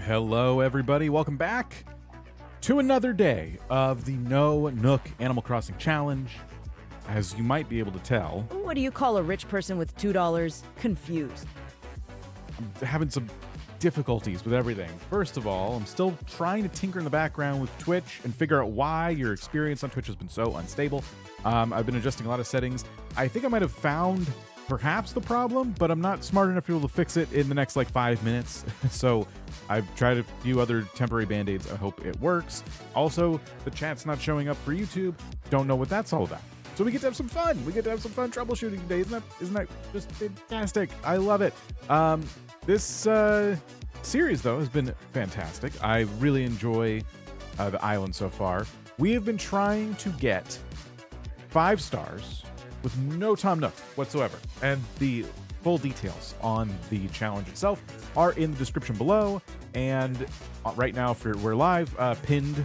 Hello, everybody. Welcome back to another day of the No Nook Animal Crossing Challenge. As you might be able to tell, What do you call a rich person with $2? Confused. I'm having some difficulties with everything. First of all, I'm still trying to tinker in the background with Twitch and figure out why your experience on Twitch has been so unstable. I've been adjusting a lot of settings. I think I might have found perhaps the problem, but I'm not smart enough to be able to fix it in the next like 5 minutes. So I've tried a few other temporary band-aids. I hope it works. Also, the chat's not showing up for YouTube. Don't know what that's all about. So we get to have some fun. We get to have some fun troubleshooting today. Isn't that just fantastic? I love it. This series, though, has been fantastic. I really enjoy the island so far. We have been trying to get 5 stars with no Tom Nook whatsoever. And the full details on the challenge itself are in the description below. And right now, we're live, pinned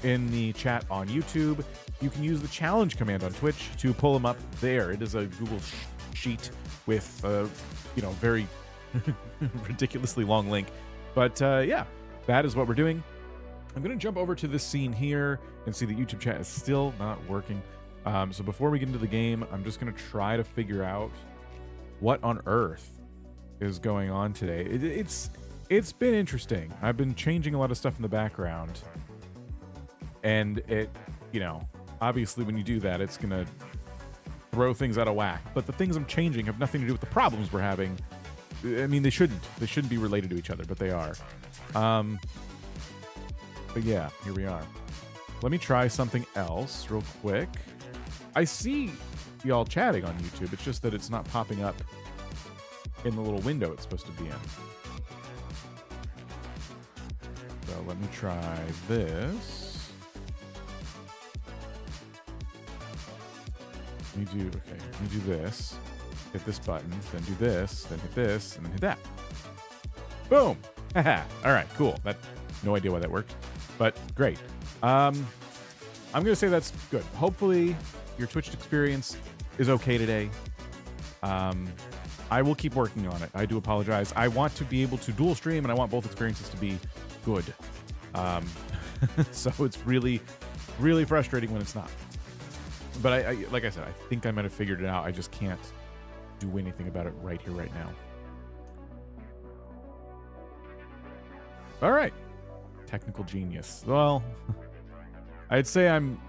in the chat on YouTube. You can use the challenge command on Twitch to pull them up there. It is a Google sheet with, very ridiculously long link. But yeah, that is what we're doing. I'm going to jump over to this scene here and see the YouTube chat is still not working. So before we get into the game, I'm just going to try to figure out what on earth is going on today. It's been interesting. I've been changing a lot of stuff in the background. And it, obviously when you do that, it's going to throw things out of whack. But the things I'm changing have nothing to do with the problems we're having. I mean, they shouldn't. They shouldn't be related to each other, but they are. But yeah, here we are. Let me try something else real quick. I see y'all chatting on YouTube. It's just that it's not popping up in the little window it's supposed to be in. So let me try this. Let me do this. Hit this button, then do this, then hit this, and then hit that. Boom! Haha. All right, cool. No idea why that worked, but great. I'm going to say that's good. Hopefully your Twitch experience is okay today. I will keep working on it. I do apologize. I want to be able to dual stream, and I want both experiences to be good. So it's really, really frustrating when it's not. But I like I said, I think I might have figured it out. I just can't do anything about it right here, right now. All right. Technical genius. Well, I'd say I'm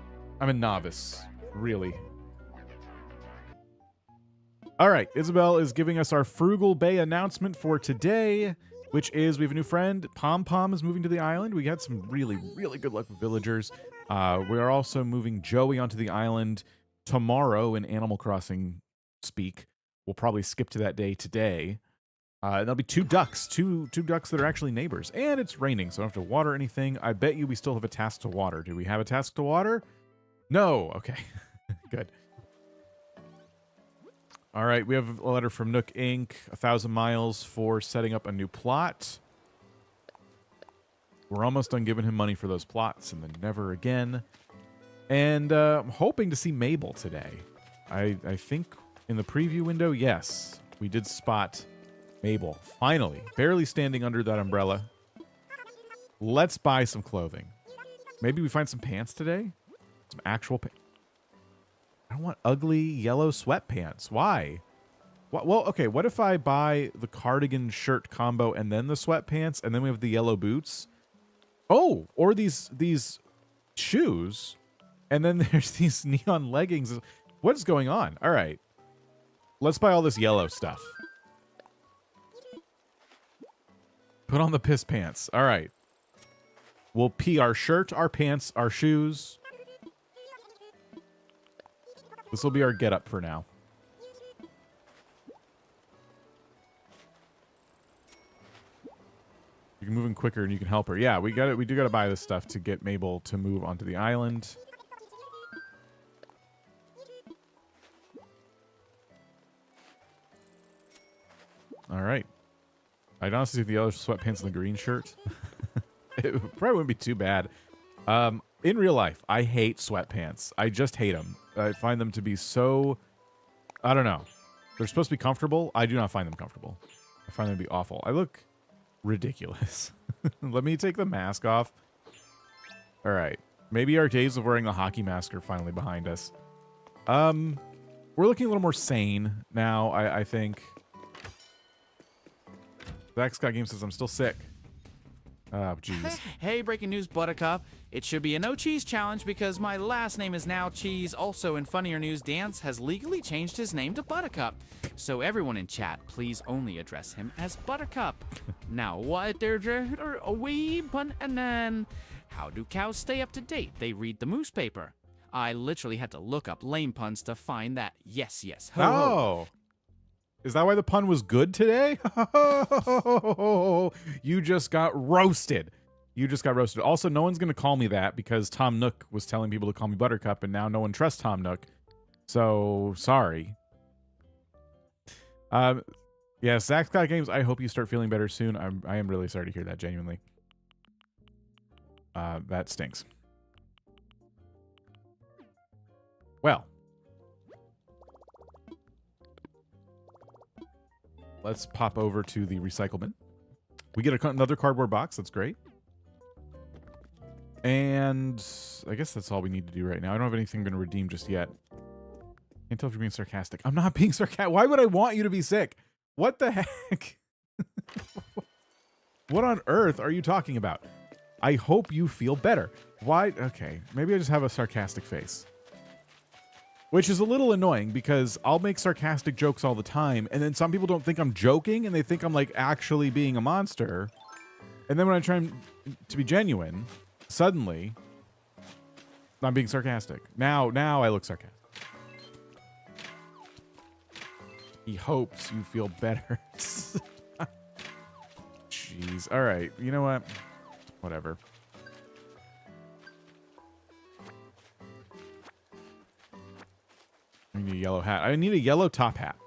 a novice, really. All right, Isabel is giving us our Frugal Bay announcement for today, which is we have a new friend. Pom Pom is moving to the island. We had some really, really good luck with villagers. We are also moving Joey onto the island tomorrow in Animal Crossing speak. We'll probably skip to that day today. There'll be 2 ducks, two ducks that are actually neighbors. And it's raining, so I don't have to water anything. I bet you we still have a task to water. Do we have a task to water? No. Okay. Good. All right, we have a letter from Nook Inc. 1,000 miles for setting up a new plot. We're almost done giving him money for those plots, and then never again. And I'm hoping to see Mabel today. I think in the preview window, yes, we did spot Mabel. Finally, barely standing under that umbrella. Let's buy some clothing. Maybe we find some pants today? Some actual pants. I don't want ugly yellow sweatpants. Why? Well, okay, what if I buy the cardigan shirt combo and then the sweatpants, and then we have the yellow boots? Oh, or these shoes, and then there's these neon leggings. What's going on? All right. Let's buy all this yellow stuff. Put on the piss pants. All right. We'll pee our shirt, our pants, our shoes. This will be our get-up for now. You can move in quicker and you can help her. Yeah, we do gotta buy this stuff to get Mabel to move onto the island. All right. I'd honestly see the yellow sweatpants and the green shirt. It probably wouldn't be too bad. In real life, I hate sweatpants. I just hate them. I find them to be so... I don't know. They're supposed to be comfortable. I do not find them comfortable. I find that'd be awful. I look ridiculous. Let me take the mask off. All right. Maybe our days of wearing the hockey mask are finally behind us. We're looking a little more sane now, I think. Zach Scott Game says I'm still sick. Oh, jeez. Hey, breaking news, Buttercup. It should be a no cheese challenge because my last name is now Cheese. Also, in funnier news, Dance has legally changed his name to Buttercup. So everyone in chat, please only address him as Buttercup. Now, what they're a wee bun and then how do cows stay up to date? They read the newspaper. I literally had to look up lame puns to find that. Yes, yes. Ho, ho. Oh. Is that why the pun was good today? You just got roasted. You just got roasted. Also, no one's going to call me that because Tom Nook was telling people to call me Buttercup, and now no one trusts Tom Nook. So, sorry. Yeah, Zach Scott Games, I hope you start feeling better soon. I am really sorry to hear that, genuinely. That stinks. Well. Let's pop over to the recycle bin. We get another cardboard box. That's great. And I guess that's all we need to do right now. I don't have anything going to redeem just yet. Can't tell if you're being sarcastic. I'm not being sarcastic. Why would I want you to be sick? What the heck? What on earth are you talking about? I hope you feel better. Why? Okay, maybe I just have a sarcastic face. Which is a little annoying because I'll make sarcastic jokes all the time, and then some people don't think I'm joking, and they think I'm like actually being a monster. And then when I try to be genuine, suddenly I'm being sarcastic. Now I look sarcastic. He hopes you feel better. Jeez. All right. You know what? Whatever. I need a yellow hat. I need a yellow top hat.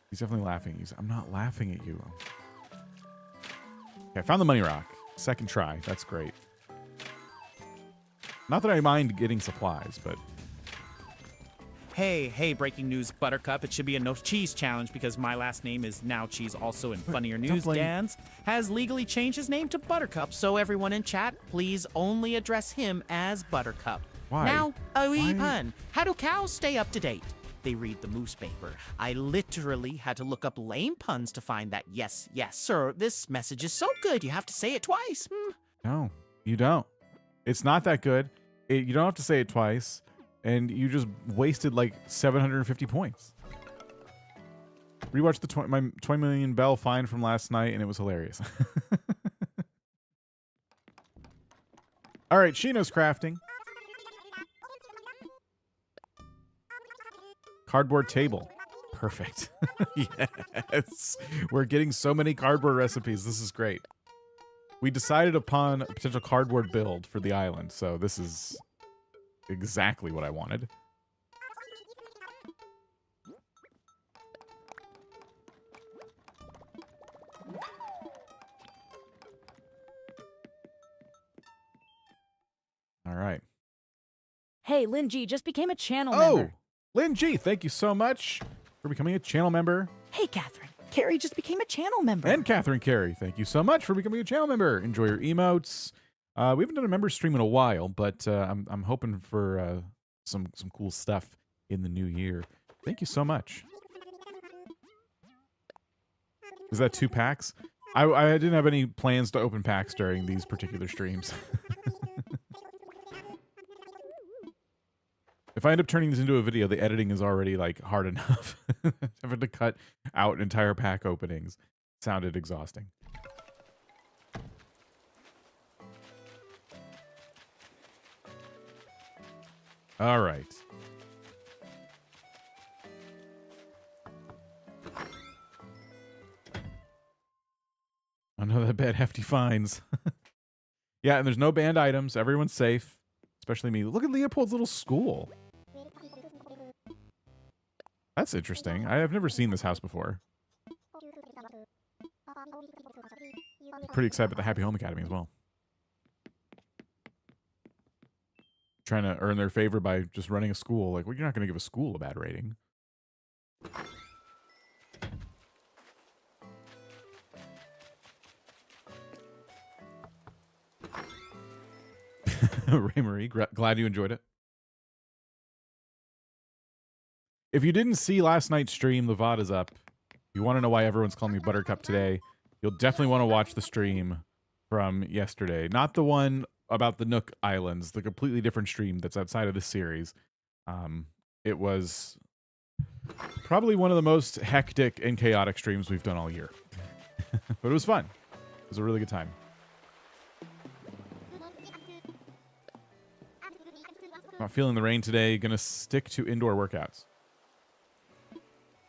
He's definitely laughing. I'm not laughing at you. Okay, I found the money rock. Second try. That's great. Not that I mind getting supplies, but... Hey, breaking news, Buttercup. It should be a no cheese challenge because my last name is now Cheese. Also, in funnier news, Dan's has legally changed his name to Buttercup. So everyone in chat, please only address him as Buttercup. Why? Now, a wee pun. How do cows stay up to date? They read the newspaper. I literally had to look up lame puns to find that. Yes, sir. This message is so good. You have to say it twice. No, you don't. It's not that good. You don't have to say it twice. And you just wasted like 750 points. Rewatched my 20 million bell fine from last night, and it was hilarious. All right, Shino's crafting. Cardboard table. Perfect. Yes. We're getting so many cardboard recipes. This is great. We decided upon a potential cardboard build for the island, so this is... exactly what I wanted. All right. Hey, Lynn G just became a channel member. Lynn G, thank you so much for becoming a channel member. Hey, Catherine. Carrie just became a channel member. And Catherine Carey, thank you so much for becoming a channel member. Enjoy your emotes. We haven't done a member stream in a while, but I'm hoping for some cool stuff in the new year. Thank you so much. Is that 2 packs? I didn't have any plans to open packs during these particular streams. If I end up turning this into a video, the editing is already like hard enough. Having to cut out entire pack openings sounded exhausting. All right. Another bad hefty fines. Yeah, and there's no banned items. Everyone's safe, especially me. Look at Leopold's little school. That's interesting. I have never seen this house before. Pretty excited about the Happy Home Academy as well. trying to earn their favor by just running a school. Like, well, you're not going to give a school a bad rating. Ray Marie, glad you enjoyed it. If you didn't see last night's stream, the VOD is up. If you want to know why everyone's calling me Buttercup today, you'll definitely want to watch the stream from yesterday. Not the one about the Nook Islands, the completely different stream that's outside of this series. It was probably one of the most hectic and chaotic streams we've done all year. But it was fun. It was a really good time. Not feeling the rain today. Gonna stick to indoor workouts.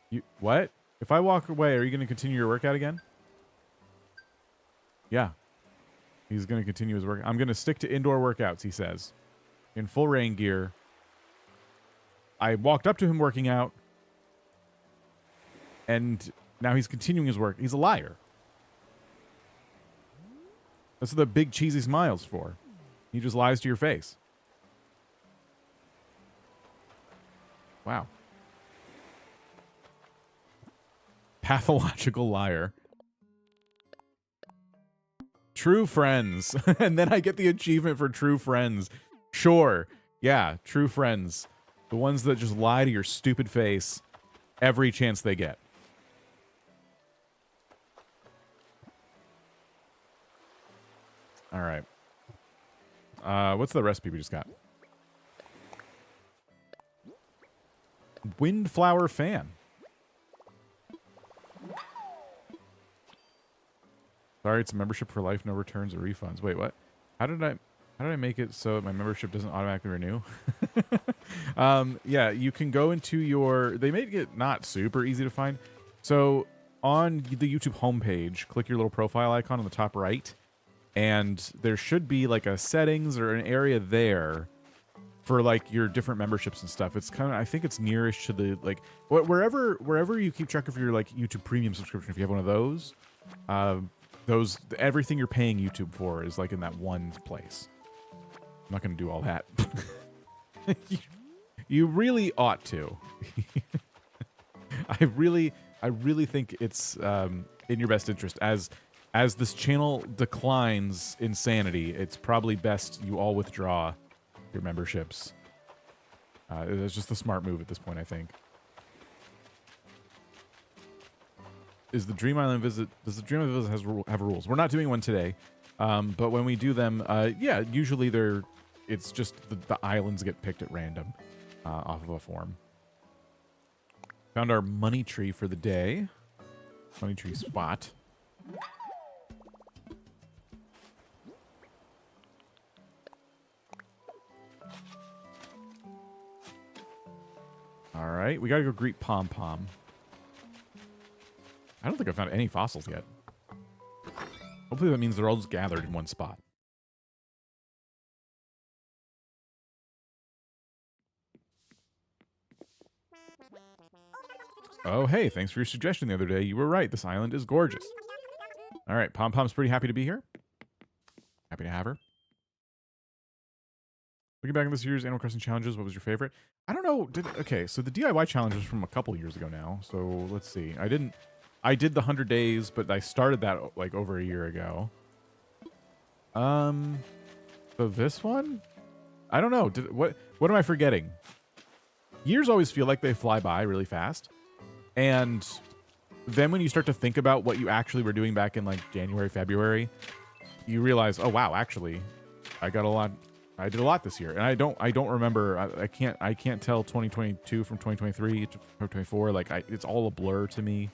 You what? If I walk away, are you gonna continue your workout again? Yeah. He's gonna continue his work. I'm gonna stick to indoor workouts, he says. In full rain gear. I walked up to him working out. And now he's continuing his work. He's a liar. That's what the big cheesy smile's for. He just lies to your face. Wow. Pathological liar. True friends. And then I get the achievement for true friends. Sure. Yeah, true friends. The ones that just lie to your stupid face every chance they get. All right. What's the recipe we just got? Windflower fan. Sorry, it's a membership for life, no returns or refunds. Wait, what? How did I make it so my membership doesn't automatically renew? Yeah, you can go into your... They made it not super easy to find. So on the YouTube homepage, click your little profile icon on the top right, and there should be like a settings or an area there for like your different memberships and stuff. It's kind of, I think it's nearest to the like wherever you keep track of your like YouTube Premium subscription. If you have one of those, everything you're paying YouTube for is like in that one place. I'm not going to do all that. You really ought to. I really think it's in your best interest as this channel declines in sanity. It's probably best you all withdraw your memberships. It's just the smart move at this point, I think. Is the Dream Island visit? Does the Dream Island visit have rules? We're not doing one today, but when we do them, yeah, usually it's just the islands get picked at random off of a form. Found our money tree for the day. Money tree spot. All right, we gotta go greet Pom Pom. I don't think I found any fossils yet. Hopefully that means they're all just gathered in one spot. Oh, hey, thanks for your suggestion the other day. You were right. This island is gorgeous. All right, Pom Pom's pretty happy to be here. Happy to have her. Looking back at this year's Animal Crossing challenges, what was your favorite? I don't know. Okay, so the DIY challenge was from a couple years ago now. So let's see. I did the 100 days, but I started that like over a year ago. So this one? I don't know. What am I forgetting? Years always feel like they fly by really fast. And then when you start to think about what you actually were doing back in like January, February, you realize, oh wow, actually, I did a lot this year. And I don't remember. I can't tell 2022 from 2023 to 2024. Like it's all a blur to me.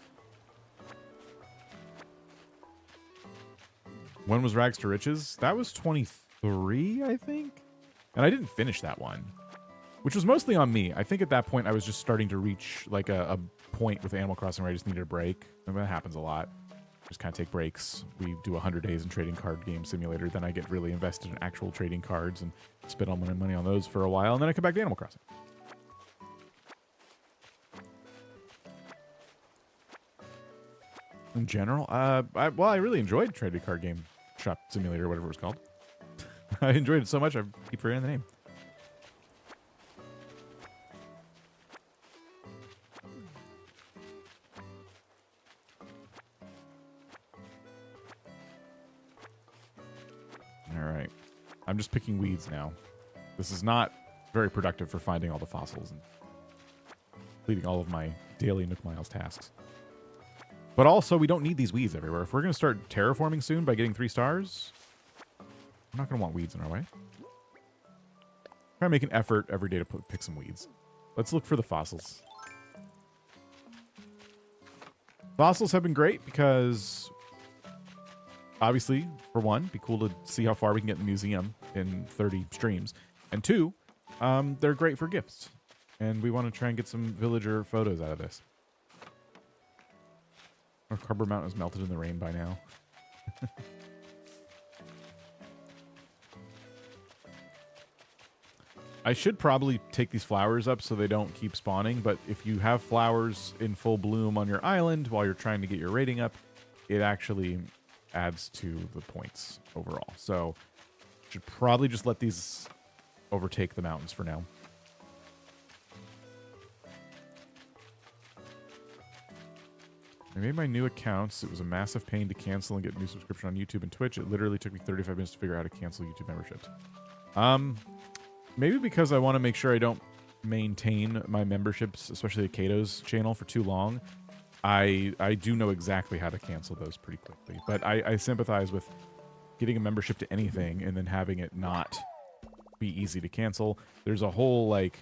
When was Rags to Riches? That was 23, I think. And I didn't finish that one, which was mostly on me. I think at that point I was just starting to reach like a point with Animal Crossing where I just needed a break. And that happens a lot. Just kind of take breaks. We do 100 days in Trading Card Game Simulator. Then I get really invested in actual trading cards and spend all my money on those for a while. And then I come back to Animal Crossing. In general, I really enjoyed Trading Card Game Shop Simulator, whatever it was called. I enjoyed it so much, I keep forgetting the name. I'm just picking weeds now. This is not very productive for finding all the fossils and completing all of my daily Nook Miles tasks. But also, we don't need these weeds everywhere. If we're going to start terraforming soon by getting 3 stars, we're not going to want weeds in our way. Try to make an effort every day to pick some weeds. Let's look for the fossils. Fossils have been great because, obviously, for one, it'd be cool to see how far we can get in the museum in 30 streams. And 2, they're great for gifts. And we want to try and get some villager photos out of this. Our Cardboard Mountain is melted in the rain by now. I should probably take these flowers up so they don't keep spawning, but if you have flowers in full bloom on your island while you're trying to get your rating up, it actually adds to the points overall. So should probably just let these overtake the mountains for now. I made my new accounts. It was a massive pain to cancel and get a new subscription on YouTube and Twitch. It literally took me 35 minutes to figure out how to cancel YouTube memberships. Maybe because I want to make sure I don't maintain my memberships, especially the Kato's channel, for too long. I do know exactly how to cancel those pretty quickly. But I sympathize with getting a membership to anything and then having it not be easy to cancel. There's a whole, like,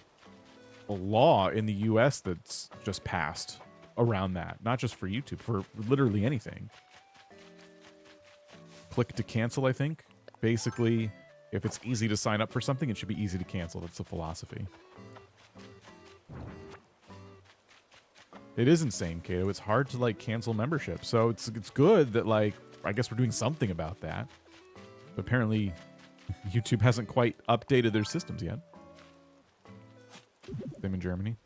a law in the US that's just passed around that. Not just for YouTube, for literally anything. Click to cancel, I think. Basically, if it's easy to sign up for something, it should be easy to cancel. That's the philosophy. It is insane, Kato. It's hard to, like, cancel membership. So it's good that, like, I guess we're doing something about that. But apparently, YouTube hasn't quite updated their systems yet. Same in Germany.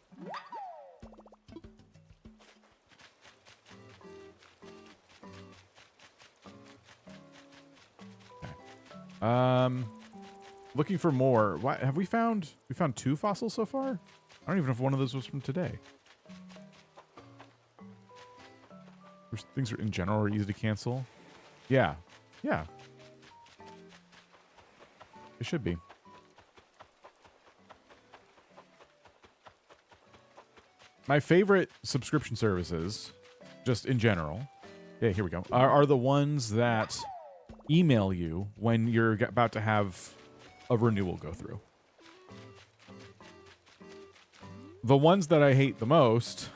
Okay. Looking for more. Why have we found 2 fossils so far? I don't even know if one of those was from today. Things are in general are easy to cancel. Yeah. Yeah. It should be. My favorite subscription services, just in general, yeah, here we go, are the ones that email you when you're about to have a renewal go through. The ones that I hate the most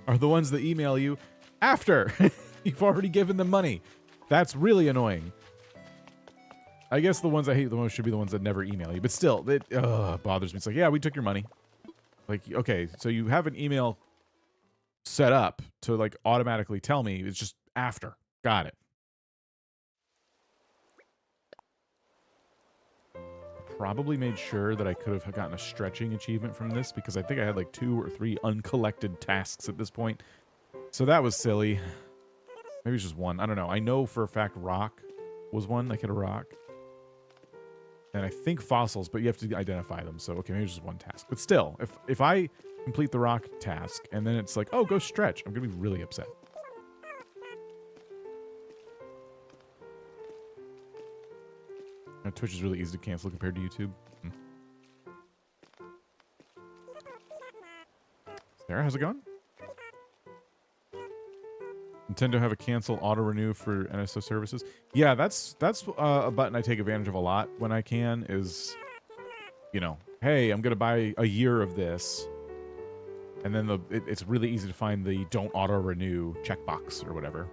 are the ones that email you after you've already given them money. That's really annoying. I guess the ones I hate the most should be the ones that never email you, but still, it bothers me. It's like, yeah, we took your money. Like, okay, so you have an email set up to, like, automatically tell me. It's just after. Got it. Probably made sure that I could have gotten a stretching achievement from this because I think I had like 2 or 3 uncollected tasks at this point. So that was silly. Maybe it's just 1. I don't know. I know for a fact rock was one. Like, hit a rock. And I think fossils, but you have to identify them. So, okay, maybe it's just 1 task. But still, if I complete the rock task and then it's like, oh, go stretch, I'm going to be really upset. Now, Twitch is really easy to cancel compared to YouTube. Sarah, how's it going? Nintendo have a cancel auto renew for NSO services. Yeah, that's a button I take advantage of a lot when I can. Is, you know, hey, I'm gonna buy a year of this, and then it's really easy to find the don't auto renew checkbox or whatever.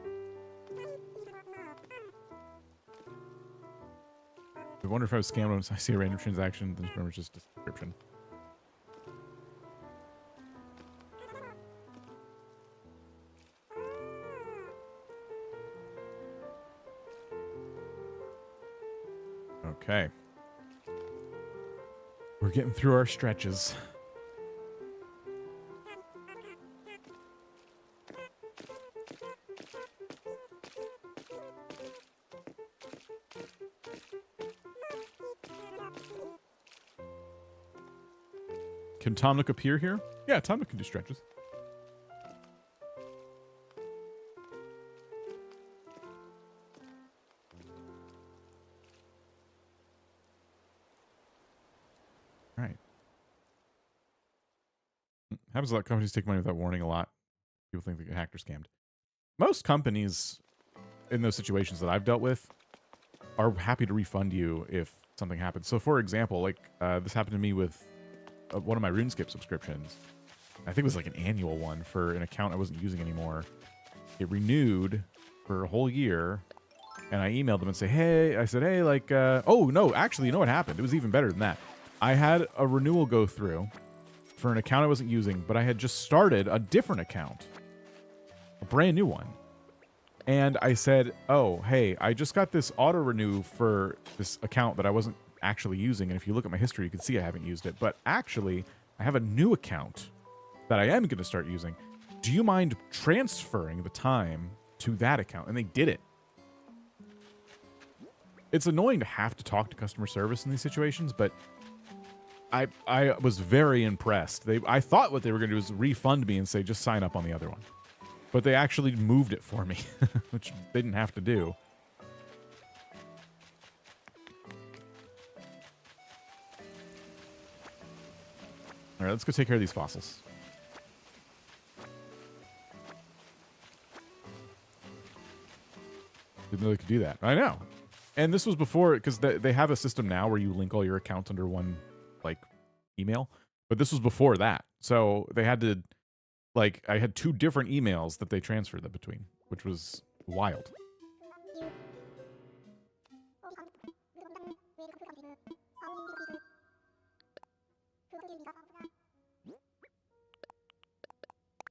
I wonder if I was scammed when I see a random transaction. Then remember, it's just a description. Okay. We're getting through our stretches. Can Tom Nook appear here? Yeah, Tom Nook can do stretches. Happens a lot. Companies take money without warning a lot. People think they get hacked or scammed. Most companies in those situations that I've dealt with are happy to refund you if something happens. So, for example, like this happened to me with one of my RuneScape subscriptions. I think it was like an annual one for an account I wasn't using anymore. It renewed for a whole year, and I emailed them and said, hey, like, oh, no, actually, you know what happened? It was even better than that. I had a renewal go through for an account I wasn't using, but I had just started a different account, a brand new one. And I said, oh, hey, I just got this auto renew for this account that I wasn't actually using. And if you look at my history, you can see I haven't used it. But actually, I have a new account that I am going to start using. Do you mind transferring the time to that account? And they did it. It's annoying to have to talk to customer service in these situations, but I was very impressed. I thought what they were going to do is refund me and say, just sign up on the other one. But they actually moved it for me, which they didn't have to do. All right, let's go take care of these fossils. Didn't know they could do that. I know. And this was before, because they have a system now where you link all your accounts under one, like, email. But this was before that. So they had to... Like, I had 2 different emails that they transferred them between, which was wild.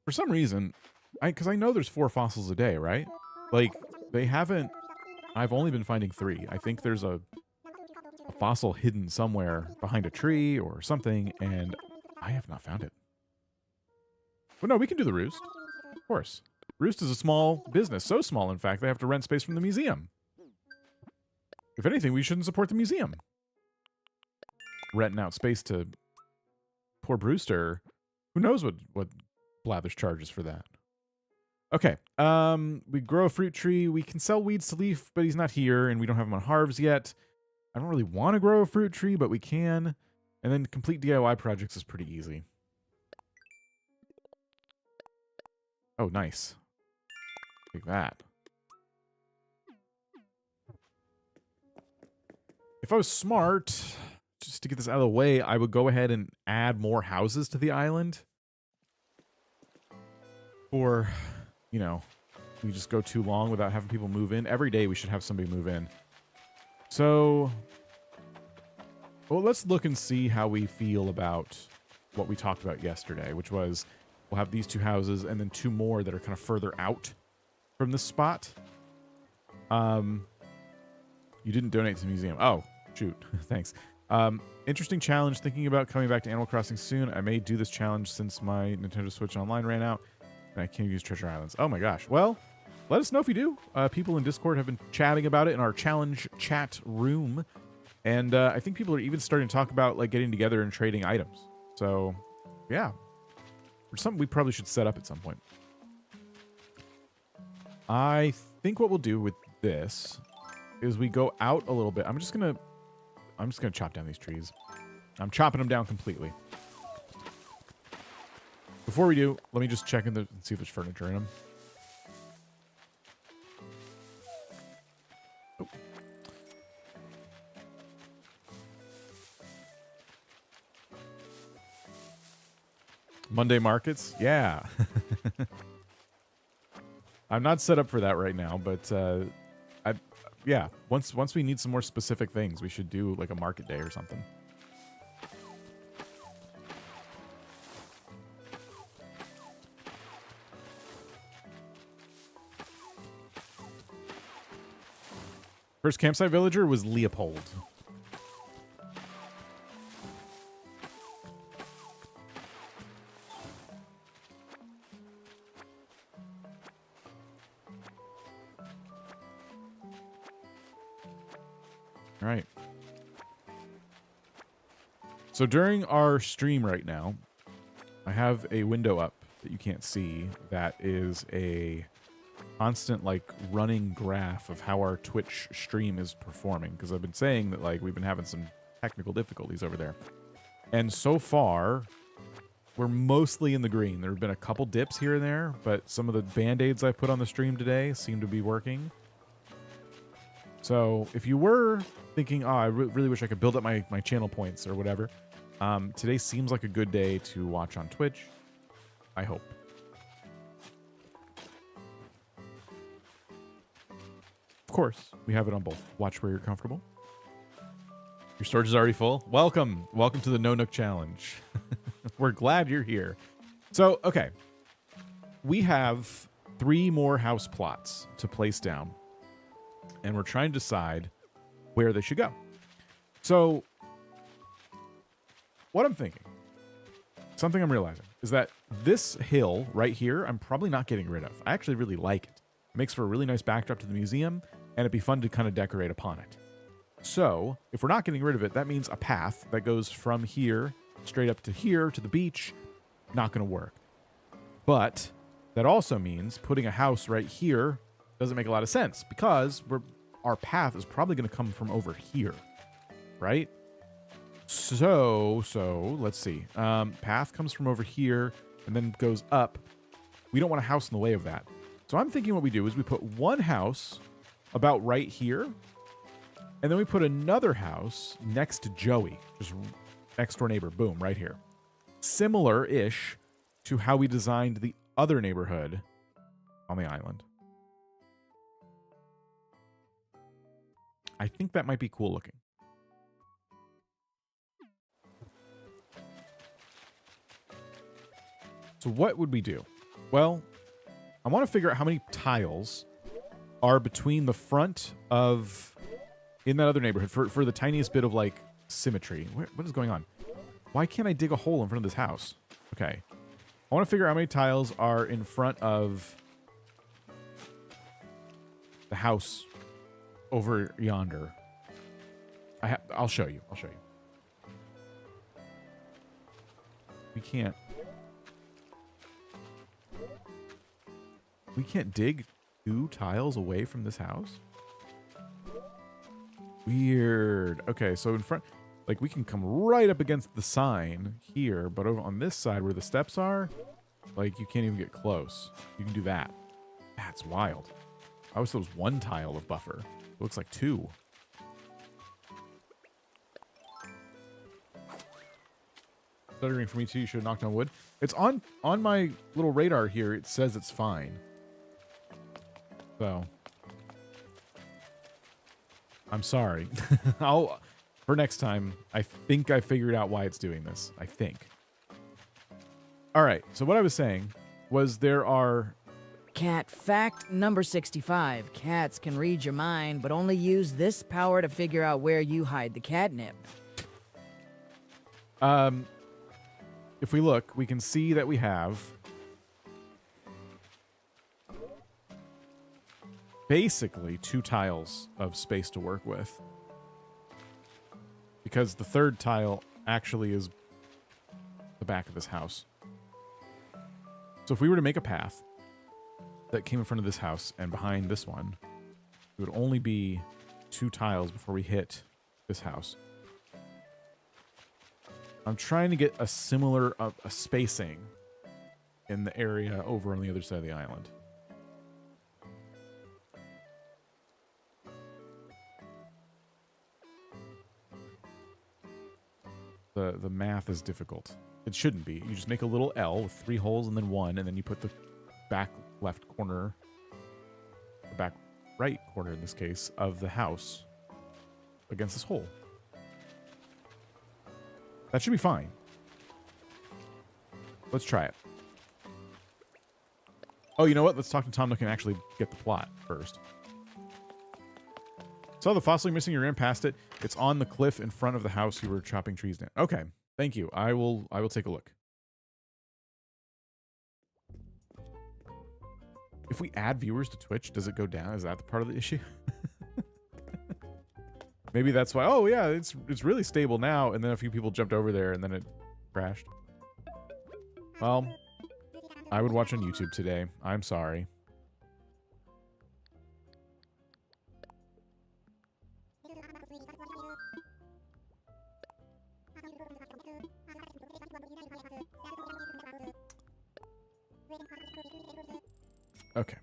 For some reason, because I know there's 4 fossils a day, right? Like, they haven't... I've only been finding 3. I think there's a fossil hidden somewhere behind a tree or something, and I have not found it. Well, no, we can do the Roost. Of course. Roost is a small business. So small, in fact, they have to rent space from the museum. If anything, we shouldn't support the museum. Renting out space to poor Brewster. Who knows what Blathers charges for that. Okay. We grow a fruit tree. We can sell weeds to Leaf, but he's not here, and we don't have him on Harv's yet. I don't really want to grow a fruit tree, but we can. And then complete DIY projects is pretty easy. Oh, nice. Like that. If I was smart, just to get this out of the way, I would go ahead and add more houses to the island. Or, you know, we just go too long without having people move in. Every day we should have somebody move in. So, well, let's look and see how we feel about what we talked about yesterday, which was... We'll have these 2 houses and then 2 more that are kind of further out from this spot. You didn't donate to the museum. Oh, shoot. Thanks. Interesting challenge. Thinking about coming back to Animal Crossing soon. I may do this challenge since my Nintendo Switch Online ran out and I can't use Treasure Islands. Oh my gosh. Well, let us know if you do. People in Discord have been chatting about it in our challenge chat room. And I think people are even starting to talk about like getting together and trading items. So, yeah. Or something we probably should set up at some point. I think what we'll do with this is we go out a little bit. I'm just gonna chop down these trees. I'm chopping them down completely. Before we do, let me just check and see if there's furniture in them. Oh. Monday markets? Yeah. I'm not set up for that right now, but yeah, once we need some more specific things, we should do like a market day or something. First campsite villager was Leopold. All right. So during our stream right now, I have a window up that you can't see that is a constant like running graph of how our Twitch stream is performing, because I've been saying that like we've been having some technical difficulties over there. And so far, we're mostly in the green. There have been a couple dips here and there, but some of the Band-Aids I put on the stream today seem to be working. So if you were thinking, oh, I really wish I could build up my channel points or whatever, today seems like a good day to watch on Twitch. I hope. Of course, we have it on both. Watch where you're comfortable. Your storage is already full. Welcome. Welcome to the No Nook Challenge. We're glad you're here. So, okay. We have 3 more house plots to place down. And we're trying to decide where they should go. So, what I'm thinking, something I'm realizing, is that this hill right here, I'm probably not getting rid of. I actually really like it. It makes for a really nice backdrop to the museum, and it'd be fun to kind of decorate upon it. So, if we're not getting rid of it, that means a path that goes from here straight up to here to the beach, not going to work. But that also means putting a house right here doesn't make a lot of sense because our path is probably going to come from over here, right? So let's see. Path comes from over here and then goes up. We don't want a house in the way of that. So I'm thinking what we do is we put one house about right here, and then we put another house next to Joey, just next door neighbor, boom, right here. Similar-ish to how we designed the other neighborhood on the island. I think that might be cool looking. So what would we do? Well, I want to figure out how many tiles are between the front of in that other neighborhood for the tiniest bit of like symmetry. What is going on? Why can't I dig a hole in front of this house? Okay. I want to figure out how many tiles are in front of the house over yonder. I'll show you. I'll show you. We can't dig 2 tiles away from this house? Weird. Okay, so in front, like we can come right up against the sign here, but over on this side where the steps are, like you can't even get close. You can do that. That's wild. I always thought it was 1 tile of buffer. It looks like 2. Stuttering for me too. You should have knocked on wood. It's on my little radar here. It says it's fine. So I'm sorry. For next time, I think I figured out why it's doing this. I think. All right. So what I was saying was there are... Cat fact number 65. Cats can read your mind, but only use this power to figure out where you hide the catnip. If we look, we can see that we have basically 2 tiles of space to work with. Because the 3rd tile actually is the back of this house. So if we were to make a path that came in front of this house and behind this one, it would only be 2 tiles before we hit this house. I'm trying to get a similar a spacing in the area over on the other side of the island. The math is difficult. It shouldn't be. You just make a little L with 3 holes and then 1, and then you put the back left corner, the back right corner in this case, of the house against this hole. That should be fine. Let's try it. Oh, you know what? Let's talk to Tom Nook and actually get the plot first. Saw the fossil missing. You ran past it. It's on the cliff in front of the house you were chopping trees down. Okay, thank you. I will take a look. If we add viewers to Twitch, does it go down? Is that the part of the issue? Maybe that's why. Oh yeah, it's really stable now. And then a few people jumped over there, and then it crashed. Well, I would watch on YouTube today. I'm sorry. Okay.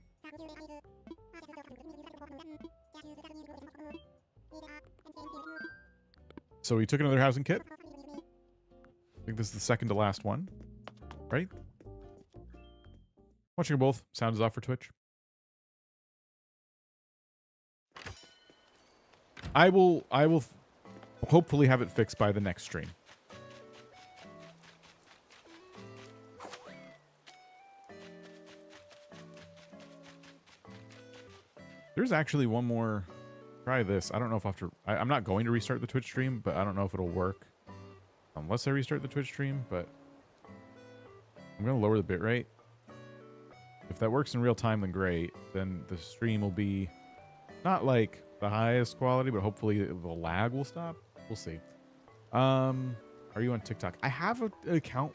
So we took another housing kit. I think this is the second to last one, right? Watching them both. Sound is off for Twitch. I will hopefully have it fixed by the next stream. There's actually one more. Try this. I don't know if I'm not going to restart the Twitch stream, but I don't know if it'll work unless I restart the Twitch stream, but I'm going to lower the bitrate. If that works in real time, then great. Then the stream will be not like the highest quality, but hopefully the lag will stop. We'll see. Are you on TikTok? I have an account,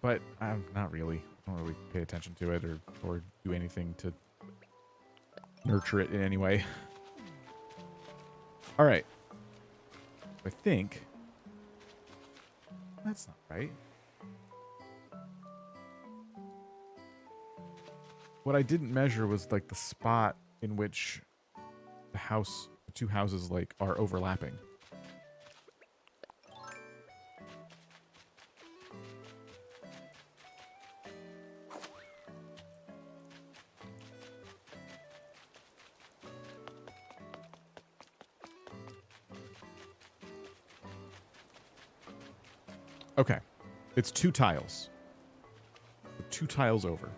but I'm not really. I don't really pay attention to it or do anything to nurture it in any way. All right. I think that's not right. What I didn't measure was like the spot in which the two houses like are overlapping. Okay. It's 2 tiles. 2 tiles over.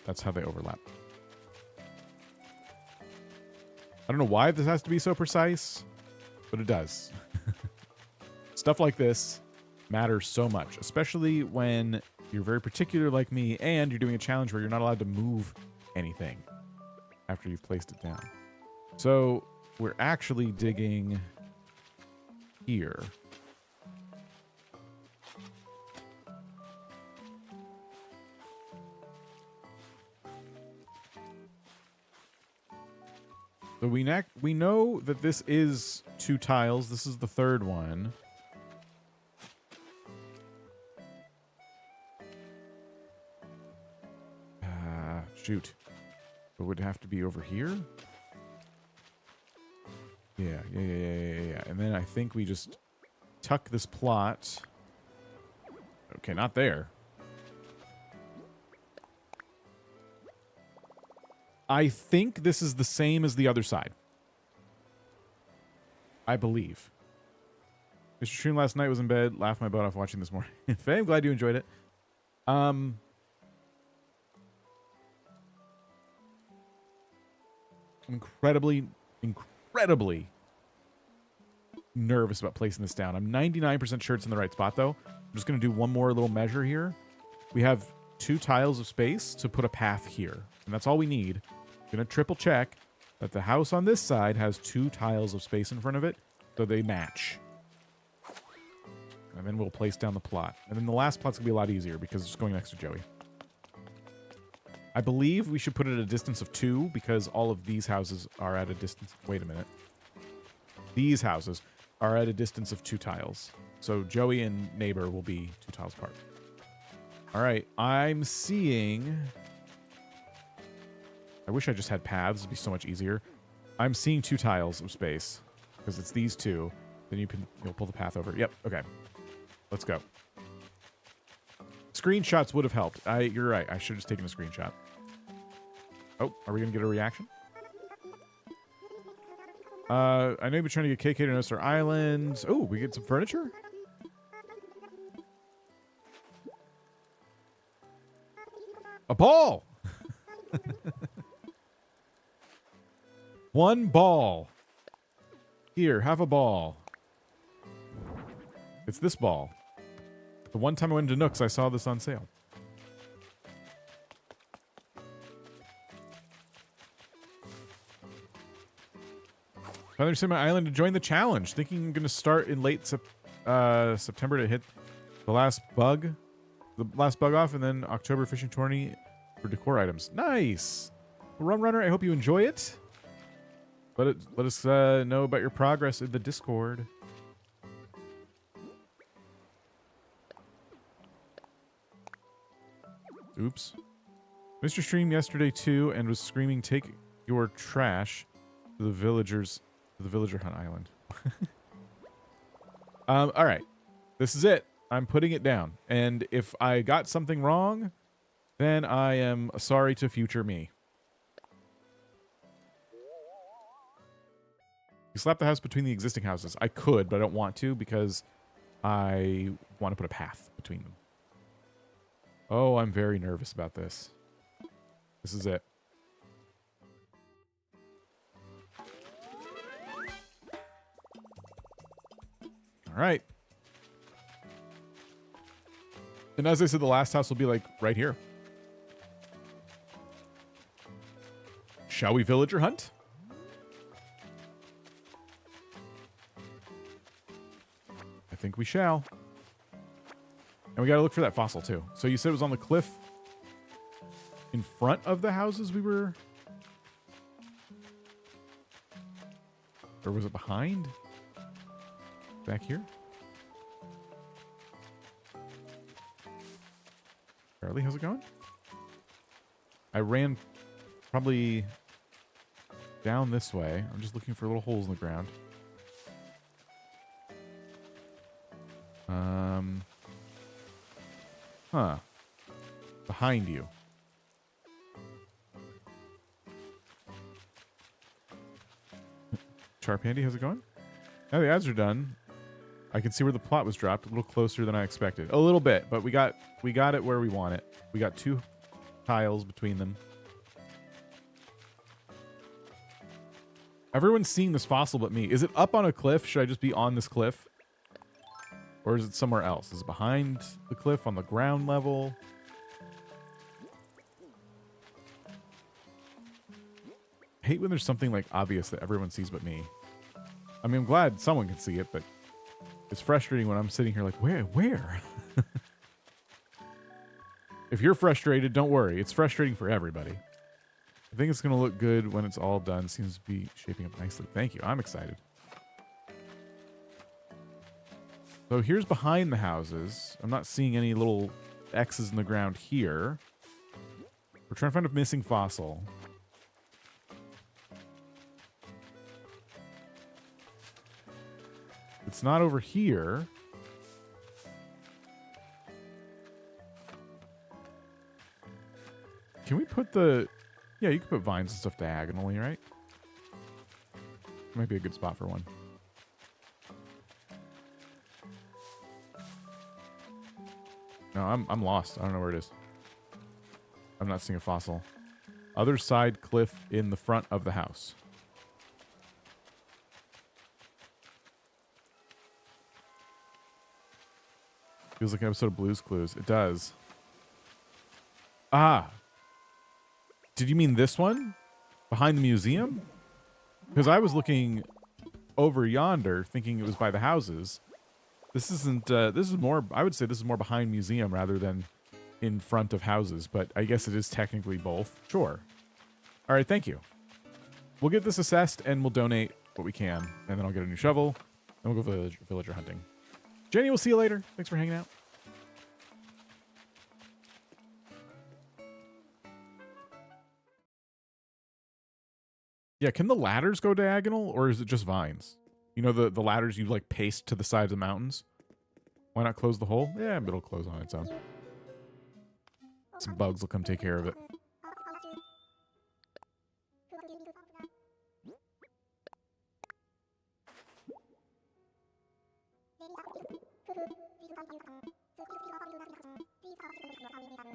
That's how they overlap. I don't know why this has to be so precise, but it does. Stuff like this matters so much, especially when you're very particular like me and you're doing a challenge where you're not allowed to move anything after you've placed it down. So we're actually digging here. So we know that this is 2 tiles. This is the 3rd one. Shoot. It would have to be over here? Yeah. And then I think we just tuck this plot. Okay, not there. I think this is the same as the other side. I believe. Mr. Stream last night was in bed. Laughed my butt off watching this morning. Faye, I'm glad you enjoyed it. I'm incredibly nervous about placing this down. I'm 99% sure it's in the right spot, though. I'm just going to do one more little measure here. We have 2 tiles of space to put a path here, and that's all we need. I'm going to triple check that the house on this side has 2 tiles of space in front of it, so they match. And then we'll place down the plot. And then the last plot's going to be a lot easier because it's just going next to Joey. I believe we should put it at a distance of 2 because all of these houses are at a distance. Wait a minute. These houses are at a distance of 2 tiles. So Joey and neighbor will be 2 tiles apart. All right. I'm seeing... I wish I just had paths. It'd be so much easier. I'm seeing 2 tiles of space because it's these 2. Then you'll pull the path over. Yep. Okay. Let's go. Screenshots would have helped. You're right. I should have just taken a screenshot. Oh, are we going to get a reaction? I know you've been trying to get KK to notice our islands. Oh, we get some furniture? A ball! 1 ball. Here, have a ball. It's this ball. The one time I went to Nook's, I saw this on sale. I understand my island to join the challenge. Thinking I'm going to start in late September to hit the last bug off, and then October fishing tourney for decor items. Nice. Rum Runner, I hope you enjoy it. Let us know about your progress in the Discord. Oops. Mr. Stream yesterday too and was screaming, take your trash to the villagers, to the villager hunt island. All right. This is it. I'm putting it down. And if I got something wrong, then I am sorry to future me. You slap the house between the existing houses. I could, but I don't want to because I want to put a path between them. Oh, I'm very nervous about this. This is it. All right. And as I said, the last house will be like right here. Shall we villager hunt? I think we shall. And we got to look for that fossil too. So you said it was on the cliff in front of the houses we were... Or was it behind? Back here? Charlie, how's it going? I ran probably down this way. I'm just looking for little holes in the ground. Huh. Behind you. Charpandy, how's it going? Now the ads are done. I can see where the plot was dropped. A little closer than I expected. A little bit, but we got it where we want it. We got 2 tiles between them. Everyone's seeing this fossil but me. Is it up on a cliff? Should I just be on this cliff? Or is it somewhere else? Is it behind the cliff on the ground level? I hate when there's something like obvious that everyone sees but me. I mean, I'm glad someone can see it, but it's frustrating when I'm sitting here like, where? If you're frustrated, don't worry. It's frustrating for everybody. I think it's going to look good when it's all done. Seems to be shaping up nicely. Thank you. I'm excited. So here's behind the houses. I'm not seeing any little X's in the ground here. We're trying to find a missing fossil. It's not over here. Can we put the... Yeah, you can put vines and stuff diagonally, right? Might be a good spot for one. No, I'm lost. I don't know where it is. I'm not seeing a fossil. Other side cliff in the front of the house. Feels like an episode of Blue's Clues. It does. Ah. Did you mean this one? Behind the museum? Because I was looking over yonder thinking it was by the houses. This isn't, this is more, I would say this is more behind museum rather than in front of houses, but I guess it is technically both. Sure. All right, thank you. We'll get this assessed and we'll donate what we can, and then I'll get a new shovel, and we'll go villager hunting. Jenny, we'll see you later. Thanks for hanging out. Yeah, can the ladders go diagonal, or is it just vines? You know, the ladders you, like, paste to the sides of mountains? Why not close the hole? Yeah, but it'll close on its own. Some bugs will come take care of it.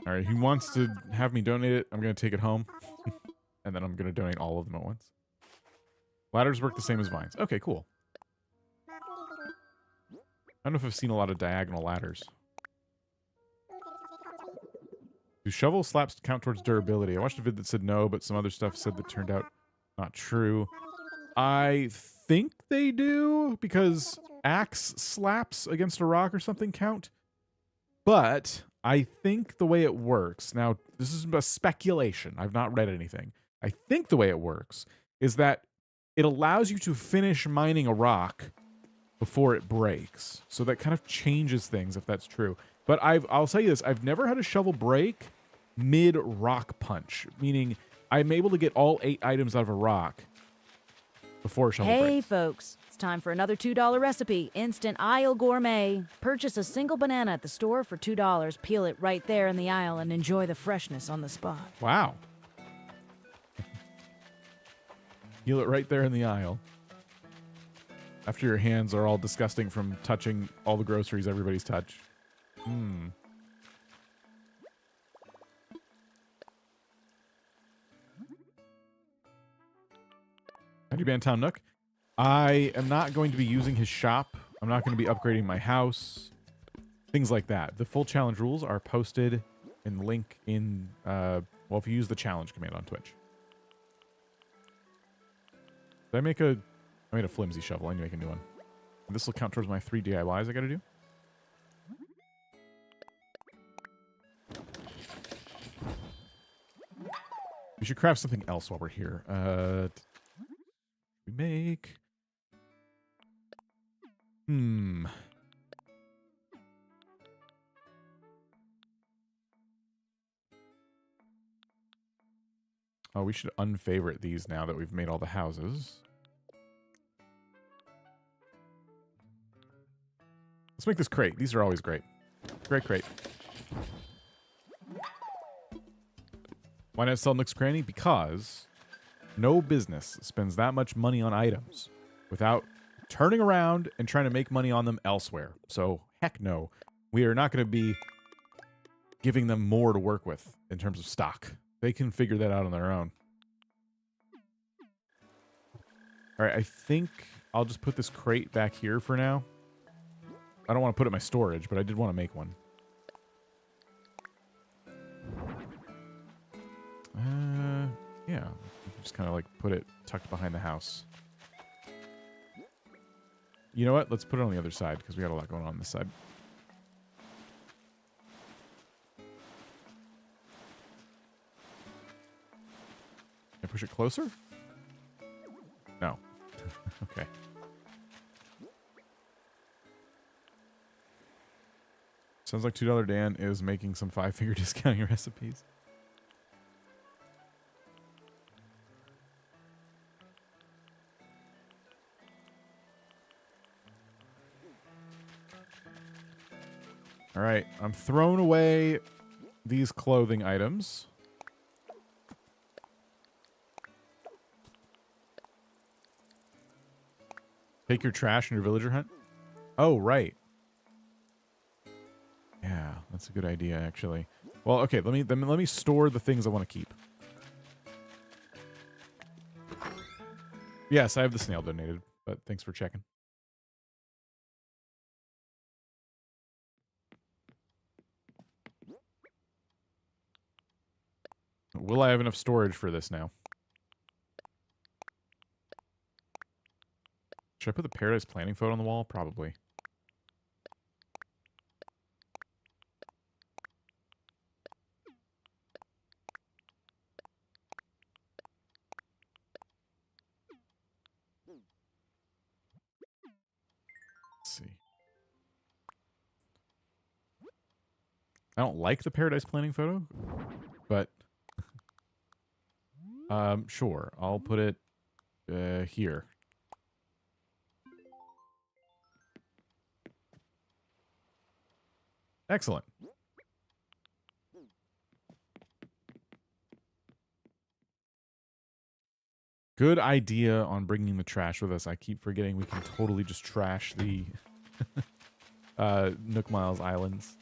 All right, he wants to have me donate it. I'm going to take it home. And then I'm going to donate all of them at once. Ladders work the same as vines. Okay, cool. I don't know if I've seen a lot of diagonal ladders. Do shovel slaps count towards durability? I watched a vid that said no, but some other stuff said that turned out not true. I think they do, because axe slaps against a rock or something count. But I think the way it works, now this is a speculation, I've not read anything. I think the way it works is that it allows you to finish mining a rock before it breaks. So that kind of changes things if that's true. But I'll tell you this, I've never had a shovel break mid-rock punch, meaning I'm able to get all 8 items out of a rock before a shovel Hey, breaks. folks. It's time for another $2 recipe. Instant aisle gourmet. Purchase a single banana at the store for $2. Peel it right there in the aisle and enjoy the freshness on the spot. Wow. Peel it right there in the aisle. After your hands are all disgusting from touching all the groceries everybody's touched. Hmm. Howdy, Bantown Nook. I am not going to be using his shop. I'm not going to be upgrading my house. Things like that. The full challenge rules are posted in the link in, well, if you use the challenge command on Twitch. Did I made a flimsy shovel. I need to make a new one. This will count towards my 3 DIYs I got to do. We should craft something else while we're here. We make... Oh, we should unfavorite these now that we've made all the houses. Let's make this crate. These are always great. Great crate. Why not sell Nook's Cranny? Because no business spends that much money on items without turning around and trying to make money on them elsewhere. So, heck no. We are not going to be giving them more to work with in terms of stock. They can figure that out on their own. All right, I think I'll just put this crate back here for now. I don't want to put it in my storage, but I did want to make one. Yeah. Just kind of like put it tucked behind the house. You know what? Let's put it on the other side because we got a lot going on this side. Can I push it closer? No. Okay. Sounds like $2 Dan is making some 5-figure discounting recipes. All right, I'm throwing away these clothing items. Take your trash in your villager hunt? Oh, right. Yeah, that's a good idea, actually. Well, okay, let me store the things I want to keep. Yes, I have the snail donated, but thanks for checking. Will I have enough storage for this now? Should I put the Paradise Planning photo on the wall? Probably. Let's see. I don't like the Paradise Planning photo, but sure, I'll put it here. Excellent. Good idea on bringing the trash with us. I keep forgetting we can totally just trash the Nook Miles Islands.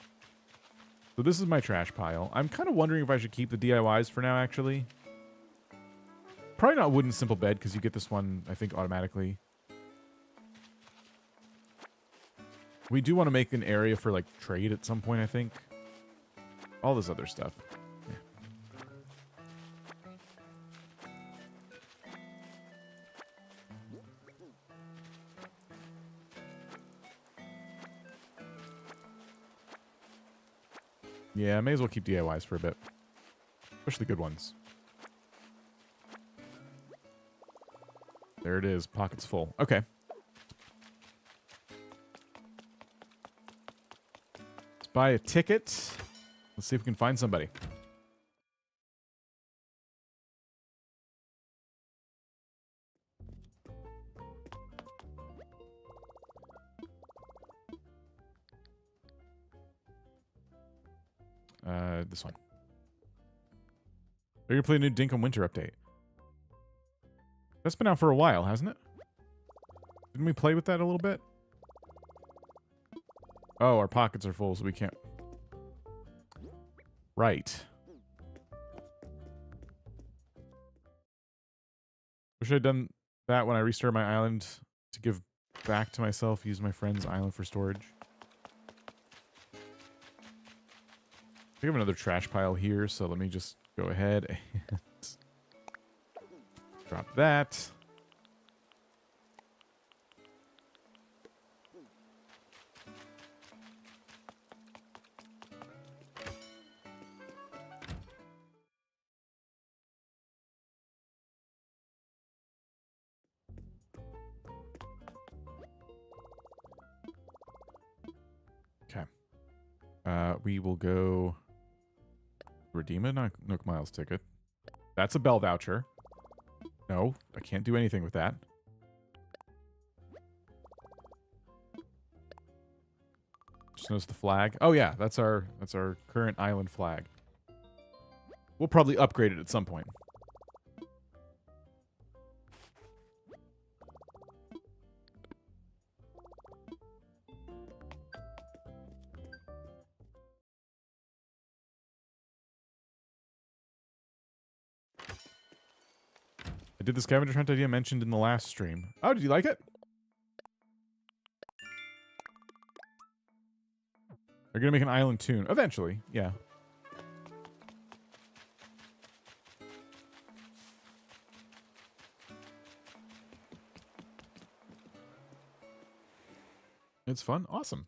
So this is my trash pile. I'm kind of wondering if I should keep the DIYs for now, actually. Probably not wooden simple bed, because you get this one, I think, automatically. We do want to make an area for, like, trade at some point, I think. All this other stuff. Yeah, I may as well keep DIYs for a bit. Especially good ones. There it is. Pockets full. Okay. Let's buy a ticket. Let's see if we can find somebody. This one. They're gonna play a new Dinkum Winter update. That's been out for a while, hasn't it? Didn't we play with that a little bit? Oh, our pockets are full, so we can't. Right. Wish I'd done that when I restarted my island to give back to myself, use my friend's island for storage. We have another trash pile here, so let me just go ahead and drop that. Okay. We will go redeem a Nook Miles ticket. That's a Bell voucher. No, I can't do anything with that. Just notice the flag. Oh yeah, that's our current island flag. We'll probably upgrade it at some point. I did the scavenger hunt idea mentioned in the last stream. Oh, did you like it? They're gonna make an island tune eventually. Yeah. It's fun. Awesome.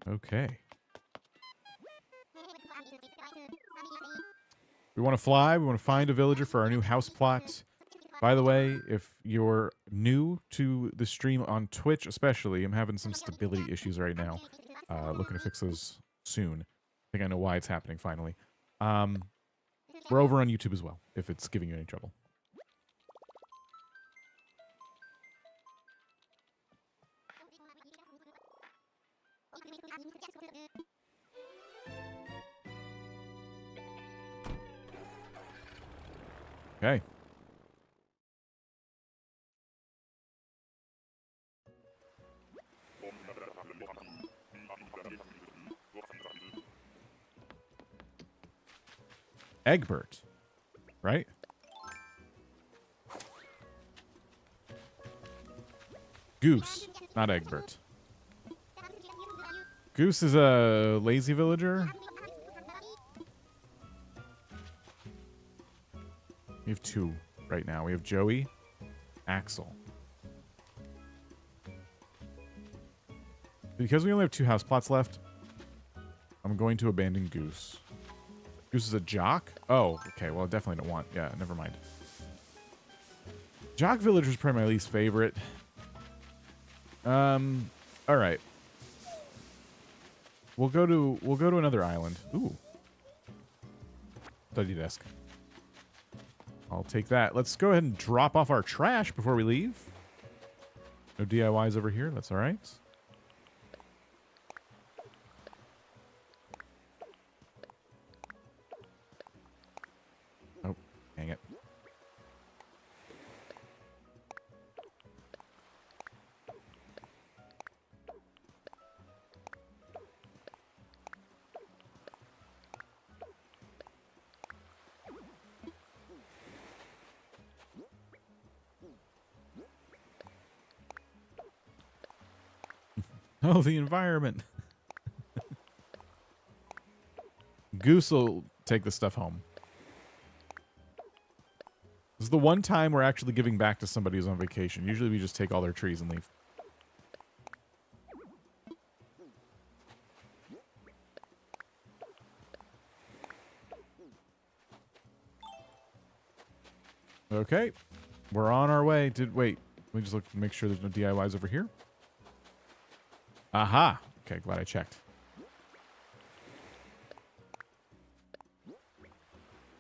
Okay. We want to fly. We want to find a villager for our new house plot. By the way, if you're new to the stream on Twitch especially, I'm having some stability issues right now. Looking to fix those soon. I think I know why it's happening finally. We're over on YouTube as well, if it's giving you any trouble. Okay. Egbert, right? Goose, not Egbert. Goose is a lazy villager. We have two right now. We have Joey, Axel. Because we only have 2 house plots left, I'm going to abandon Goose. Goose is a jock? Oh, okay. Well, I definitely don't want... Yeah, never mind. Jock villager is probably my least favorite. All right. We'll go to another island. Ooh. Study desk. I'll take that. Let's go ahead and drop off our trash before we leave. No DIYs over here. That's all right. Oh, dang it. Oh, the environment. Goose will take the stuff home. This is the one time we're actually giving back to somebody who's on vacation. Usually we just take all their trees and leave. Okay. We're on our way. Wait. Let me just look to make sure there's no DIYs over here. Aha. Okay, glad I checked.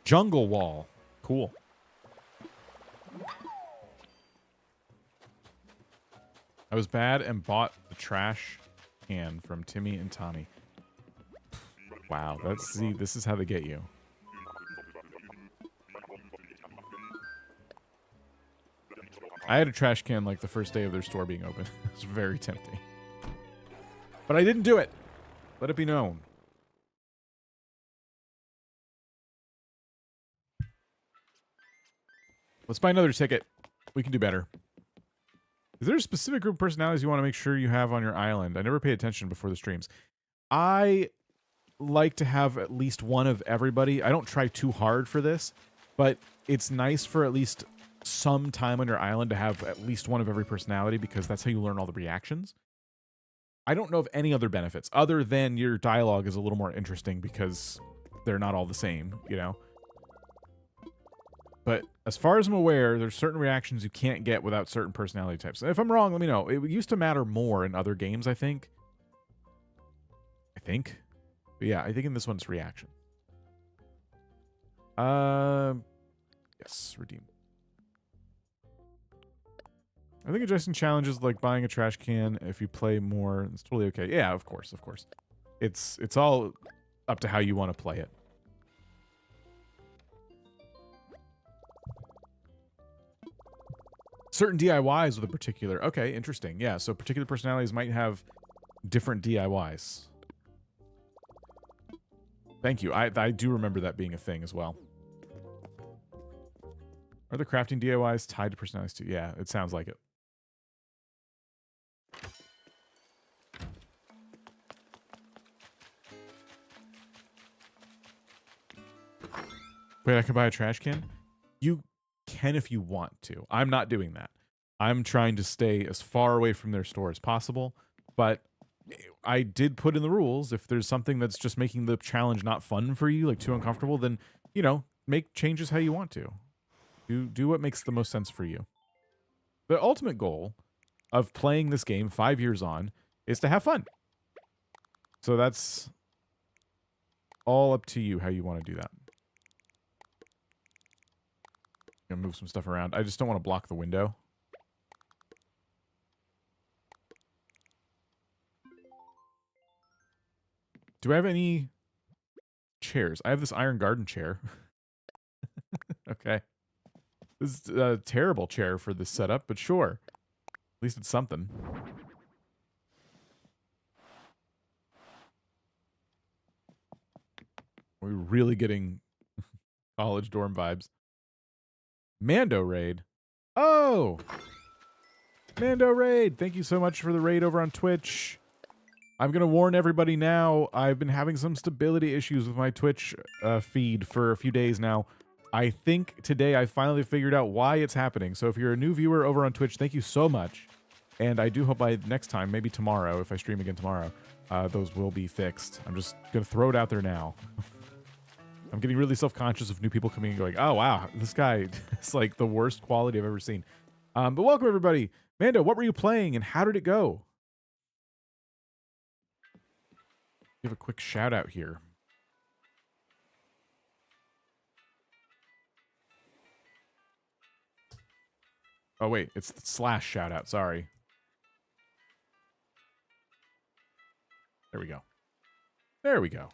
Jungle wall. Cool. I was bad and bought the trash can from Timmy and Tommy. Wow, see, this is how they get you. I had a trash can like the first day of their store being open. It was very tempting. But I didn't do it. Let it be known. Let's buy another ticket. We can do better. Is there a specific group of personalities you want to make sure you have on your island? I never pay attention before the streams. I like to have at least one of everybody. I don't try too hard for this, but it's nice for at least some time on your island to have at least one of every personality, because that's how you learn all the reactions. I don't know of any other benefits other than your dialogue is a little more interesting because they're not all the same, you know? But as far as I'm aware, there's certain reactions you can't get without certain personality types. If I'm wrong, let me know. It used to matter more in other games, I think. But yeah, I think in this one it's reaction. Yes, redeem. I think adjusting challenges like buying a trash can if you play more, it's totally okay. Yeah, of course, of course. It's all up to how you want to play it. Certain DIYs with a particular... Okay, interesting. Yeah, so particular personalities might have different DIYs. Thank you. I do remember that being a thing as well. Are the crafting DIYs tied to personalities too? Yeah, it sounds like it. Wait, I can buy a trash can? You can if you want to. I'm not doing that. I'm trying to stay as far away from their store as possible, but I did put in the rules, if there's something that's just making the challenge not fun for you, like too uncomfortable, then, you know, make changes how you want to. Do what makes the most sense for you. The ultimate goal of playing this game 5 years on is to have fun. So that's all up to you how you want to do that. I'm gonna move some stuff around. I just don't want to block the window. Do I have any chairs? I have this iron garden chair. Okay. This is a terrible chair for this setup, but sure. At least it's something. We're really getting college dorm vibes. Mando raid. Oh! Mando raid! Thank you so much for the raid over on Twitch. I'm going to warn everybody now. I've been having some stability issues with my Twitch feed for a few days now. I think today I finally figured out why it's happening. So if you're a new viewer over on Twitch, thank you so much. And I do hope by next time, maybe tomorrow, if I stream again tomorrow, those will be fixed. I'm just going to throw it out there now. I'm getting really self-conscious of new people coming and going, oh, wow, this guy is like the worst quality I've ever seen. But welcome, everybody. Mando, what were you playing and how did it go? Give a quick shout out here. Oh, wait, it's the / shout out. Sorry. There we go. There we go.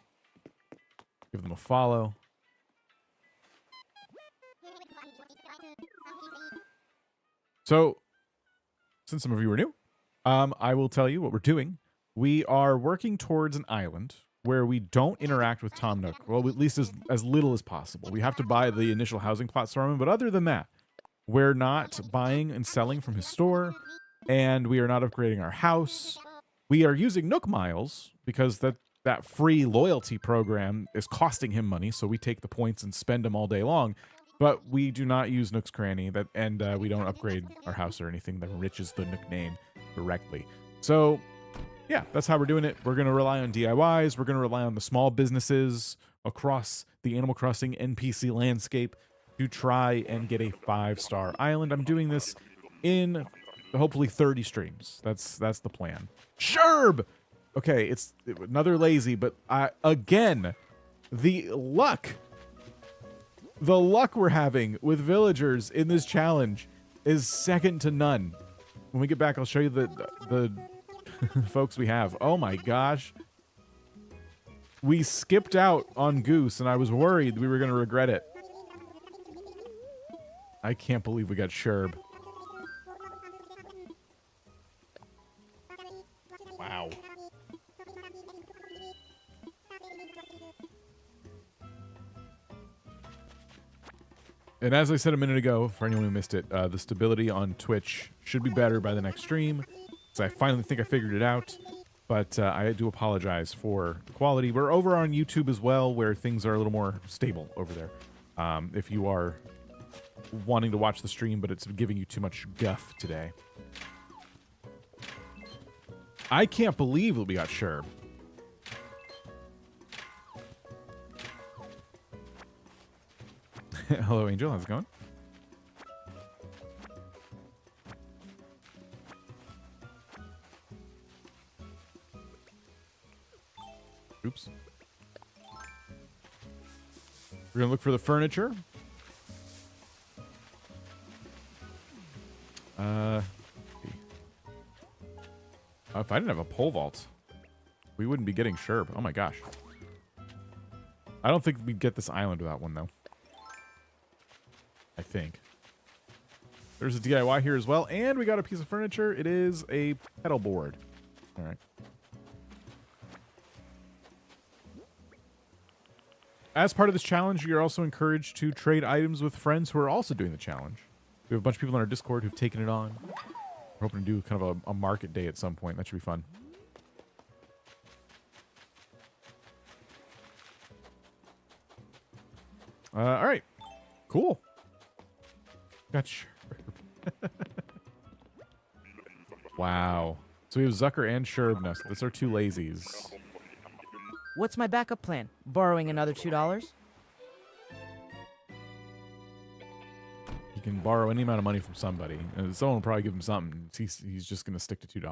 Give them a follow. So, since some of you are new, I will tell you what we're doing. We are working towards an island where we don't interact with Tom Nook. Well, at least as little as possible. We have to buy the initial housing plots from him, but other than that, we're not buying and selling from his store, and we are not upgrading our house. We are using Nook Miles because that free loyalty program is costing him money, so we take the points and spend them all day long. But we do not use Nook's Cranny, and we don't upgrade our house or anything that enriches the Nook name directly. So, yeah, that's how we're doing it. We're going to rely on DIYs. We're going to rely on the small businesses across the Animal Crossing NPC landscape to try and get a 5-star island. I'm doing this in hopefully 30 streams. That's the plan. Sherb! Okay, it's another lazy, but again, the luck we're having with villagers in this challenge is second to none. When we get back, I'll show you the folks we have. Oh my gosh. We skipped out on Goose, and I was worried we were going to regret it. I can't believe we got Sherb. Wow. And as I said a minute ago, for anyone who missed it, the stability on Twitch should be better by the next stream. So I finally think I figured it out. But I do apologize for the quality. We're over on YouTube as well, where things are a little more stable over there. If you are wanting to watch the stream, but it's giving you too much guff today. I can't believe that we got Sherb. Hello, Angel. How's it going? Oops. We're going to look for the furniture. If I didn't have a pole vault, we wouldn't be getting Sherb. Oh my gosh. I don't think we'd get this island without one, though. I think. There's a DIY here as well, and we got a piece of furniture. It is a pedal board. All right. As part of this challenge, you're also encouraged to trade items with friends who are also doing the challenge. We have a bunch of people on our Discord who've taken it on. We're hoping to do kind of a market day at some point. That should be fun. All right. Cool. Got Sherb. Wow. So we have Zucker and Sherb now. So those are two lazies. What's my backup plan? Borrowing another $2? He can borrow any amount of money from somebody. And someone will probably give him something. He's just going to stick to $2.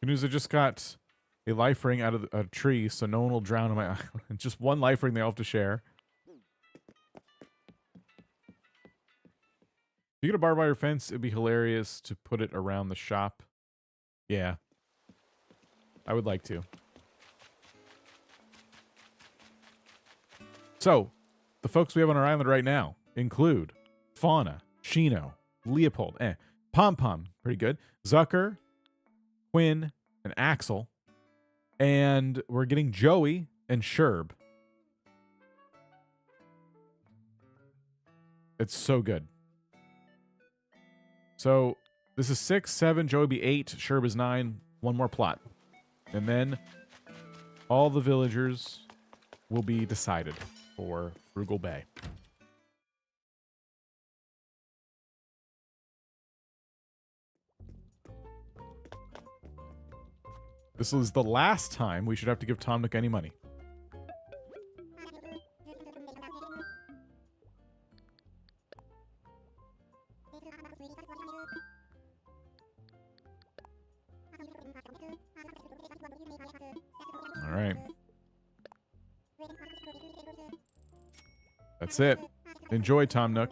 Good news, I just got a life ring out of a tree, so no one will drown on my island. Just one life ring they all have to share. If you get a barbed wire fence, it'd be hilarious to put it around the shop. Yeah. I would like to. So, the folks we have on our island right now include Fauna, Shino, Leopold, Pom Pom, pretty good, Zucker, Quinn, and Axel. And we're getting Joey and Sherb. It's so good. So, this is 6, 7, Joey be 8, Sherb is 9, one more plot. And then all the villagers will be decided for Frugal Bay. This is the last time we should have to give Tom Nook any money. All right. That's it. Enjoy, Tom Nook.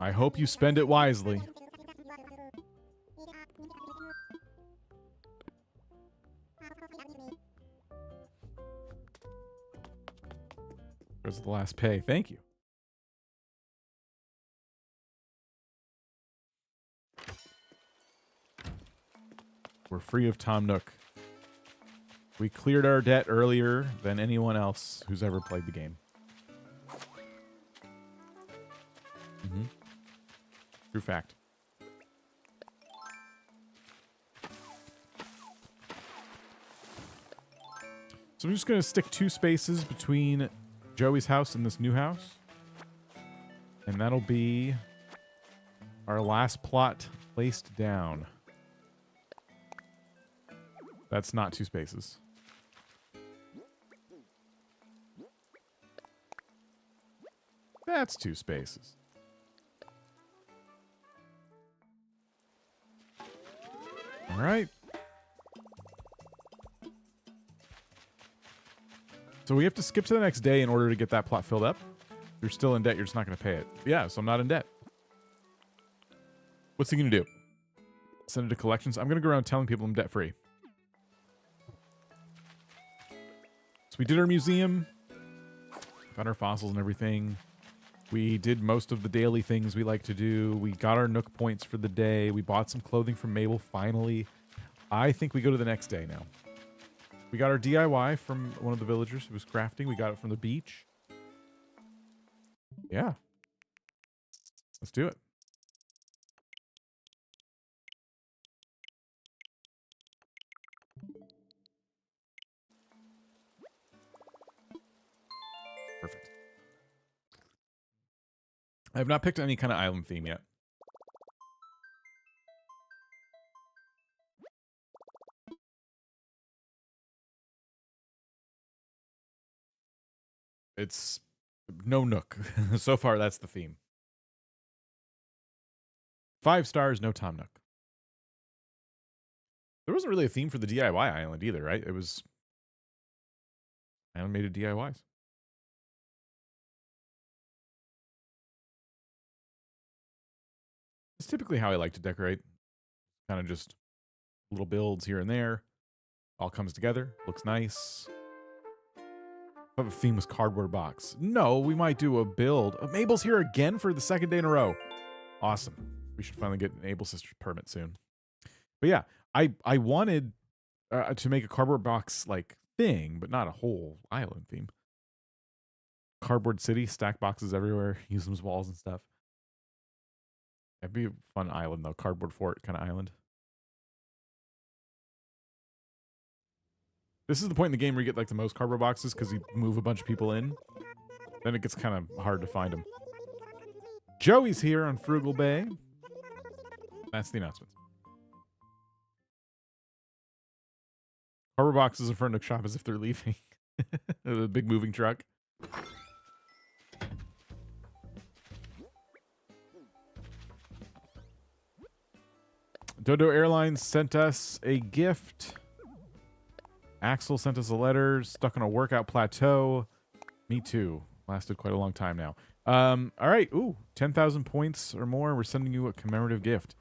I hope you spend it wisely. There's the last pay. Thank you. We're free of Tom Nook. We cleared our debt earlier than anyone else who's ever played the game. True fact. So I'm just going to stick 2 spaces between Joey's house and this new house. And that'll be our last plot placed down. That's not 2 spaces. That's 2 spaces. All right. So we have to skip to the next day in order to get that plot filled up. If you're still in debt, you're just not going to pay it. Yeah, so I'm not in debt. What's he going to do? Send it to collections? I'm going to go around telling people I'm debt-free. So we did our museum. Found our fossils and everything. We did most of the daily things we like to do. We got our Nook points for the day. We bought some clothing from Mabel, finally. I think we go to the next day now. We got our DIY from one of the villagers who was crafting. We got it from the beach. Yeah. Let's do it. Perfect. I have not picked any kind of island theme yet. It's no Nook. So far, that's the theme. 5 stars, no Tom Nook. There wasn't really a theme for the DIY island either, right? It was animated DIYs. It's typically how I like to decorate. Kind of just little builds here and there. All comes together. Looks nice. I thought the theme was cardboard box. No, we might do a build. Oh, Mabel's here again for the 2nd day in a row. Awesome. We should finally get an Able Sisters permit soon. But yeah, I wanted to make a cardboard box like thing, but not a whole island theme. Cardboard city, stack boxes everywhere, use them as walls and stuff. That'd be a fun island though, cardboard fort kind of island. This is the point in the game where you get like the most cardboard boxes because you move a bunch of people in. Then it gets kind of hard to find them. Joey's here on Frugal Bay. That's the announcement. Cardboard boxes in front of Nook shop as if they're leaving. The big moving truck. Dodo Airlines sent us a gift. Axel sent us a letter. Stuck on a workout plateau. Me too. Lasted quite a long time now. All right. Ooh, 10,000 points or more. We're sending you a commemorative gift.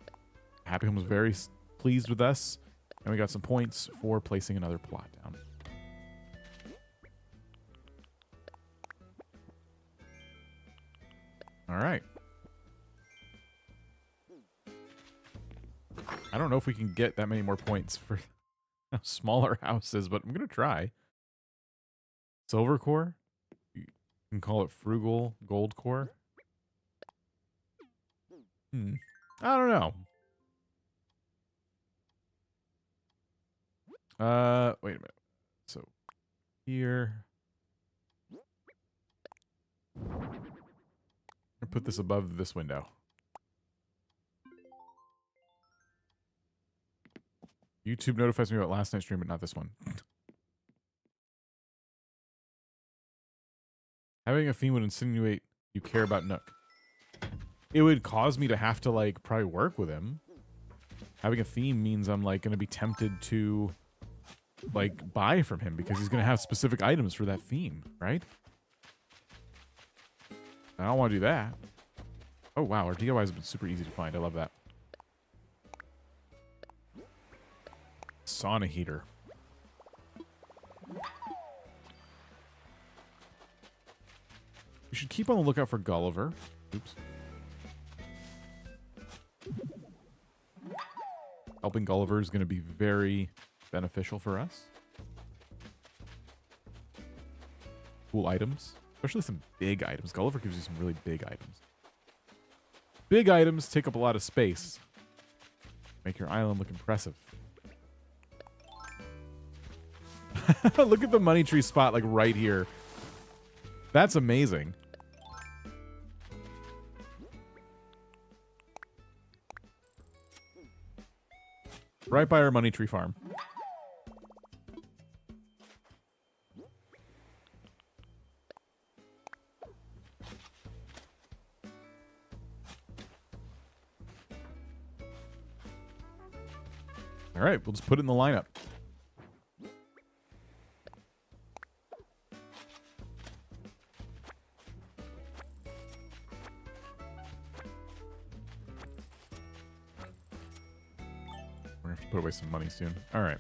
Happy Home was very pleased with us. And we got some points for placing another plot down. All right. I don't know if we can get that many more points for smaller houses, but I'm going to try. Silver core? You can call it frugal gold core. I don't know. Wait a minute. So here. I'll put this above this window. YouTube notifies me about last night's stream, but not this one. Having a theme would insinuate you care about Nook. It would cause me to have to, like, probably work with him. Having a theme means I'm, like, going to be tempted to, like, buy from him because he's going to have specific items for that theme, right? I don't want to do that. Oh, wow. Our DIYs have been super easy to find. I love that. Sauna heater. We should keep on the lookout for Gulliver. Oops. Helping Gulliver is going to be very beneficial for us. Cool items. Especially some big items. Gulliver gives you some really big items. Big items take up a lot of space. Make your island look impressive. Look at the money tree spot, like, right here. That's amazing. Right by our money tree farm. All right, we'll just put it in the lineup. put away some money soon. All right.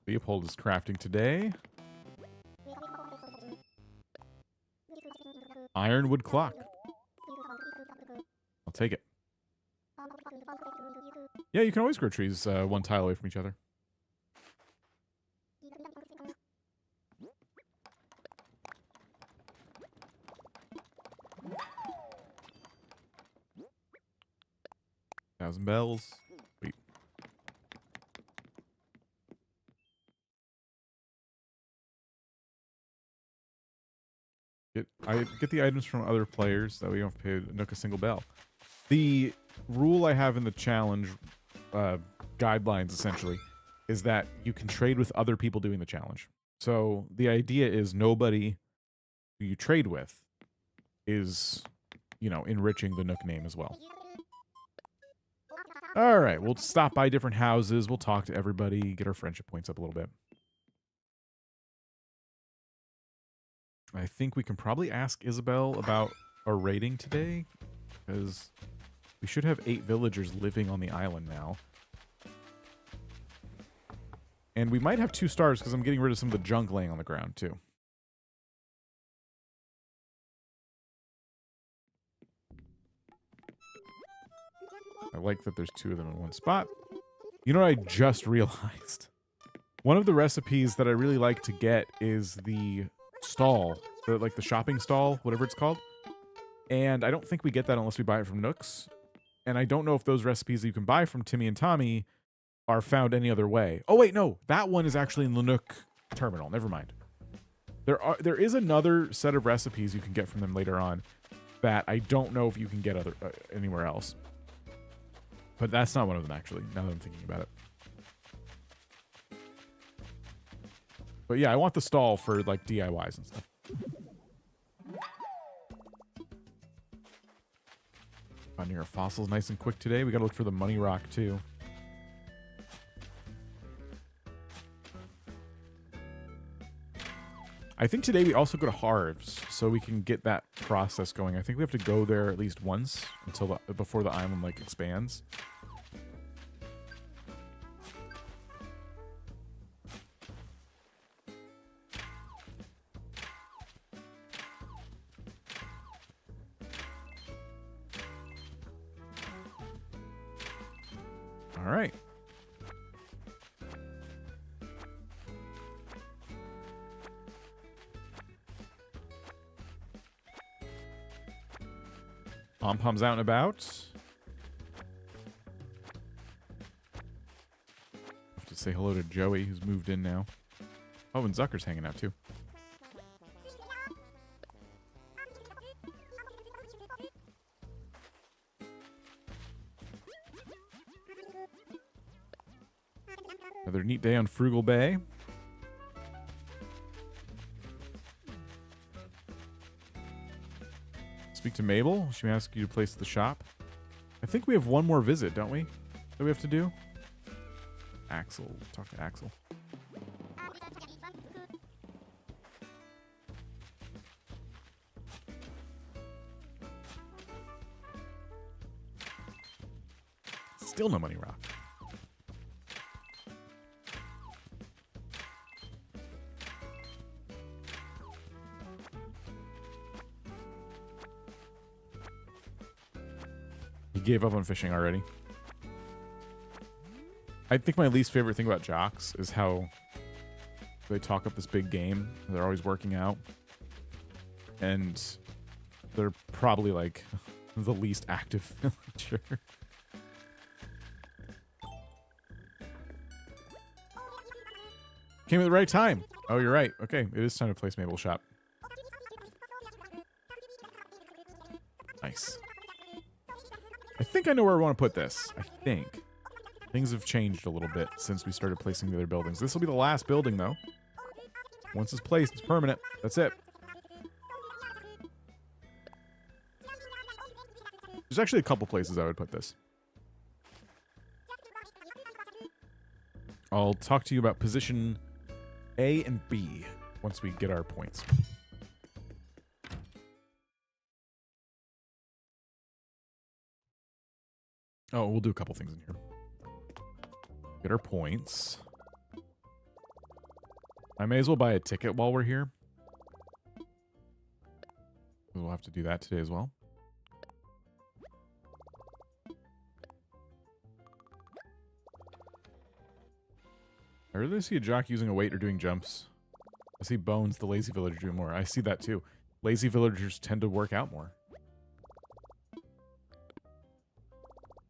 Leopold is crafting today. Ironwood clock. I'll take it. Yeah, you can always grow trees one tile away from each other. Thousand bells. Wait. I get the items from other players, that way you don't have to pay Nook a single bell. The rule I have in the challenge guidelines, essentially, is that you can trade with other people doing the challenge. So the idea is nobody who you trade with is, you know, enriching the Nook name as well. All right, we'll stop by different houses. We'll talk to everybody, get our friendship points up a little bit. I think we can probably ask Isabel about our rating today, because we should have 8 villagers living on the island now. And we might have 2 stars because I'm getting rid of some of the junk laying on the ground, too. I like that there's 2 of them in one spot. You know what I just realized? One of the recipes that I really like to get is the stall, like the shopping stall, whatever it's called. And I don't think we get that unless we buy it from Nook's. And I don't know if those recipes that you can buy from Timmy and Tommy are found any other way. Oh wait, no, that one is actually in the Nook terminal. Never mind. There is another set of recipes you can get from them later on that I don't know if you can get anywhere else. But that's not one of them, actually, now that I'm thinking about it. But yeah, I want the stall for, like, DIYs and stuff. Finding our fossils nice and quick today. We gotta look for the money rock, too. I think today we also go to Harv's, so we can get that process going. I think we have to go there at least once until before the island, like, expands. All right. Pom-pom's out and about. Have to say hello to Joey, who's moved in now. Oh, and Zucker's hanging out, too. Another neat day on Frugal Bay. Speak to Mabel. She may ask you to place the shop. I think we have one more visit, don't we? That we have to do? Axel. Talk to Axel. Still no money rock. Gave up on fishing already. I think my least favorite thing about jocks is how they talk up this big game. They're always working out. And they're probably like the least active villager. Came at the right time. Oh, you're right. Okay, it is time to place Mabel's shop. Nice. I think I know where I want to put this. I think. Things have changed a little bit since we started placing the other buildings. This will be the last building, though. Once it's placed, it's permanent. That's it. There's actually a couple places I would put this. I'll talk to you about position A and B. once we get our points. Oh, we'll do a couple things in here. Get our points. I may as well buy a ticket while we're here. We'll have to do that today as well. I really see a jock using a weight or doing jumps. I see Bones, the lazy villager, doing more. I see that too. Lazy villagers tend to work out more.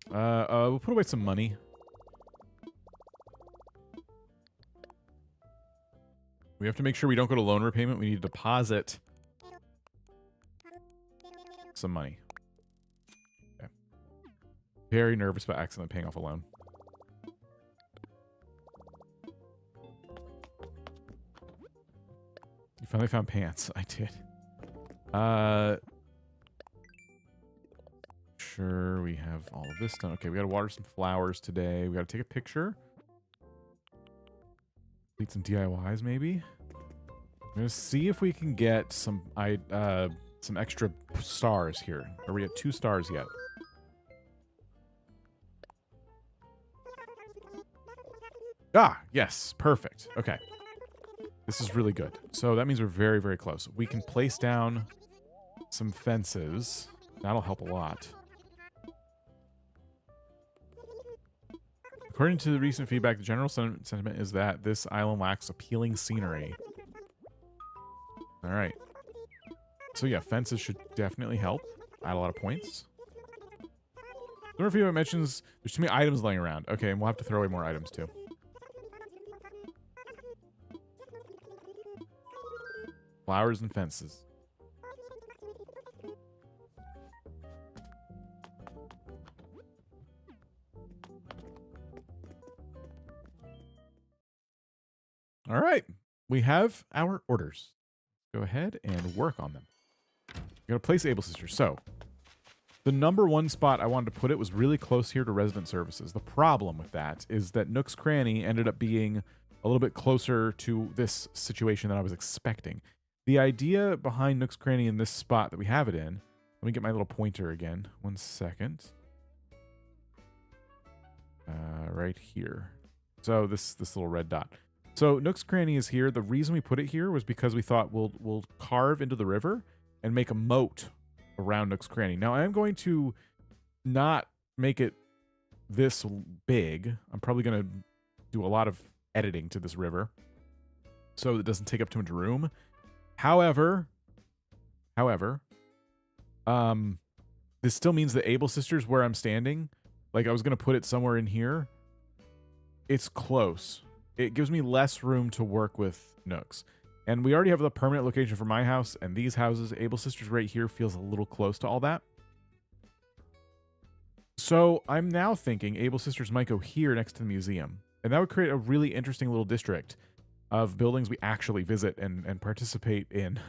We'll put away some money. We have to make sure we don't go to loan repayment. We need to deposit some money. Okay. Very nervous about accidentally paying off a loan. You finally found pants. I did. Sure, we have all of this done. Okay, we gotta water some flowers today. We gotta take a picture. Need some DIYs, maybe. I'm gonna see if we can get some extra stars here. Are we at 2 stars yet? Ah, yes, perfect. Okay. This is really good. So that means we're very, very close. We can place down some fences. That'll help a lot. According to the recent feedback, the general sentiment is that this island lacks appealing scenery. All right. So yeah, fences should definitely help. Add a lot of points. The review mentions there's too many items laying around. Okay, and we'll have to throw away more items too. Flowers and fences. All right, we have our orders. Go ahead and work on them. We're going to place Able Sisters. So, the #1 spot I wanted to put it was really close here to resident services. The problem with that is that Nook's Cranny ended up being a little bit closer to this situation than I was expecting. The idea behind Nook's Cranny in this spot that we have it in, let me get my little pointer again. 1 second. Right here. So this little red dot. So Nook's Cranny is here. The reason we put it here was because we thought we'll carve into the river and make a moat around Nook's Cranny. Now I am going to not make it this big. I'm probably going to do a lot of editing to this river so it doesn't take up too much room. However, this still means that Able Sisters, where I'm standing, like I was going to put it somewhere in here. It's close. It gives me less room to work with Nooks. And we already have the permanent location for my house and these houses. Able Sisters right here feels a little close to all that. So I'm now thinking Able Sisters might go here next to the museum. And that would create a really interesting little district of buildings we actually visit and participate in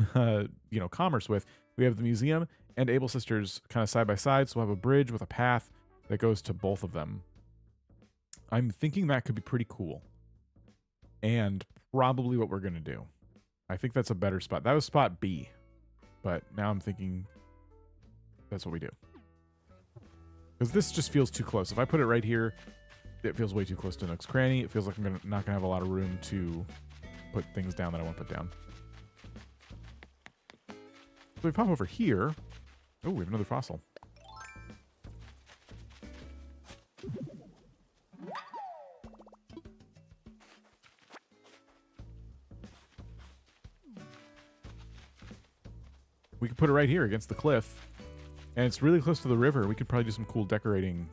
commerce with. We have the museum and Able Sisters kind of side by side. So we'll have a bridge with a path that goes to both of them. I'm thinking that could be pretty cool. And probably what we're going to do. I think that's a better spot. That was spot B. But now I'm thinking that's what we do. Because this just feels too close. If I put it right here, it feels way too close to Nook's Cranny. It feels like I'm not going to have a lot of room to put things down that I want to put down. So we pop over here. Oh, we have another fossil. We could put it right here against the cliff. And it's really close to the river. We could probably do some cool decorating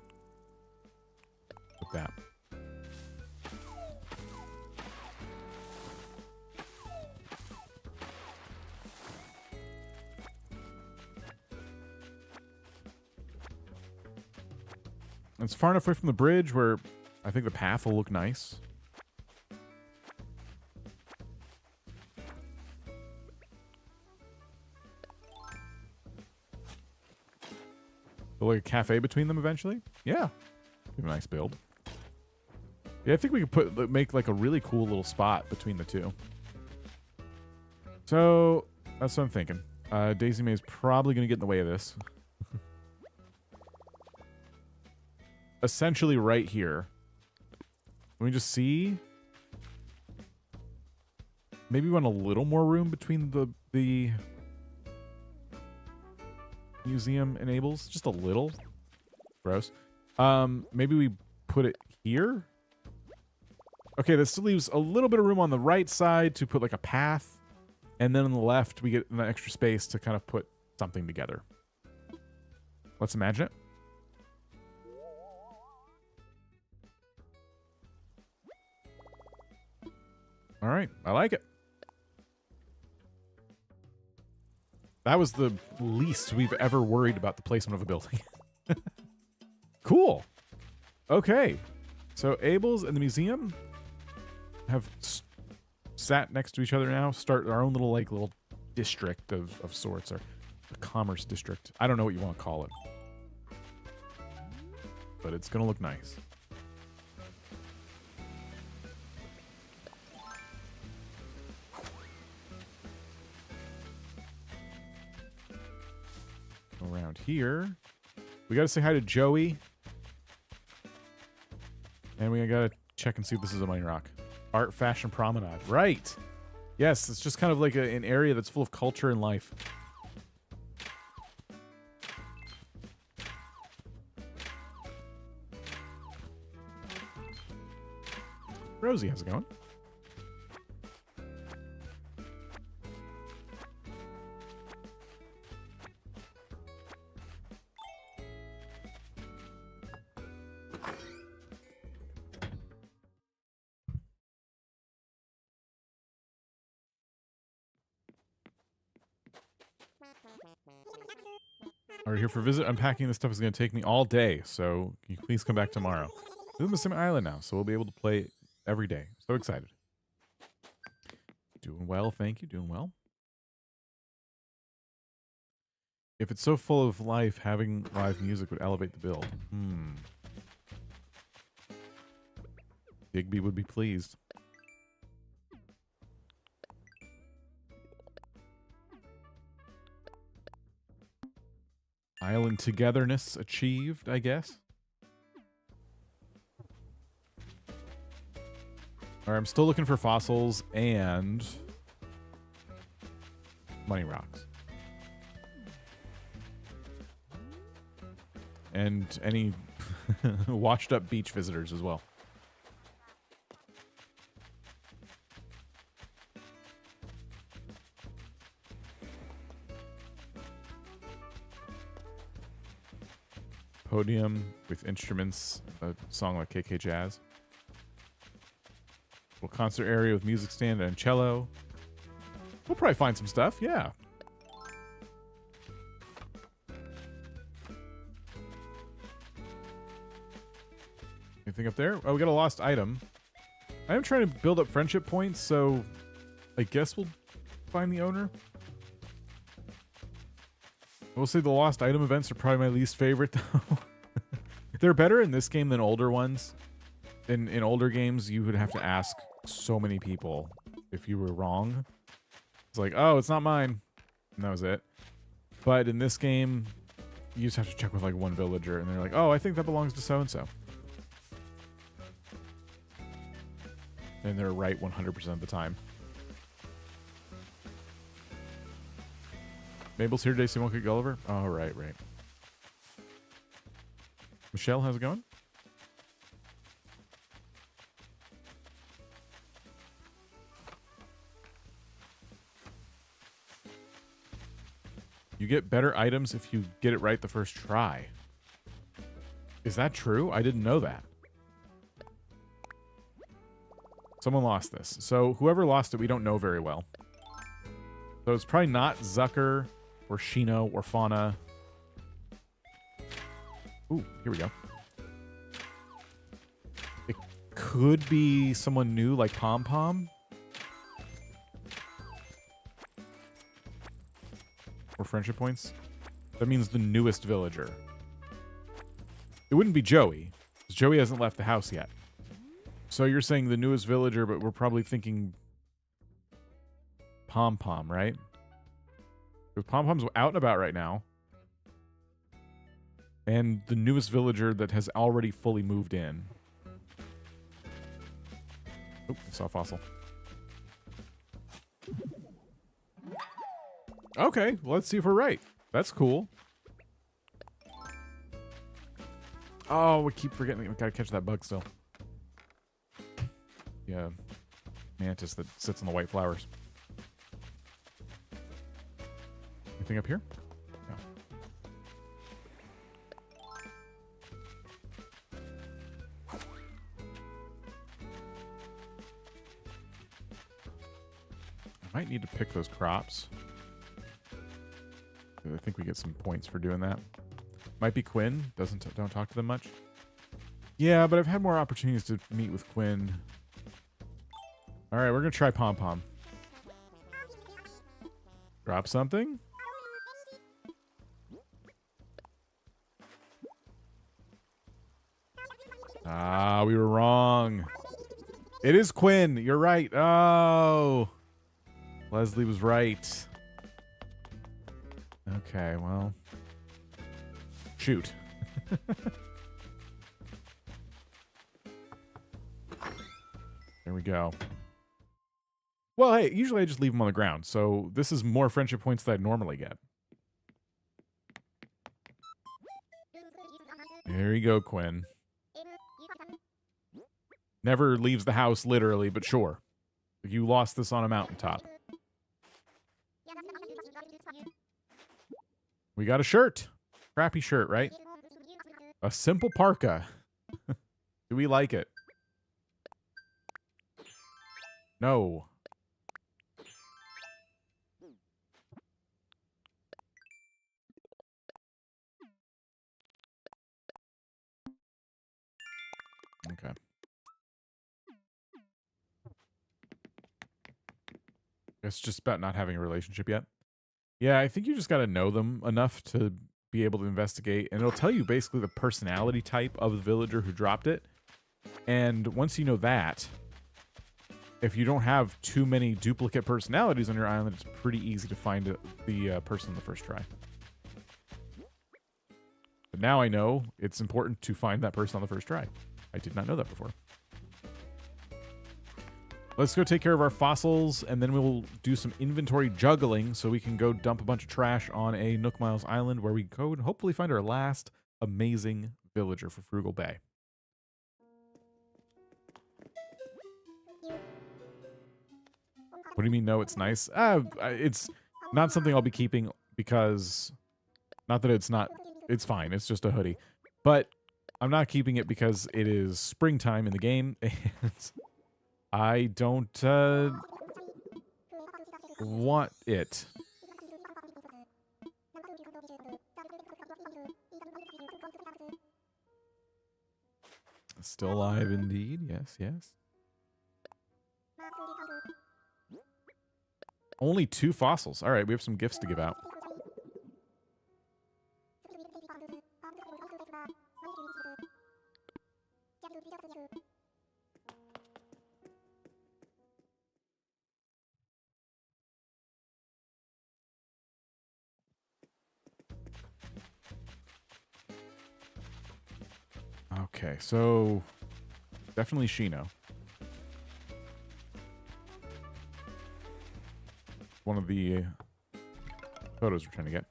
with that. And it's far enough away from the bridge where I think the path will look nice. Like a cafe between them eventually? Yeah. Be a nice build. Yeah, I think we could make like a really cool little spot between the two. So that's what I'm thinking. Daisy May is probably going to get in the way of this. Essentially right here. Let me just see. Maybe we want a little more room between the museum and Abel's. Just a little. Gross. Maybe we put it here. Okay, this still leaves a little bit of room on the right side to put like a path. And then on the left, we get an extra space to kind of put something together. Let's imagine it. All right, I like it. That was the least we've ever worried about the placement of a building. Cool. Okay. So Abel's and the museum have sat next to each other now. Start our own little district of sorts, or a commerce district. I don't know what you want to call it. But it's going to look nice. Around here. We got to say hi to Joey. And we got to check and see if this is a money rock. Art, fashion, promenade. Right. Yes, it's just kind of like an area that's full of culture and life. Rosie, how's it going? Are you here for a visit? Unpacking this stuff is going to take me all day, so can you please come back tomorrow? We live on the same island now, so we'll be able to play every day. So excited. Doing well, thank you. Doing well. If it's so full of life, having live music would elevate the build. Digby would be pleased. Island togetherness achieved, I guess. Alright, I'm still looking for fossils and money rocks. And any washed up beach visitors as well. Podium with instruments, a song like KK Jazz. Little concert area with music stand and cello. We'll probably find some stuff, yeah. Anything up there? Oh, we got a lost item. I am trying to build up friendship points, so I guess we'll find the owner. I will say the lost item events are probably my least favorite, though. They're better in this game than older ones. In older games, you would have to ask so many people if you were wrong. It's like, oh, it's not mine. And that was it. But in this game, you just have to check with like one villager, and they're like, oh, I think that belongs to so-and-so. And they're right 100% of the time. Mabel's here today, so you won't get Gulliver? Oh, right. Michelle, how's it going? You get better items if you get it right the first try. Is that true? I didn't know that. Someone lost this. So whoever lost it, we don't know very well. So it's probably not Zucker or Shino or Fauna. Ooh, here we go. It could be someone new like Pom Pom. Or friendship points. That means the newest villager. It wouldn't be Joey, because Joey hasn't left the house yet. So you're saying the newest villager, but we're probably thinking Pom Pom, right? Pom Pom's out and about right now. And the newest villager that has already fully moved in. Oh, I saw a fossil. Okay, well, let's see if we're right. That's cool. Oh, we keep forgetting. We gotta catch that bug still. Yeah, mantis that sits on the white flowers. Anything up here? No. I might need to pick those crops. I think we get some points for doing that. Might be Quinn. Don't talk to them much. Yeah, but I've had more opportunities to meet with Quinn. All right, we're gonna try Pom Pom. Drop something. Ah, we were wrong. It is Quinn. You're right. Oh, Leslie was right. Okay, well, shoot. There we go. Well, hey, usually I just leave them on the ground, so this is more friendship points than I normally get. There you go, Quinn. Never leaves the house, literally, but sure. You lost this on a mountaintop. We got a shirt. Crappy shirt, right? A simple parka. Do we like it? No. Okay. It's just about not having a relationship yet. Yeah, I think you just got to know them enough to be able to investigate. And it'll tell you basically the personality type of the villager who dropped it. And once you know that, if you don't have too many duplicate personalities on your island, it's pretty easy to find the person on the first try. But now I know it's important to find that person on the first try. I did not know that before. Let's go take care of our fossils, and then we'll do some inventory juggling so we can go dump a bunch of trash on a Nook Miles island where we go and hopefully find our last amazing villager for Frugal Bay. What do you mean, no, it's nice? It's not something I'll be keeping because... Not that it's not... It's fine. It's just a hoodie. But I'm not keeping it because it is springtime in the game, and I don't want it. Still alive indeed. Yes, yes. Only 2 fossils. All right, we have some gifts to give out. Okay, so definitely Shino. One of the photos we're trying to get.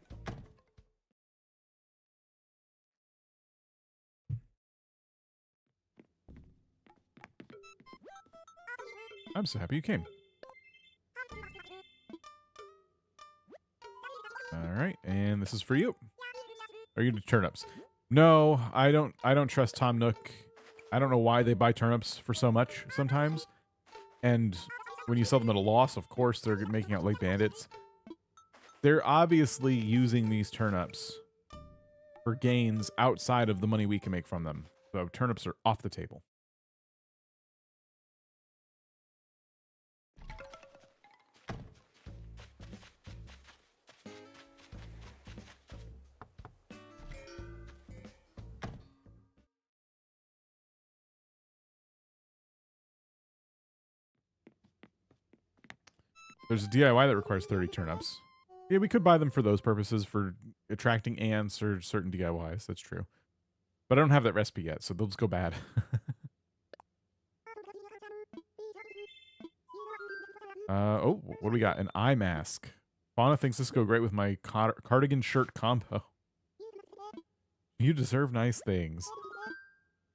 I'm so happy you came. All right, and this is for you. Are you into turnips? No, I don't trust Tom Nook. I don't know why they buy turnips for so much sometimes. And when you sell them at a loss, of course, they're making out like bandits. They're obviously using these turnips for gains outside of the money we can make from them. So turnips are off the table. There's a DIY that requires 30 turnips. Yeah, we could buy them for those purposes, for attracting ants or certain DIYs. That's true. But I don't have that recipe yet, so they'll just go bad. Oh, what do we got? An eye mask. Fauna thinks this go great with my cardigan shirt combo. You deserve nice things.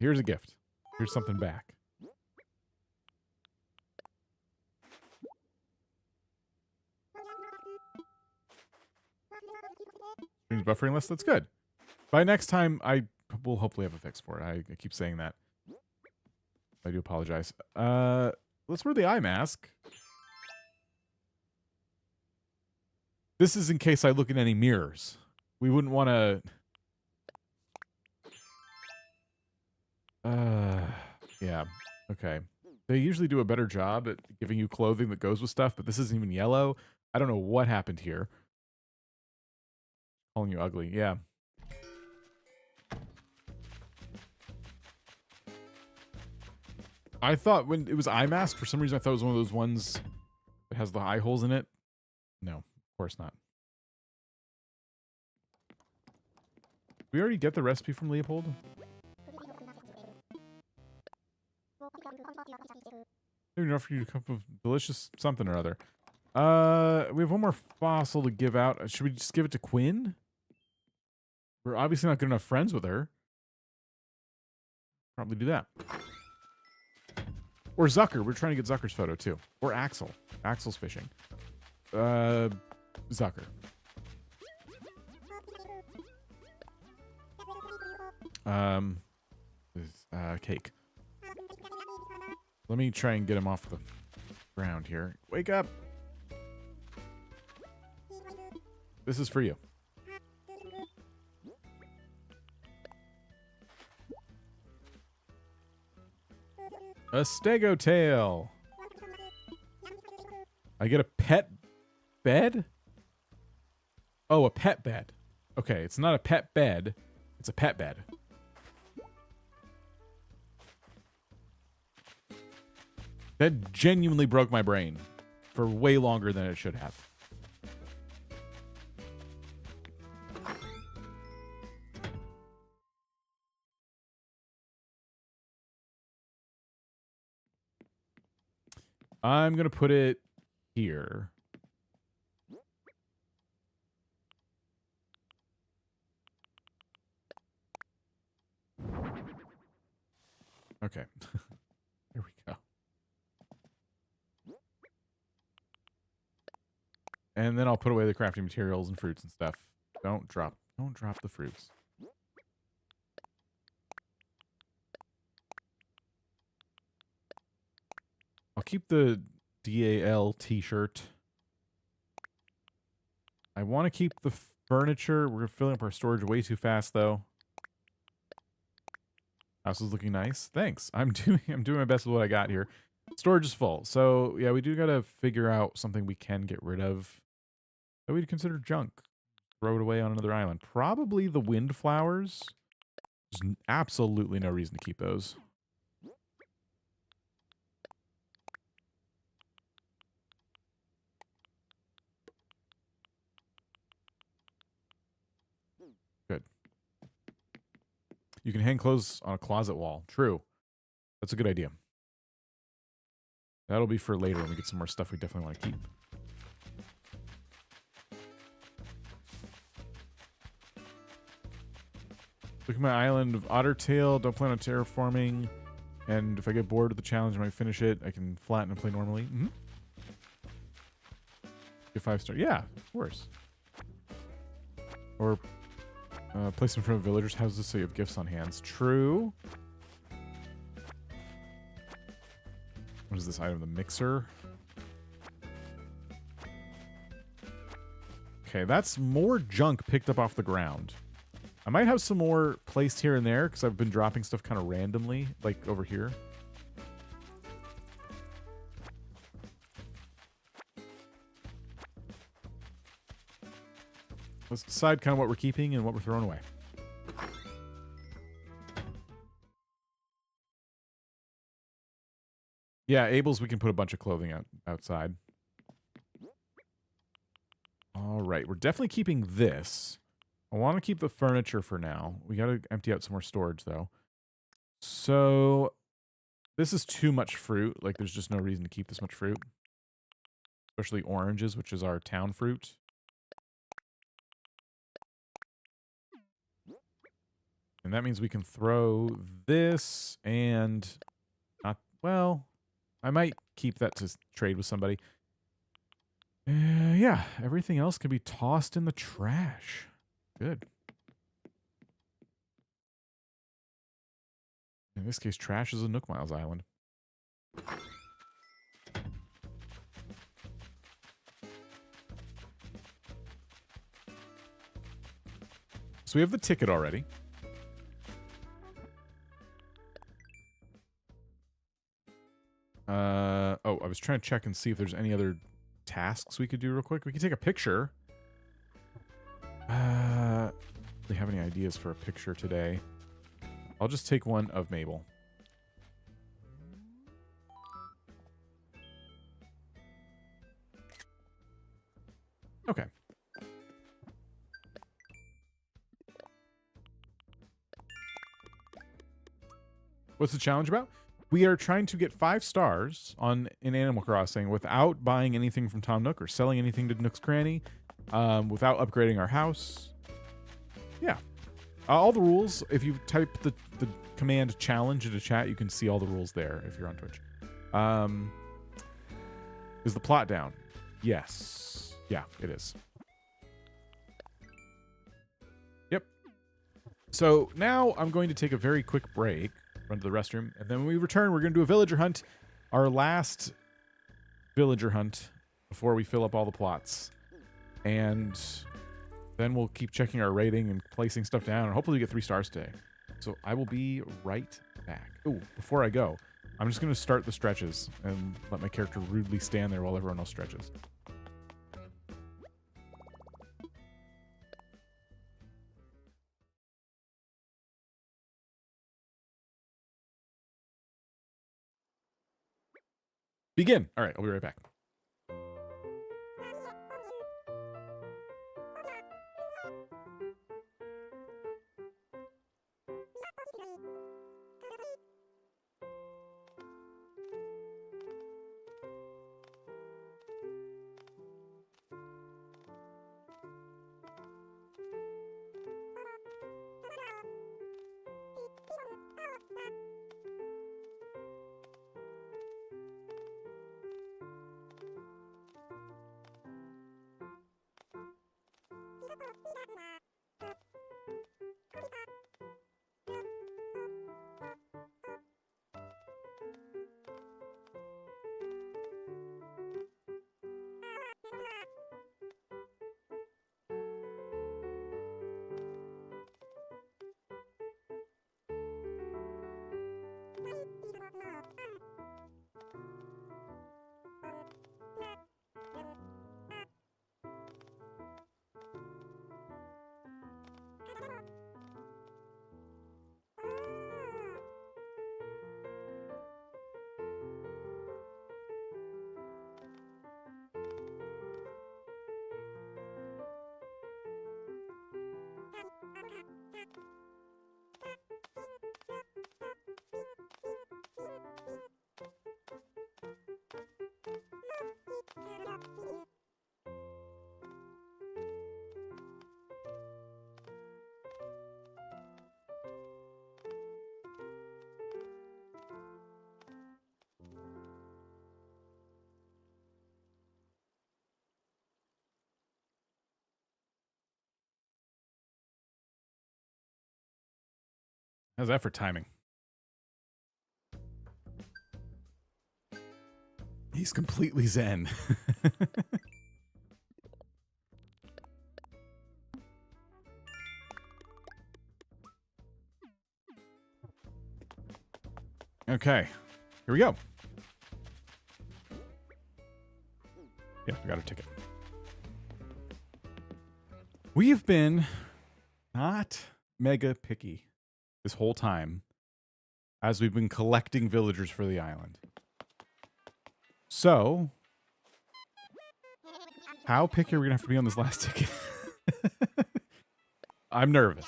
Here's a gift. Here's something back. Buffering list, that's good. By next time, I will hopefully have a fix for it. I keep saying that. I do apologize. Let's wear the eye mask. This is in case I look in any mirrors. We wouldn't want to... yeah. Okay. They usually do a better job at giving you clothing that goes with stuff, but this isn't even yellow. I don't know what happened here. Calling you ugly. Yeah. I thought when it was eye mask, for some reason I thought it was one of those ones that has the eye holes in it. No, of course not. Did we already get the recipe from Leopold? Maybe enough for you to come up with delicious something or other. We have one more fossil to give out. Should we just give it to Quinn? We're obviously not good enough friends with her. Probably do that. Or Zucker. We're trying to get Zucker's photo too. Or Axel. Axel's fishing. Zucker. Cake. Let me try and get him off the ground here. Wake up! This is for you. A stego tail. I get a pet bed? Oh, a pet bed. Okay, it's not a pet bed. It's a pet bed. That genuinely broke my brain for way longer than it should have. I'm going to put it here. Okay. There we go. And then I'll put away the crafting materials and fruits and stuff. Don't drop the fruits. I'll keep the DAL t-shirt. I want to keep the furniture. We're filling up our storage way too fast though. House is looking nice. Thanks. I'm doing my best with what I got here. Storage is full. So yeah, we do gotta figure out something we can get rid of that we'd consider junk. Throw it away on another island. Probably the windflowers. There's absolutely no reason to keep those. Good. You can hang clothes on a closet wall. True. That's a good idea. That'll be for later when we get some more stuff we definitely want to keep. Look at my island of Ottertail. Don't plan on terraforming. And if I get bored with the challenge, I might finish it. I can flatten and play normally. Mm-hmm. Get 5-star. Yeah, of course. Or place in front of villagers' houses so you have gifts on hands. True. What is this item? The mixer. Okay, that's more junk picked up off the ground. I might have some more placed here and there because I've been dropping stuff kind of randomly, like over here. Let's decide kind of what we're keeping and what we're throwing away. Yeah, Abel's we can put a bunch of clothing outside. All right, we're definitely keeping this. I want to keep the furniture for now. We got to empty out some more storage, though. So this is too much fruit. Like, there's just no reason to keep this much fruit. Especially oranges, which is our town fruit. And that means we can throw this and not, well, I might keep that to trade with somebody. Yeah, everything else can be tossed in the trash. Good. In this case, trash is a Nook Miles island. So we have the ticket already. Oh, I was trying to check and see if there's any other tasks we could do real quick. We could take a picture. Do we have any ideas for a picture today? I'll just take one of Mabel. Okay. What's the challenge about? We are trying to get 5 stars in Animal Crossing without buying anything from Tom Nook or selling anything to Nook's Cranny, without upgrading our house. Yeah. All the rules, if you type the command challenge into chat, you can see all the rules there if you're on Twitch. Is the plot down? Yes. Yeah, it is. Yep. So now I'm going to take a very quick break, run to the restroom, and then when we return, we're going to do a villager hunt. Our last villager hunt before we fill up all the plots. And then we'll keep checking our rating and placing stuff down, and hopefully we get 3 stars today. So I will be right back. Oh, before I go, I'm just going to start the stretches and let my character rudely stand there while everyone else stretches. Begin. All right, I'll be right back. How's that for timing? He's completely zen. Okay, here we go. Yeah, we got a ticket. We've been not mega picky this whole time as we've been collecting villagers for the island. So How picky are we gonna have to be on this last ticket? I'm nervous.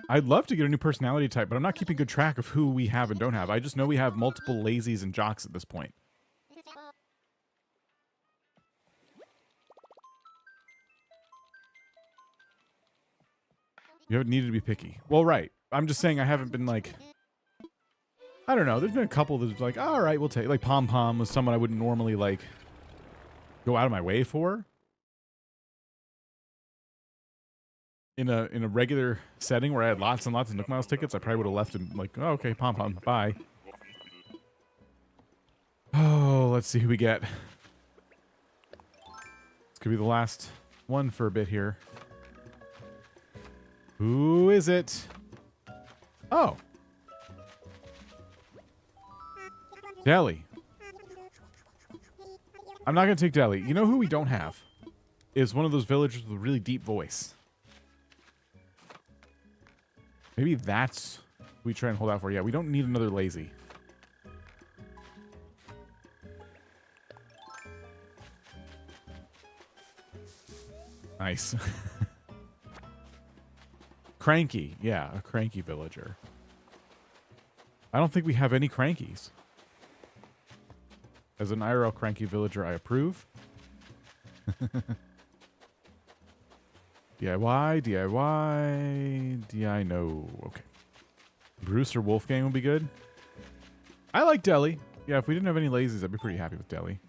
I'd love to get a new personality type, but I'm not keeping good track of who we have and don't have. I just know we have multiple lazies and jocks at this point. You haven't needed to be picky. Well, right. I'm just saying I haven't been like... I don't know. There's been a couple that's like, all right, we'll take... Like Pom Pom was someone I wouldn't normally like go out of my way for. In a regular setting where I had lots and lots of Nook Miles tickets, I probably would have left him like, oh, okay, Pom Pom, bye. Oh, let's see who we get. This could be the last one for a bit here. Who is it? Oh. Deli. I'm not going to take Deli. You know who we don't have? Is one of those villagers with a really deep voice. Maybe that's who we try and hold out for. Yeah, we don't need another lazy. Nice. Cranky. Yeah, a cranky villager. I don't think we have any crankies. As an IRL cranky villager, I approve. DIY, DI no. Okay. Bruce or Wolfgang would be good. I like Deli. Yeah, if we didn't have any lazies, I'd be pretty happy with Deli.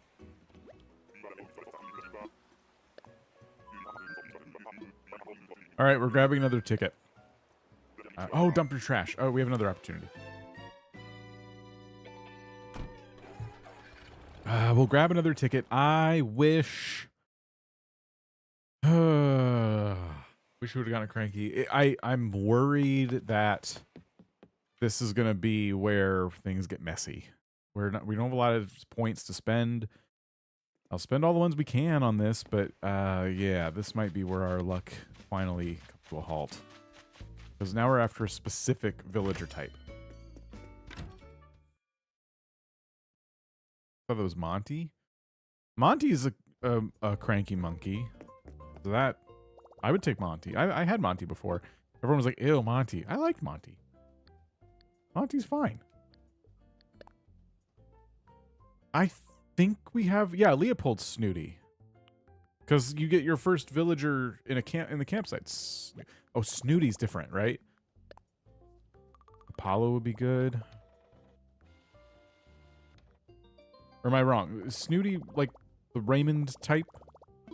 All right, we're grabbing another ticket. Oh, dump your trash. Oh, we have another opportunity. We'll grab another ticket. I wish... wish we would have gotten a cranky. I'm worried that this is going to be where things get messy. We don't have a lot of points to spend. I'll spend all the ones we can on this, but yeah, this might be where our luck finally comes to a halt. Because now we're after a specific villager type. I thought that was Monty. Monty is a cranky monkey. So that, I would take Monty. I had Monty before. Everyone was like, ew, Monty. I liked Monty. Monty's fine. I think we have, yeah, Leopold's snooty. Because you get your first villager in the campsites. Oh, Snooty's different, right? Apollo would be good. Or am I wrong? Is Snooty like the Raymond type?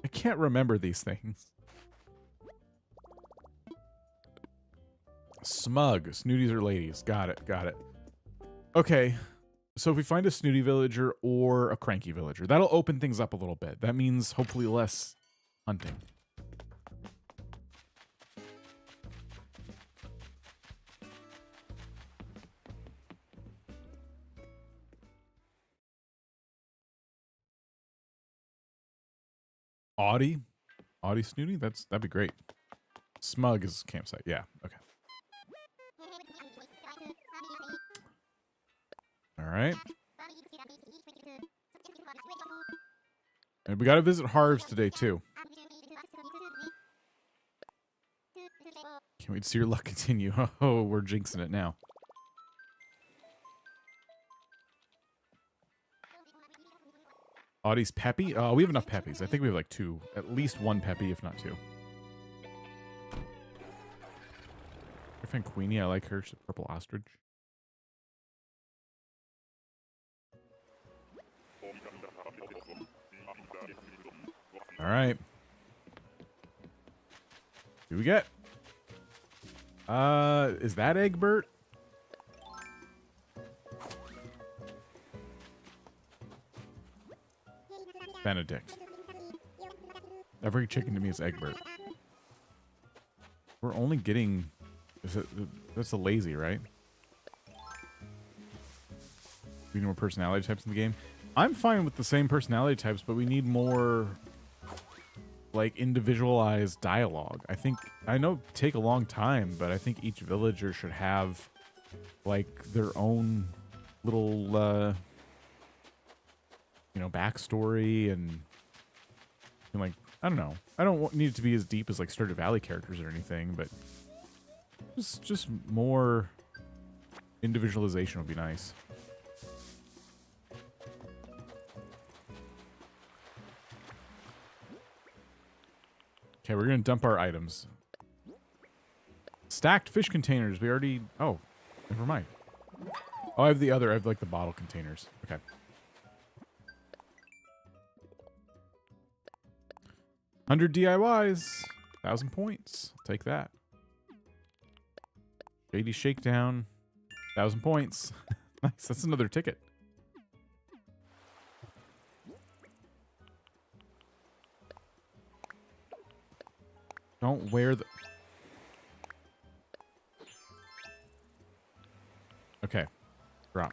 I can't remember these things. Smug. Snooties are ladies. Got it. Got it. Okay. So if we find a snooty villager or a cranky villager, that'll open things up a little bit. That means hopefully less hunting. Audie snooty? That'd be great. Smug is campsite. Yeah. Okay. All right. And we got to visit Harv's today too. Can't wait to see your luck continue. Oh, we're jinxing it now. Audie's peppy? Oh, we have enough peppies. I think we have like two. At least one peppy, if not two. I find Queenie. I like her. She's a purple ostrich. All right. Who we get? Is that Egbert? Benedict. Every chicken to me is Egbert. We're only getting... That's a lazy, right? We need more personality types in the game. I'm fine with the same personality types, but we need more... like individualized dialogue. I know take a long time, but I think each villager should have like their own little you know, backstory and like, I don't know. I don't need it to be as deep as like Stardew Valley characters or anything, but just more individualization would be nice. Okay, we're gonna dump our items. Stacked fish containers. We already. Oh, never mind. Oh, I have the other. I have like the bottle containers. Okay. $100 DIYs. 1,000 points. I'll take that. Shady Shakedown. 1,000 points. Nice. That's another ticket. Don't wear the... Okay. Drop.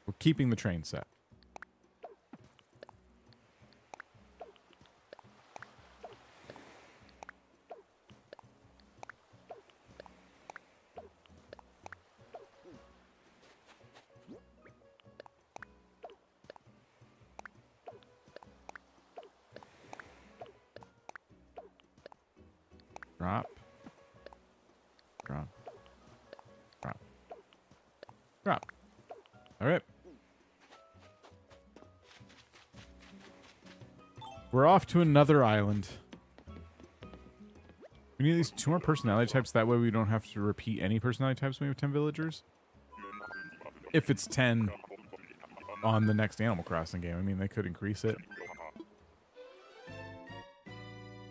We're keeping the train set. Drop. Drop. Drop. Drop. All right. We're off to another island. We need at least 2 more personality types. That way we don't have to repeat any personality types when we have 10 villagers. If it's 10 on the next Animal Crossing game. I mean, they could increase it.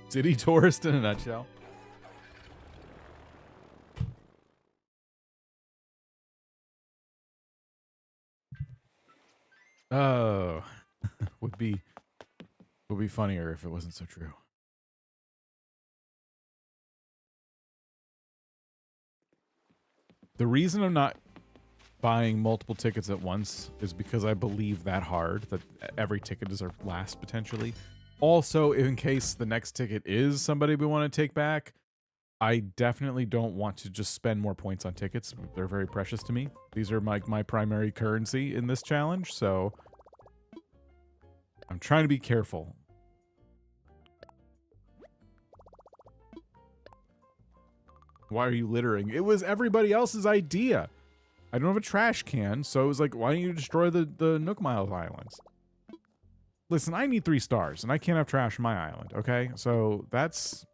City tourist in a nutshell. Oh, would be funnier if it wasn't so true. The reason I'm not buying multiple tickets at once is because I believe that hard that every ticket is our last potentially. Also, in case the next ticket is somebody we want to take back, I definitely don't want to just spend more points on tickets. They're very precious to me. These are my primary currency in this challenge, so I'm trying to be careful. Why are you littering? It was everybody else's idea. I don't have a trash can, so it was like, why don't you destroy the Nook Miles Islands? Listen, I need 3 stars, and I can't have trash on my island, okay? So that's...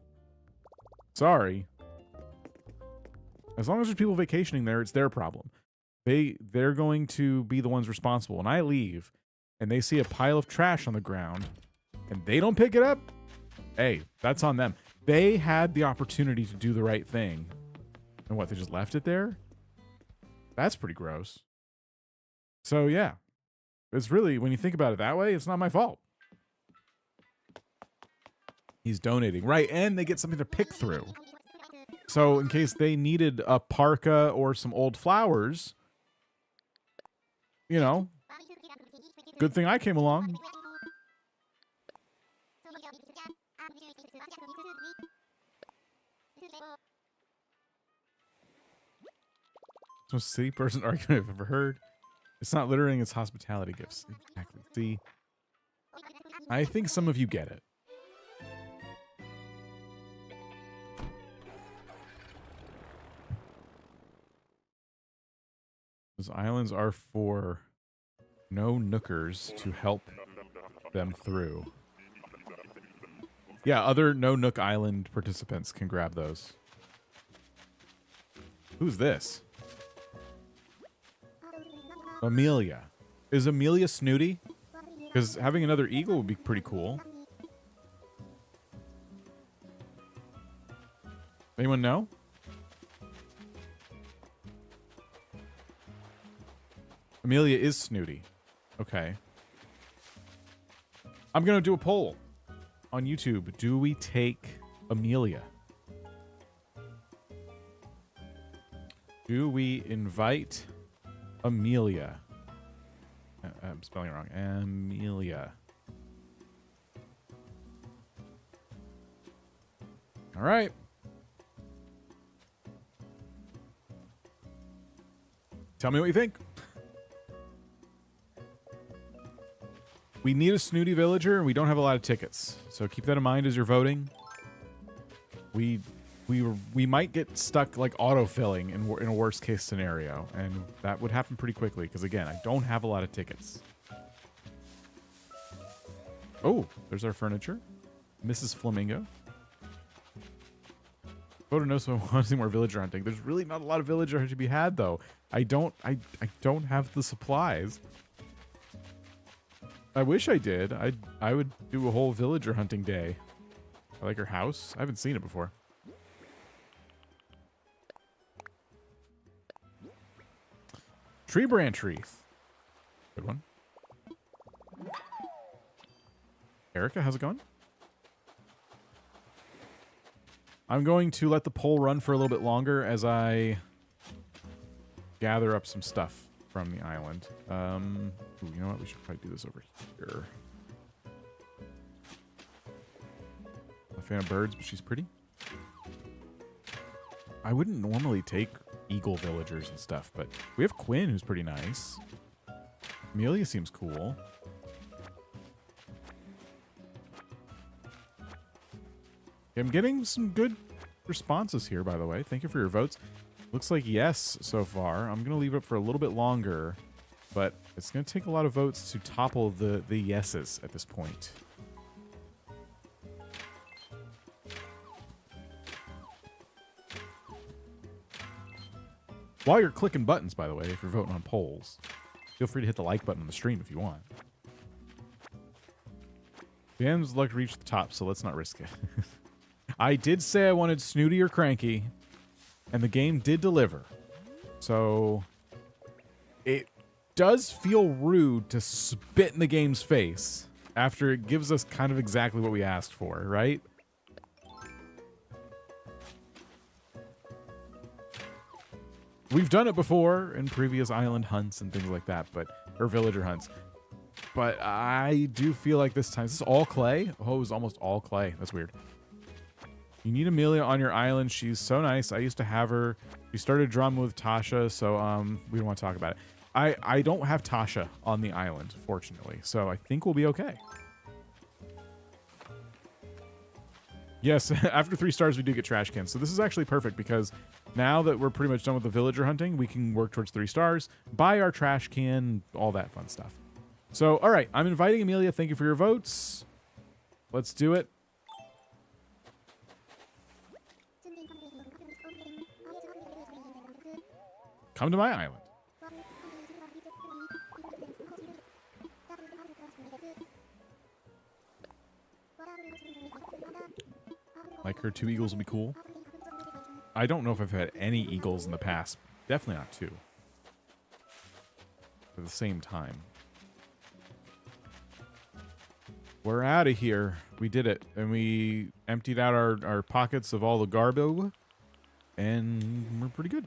Sorry. As long as there's people vacationing there, it's their problem. They're going to be the ones responsible. When I leave, and they see a pile of trash on the ground, and they don't pick it up, hey, that's on them. They had the opportunity to do the right thing. And what, they just left it there? That's pretty gross. So, yeah. It's really, when you think about it that way, it's not my fault. He's donating. Right, and they get something to pick through. So, in case they needed a parka or some old flowers, you know, good thing I came along. Most city person argument I've ever heard. It's not littering, it's hospitality gifts. Exactly. See, I think some of you get it. Those islands are for no Nookers to help them through. Yeah, other no Nook Island participants can grab those. Who's this? Amelia. Is Amelia snooty? Because having another eagle would be pretty cool. Anyone know? Amelia is snooty. Okay. I'm going to do a poll on YouTube. Do we take Amelia? Do we invite Amelia? I'm spelling it wrong. Amelia. All right. Tell me what you think. We need a snooty villager, and we don't have a lot of tickets. So keep that in mind as you're voting. We might get stuck like autofilling in a worst case scenario, and that would happen pretty quickly because again, I don't have a lot of tickets. Oh, there's our furniture, Mrs. Flamingo. Photo knows so I want to see more villager hunting. There's really not a lot of villager hunting to be had though. I don't have the supplies. I wish I did. I would do a whole villager hunting day. I like her house. I haven't seen it before. Tree branch wreath. Good one. Erica, how's it going? I'm going to let the poll run for a little bit longer as I gather up some stuff from the island. Ooh, you know what? We should probably do this over here. I'm a fan of birds, but she's pretty. I wouldn't normally take eagle villagers and stuff, but we have Quinn, who's pretty nice. Amelia seems cool. I'm getting some good responses here, by the way. Thank you for your votes. Looks like yes so far. I'm going to leave it up for a little bit longer, but it's going to take a lot of votes to topple the yeses at this point. While you're clicking buttons, by the way, if you're voting on polls, feel free to hit the like button on the stream if you want. Dan's luck reached the top, so let's not risk it. I did say I wanted Snooty or Cranky, and the game did deliver. So it does feel rude to spit in the game's face after it gives us kind of exactly what we asked for, right? We've done it before in previous island hunts and things like that, or villager hunts. But I do feel like this time, this is all clay? Oh, it was almost all clay. That's weird. You need Amelia on your island. She's so nice. I used to have her. She started drumming with Tasha, so we don't want to talk about it. I don't have Tasha on the island, fortunately, so I think we'll be okay. Yes, after 3 stars, we do get trash cans. So this is actually perfect because now that we're pretty much done with the villager hunting, we can work towards 3 stars, buy our trash can, all that fun stuff. So, all right, I'm inviting Amelia. Thank you for your votes. Let's do it. Come to my island. Like her 2 eagles will be cool. I don't know if I've had any eagles in the past. Definitely not 2. At the same time. We're out of here. We did it. And we emptied out our pockets of all the garbo. And we're pretty good.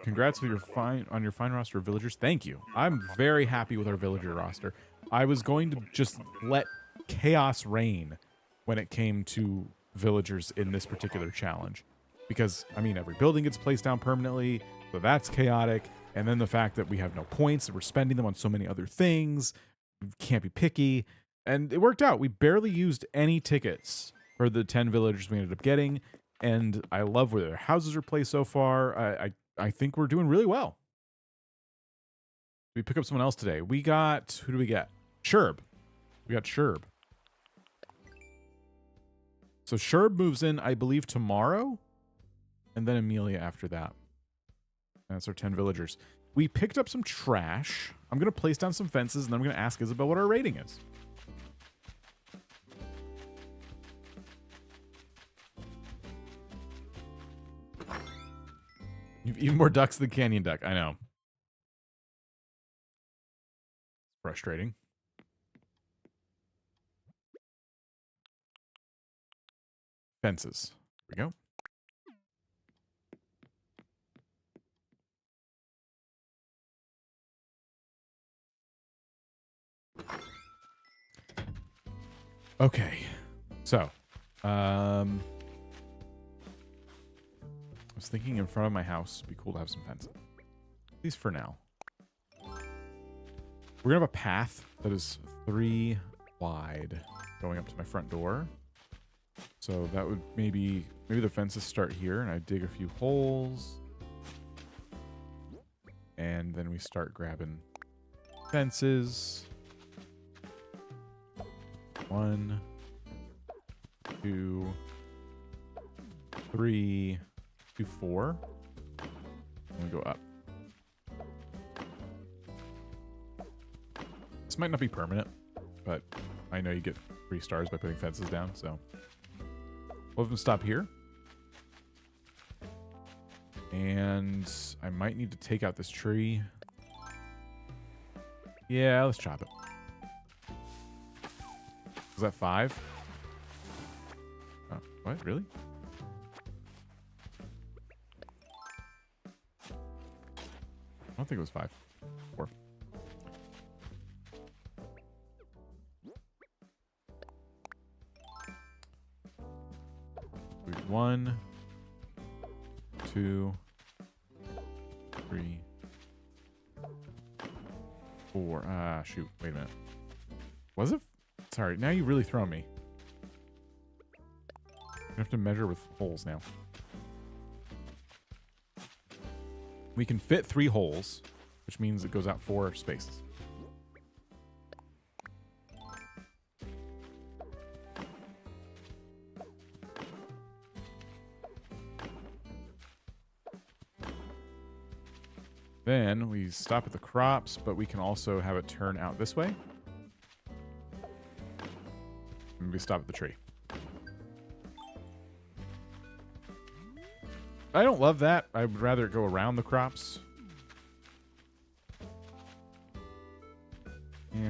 Congrats with your fine roster of villagers. Thank you. I'm very happy with our villager roster. I was going to just let chaos reign when it came to villagers in this particular challenge. Because, I mean, every building gets placed down permanently, so that's chaotic. And then the fact that we have no points, and we're spending them on so many other things. We can't be picky. And it worked out. We barely used any tickets for the 10 villagers we ended up getting. And I love where their houses are placed so far. I think we're doing really well. We pick up someone else today. We got, who do we get? Sherb. We got Sherb. So Sherb moves in, I believe, tomorrow. And then Amelia after that. That's our 10 villagers. We picked up some trash. I'm going to place down some fences, and then I'm going to ask Isabel what our rating is. You've eaten more ducks than CanyonDuck. I know. Frustrating. Fences. Here we go. Okay. So, I was thinking in front of my house, it'd be cool to have some fences. At least for now. We're gonna have a path that is 3 wide going up to my front door. So that would maybe the fences start here and I dig a few holes. And then we start grabbing fences. 1, 2, 3, 4. And we go up. This might not be permanent, but I know you get 3 stars by putting fences down, so we'll have them stop here. And I might need to take out this tree. Yeah, let's chop it. Was that 5? Oh, what? Really? I don't think it was 5. 4. We've 1, 2, 3, 4. Ah, shoot. Wait a minute. Was it? Sorry. Now you really throw me. You have to measure with holes now. We can fit 3 holes, which means it goes out 4 spaces. Then we stop at the crops, but we can also have it turn out this way. And we stop at the tree. I don't love that. I would rather it go around the crops. Yeah.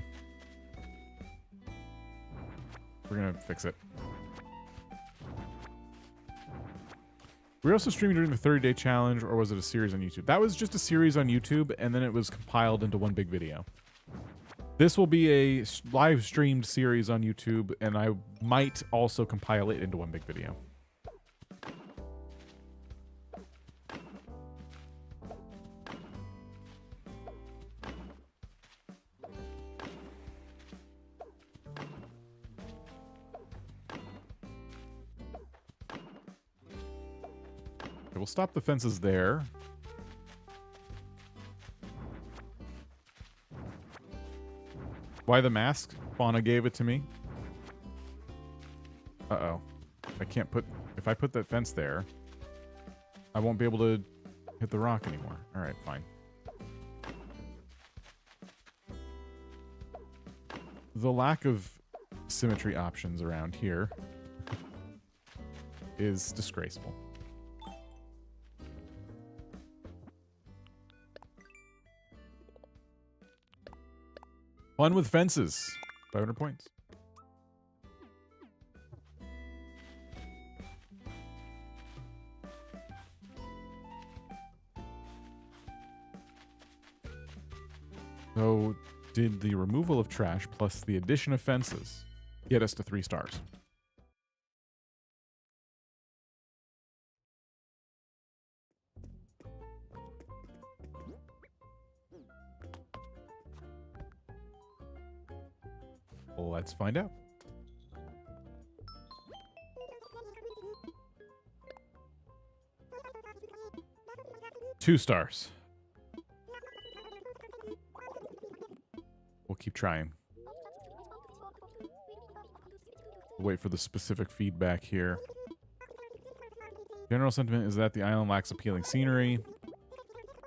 We're gonna fix it. Were you also streaming during the 30-day challenge, or was it a series on YouTube? That was just a series on YouTube, and then it was compiled into one big video. This will be a live streamed series on YouTube, and I might also compile it into one big video. We'll stop the fences there. Why the mask? Fauna gave it to me. Uh-oh. I can't put... If I put that fence there, I won't be able to hit the rock anymore. Alright, fine. The lack of symmetry options around here is disgraceful. Fun with fences. 500 points. So, did the removal of trash plus the addition of fences get us to 3 stars? Let's find out. Two stars. We'll keep trying. We'll wait for the specific feedback here. General sentiment is that the island lacks appealing scenery.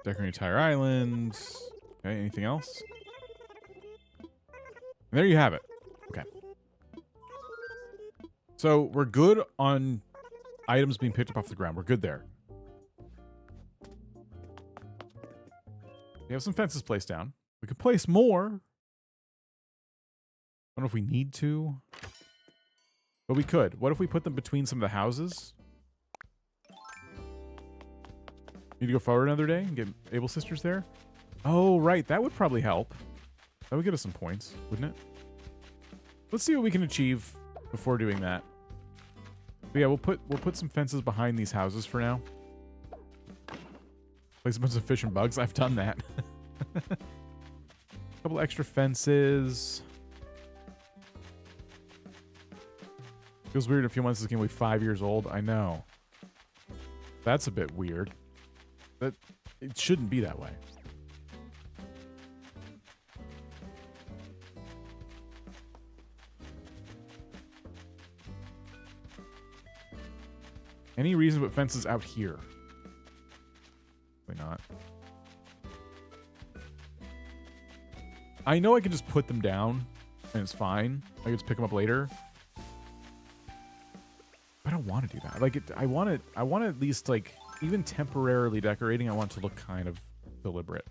Decorating entire island. Okay, anything else? And there you have it. Okay. So we're good on items being picked up off the ground. We're good there. We have some fences placed down. We could place more. I don't know if we need to. But we could. What if we put them between some of the houses? Need to go forward another day and get Able Sisters there? Oh, right. That would probably help. That would get us some points, wouldn't it? Let's see what we can achieve before doing that. But yeah, we'll put some fences behind these houses for now. Place a bunch of fish and bugs. I've done that. A couple extra fences. Feels weird in a few months this game will be 5 years old. I know. That's a bit weird. That it shouldn't be that way. Any reason to put fences out here? Probably not. I know I can just put them down and it's fine. I can just pick them up later. I don't want to do that. Like, I want to at least, like, even temporarily decorating, I want it to look kind of deliberate.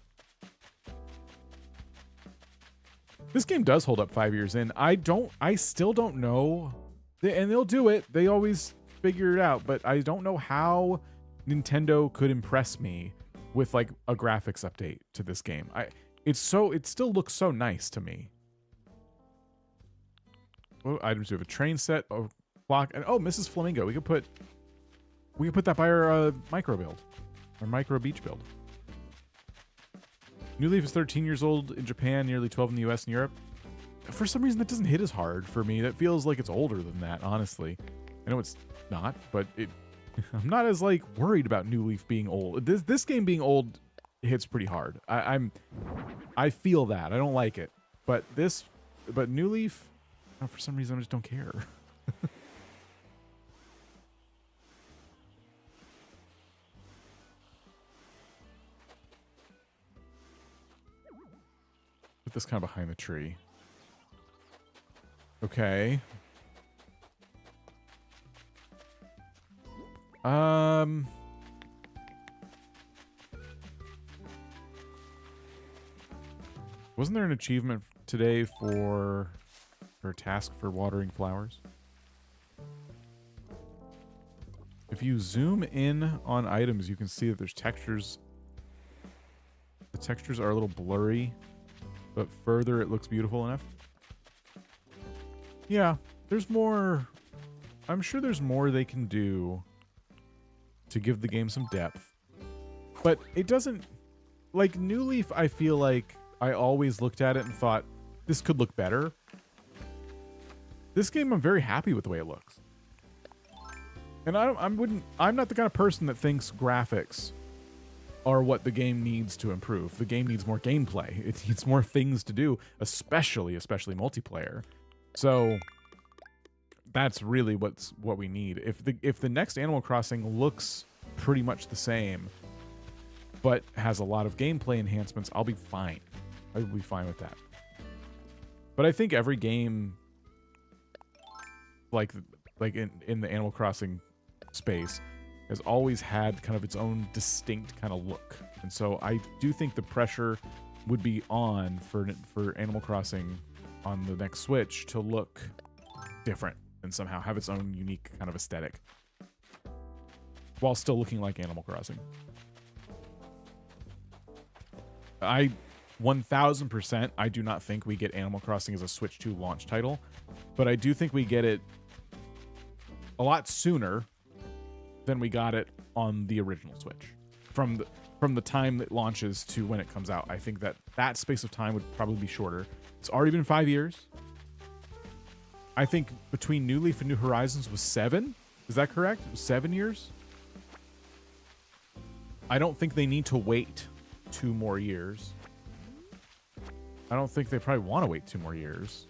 This game does hold up 5 years in. I still don't know. And they'll do it. They always figure it out. But I don't know how Nintendo could impress me with, like, a graphics update to this game. It still looks so nice to me. What items do we have? A train set, a clock, and oh, Mrs. Flamingo. We could put that by our micro build, our micro beach build. New Leaf is 13 years old in Japan, nearly 12 in the US and Europe. For some reason, that doesn't hit as hard for me. That feels like it's older than that, honestly. I know it's not, but I'm not as, like, worried about New Leaf being old. This game being old hits pretty hard. I feel that. I don't like it. But New Leaf, for some reason, I just don't care. Put this kind of behind the tree. Okay. Wasn't there an achievement today for a task for watering flowers? If you zoom in on items, you can see that there's textures. The textures are a little blurry, but further it looks beautiful enough. Yeah, there's more. I'm sure there's more they can do to give the game some depth. But it doesn't... Like, New Leaf, I feel like I always looked at it and thought, this could look better. This game, I'm very happy with the way it looks. And I'm not the kind of person that thinks graphics are what the game needs to improve. The game needs more gameplay. It needs more things to do, especially multiplayer. So that's really what we need. If the next Animal Crossing looks pretty much the same, but has a lot of gameplay enhancements, I'll be fine. I will be fine with that. But I think every game, like in the Animal Crossing space, has always had kind of its own distinct kind of look. And so I do think the pressure would be on for Animal Crossing on the next Switch to look different and somehow have its own unique kind of aesthetic while still looking like Animal Crossing. 1000%, I do not think we get Animal Crossing as a Switch 2 launch title, but I do think we get it a lot sooner than we got it on the original Switch. From the time it launches to when it comes out, I think that space of time would probably be shorter. It's already been 5 years. I think between New Leaf and New Horizons was 7. Is that correct? It was 7 years? I don't think they need to wait 2 more years. I don't think they probably want to wait 2 more years.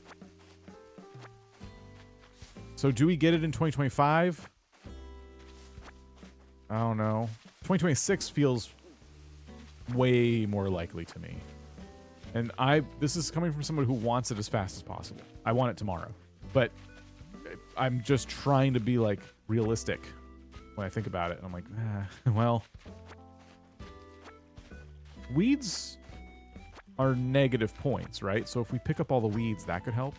So do we get it in 2025? I don't know. 2026 feels way more likely to me. And this is coming from someone who wants it as fast as possible. I want it tomorrow. But I'm just trying to be, like, realistic when I think about it. And I'm like, well, weeds are negative points, right? So if we pick up all the weeds, that could help.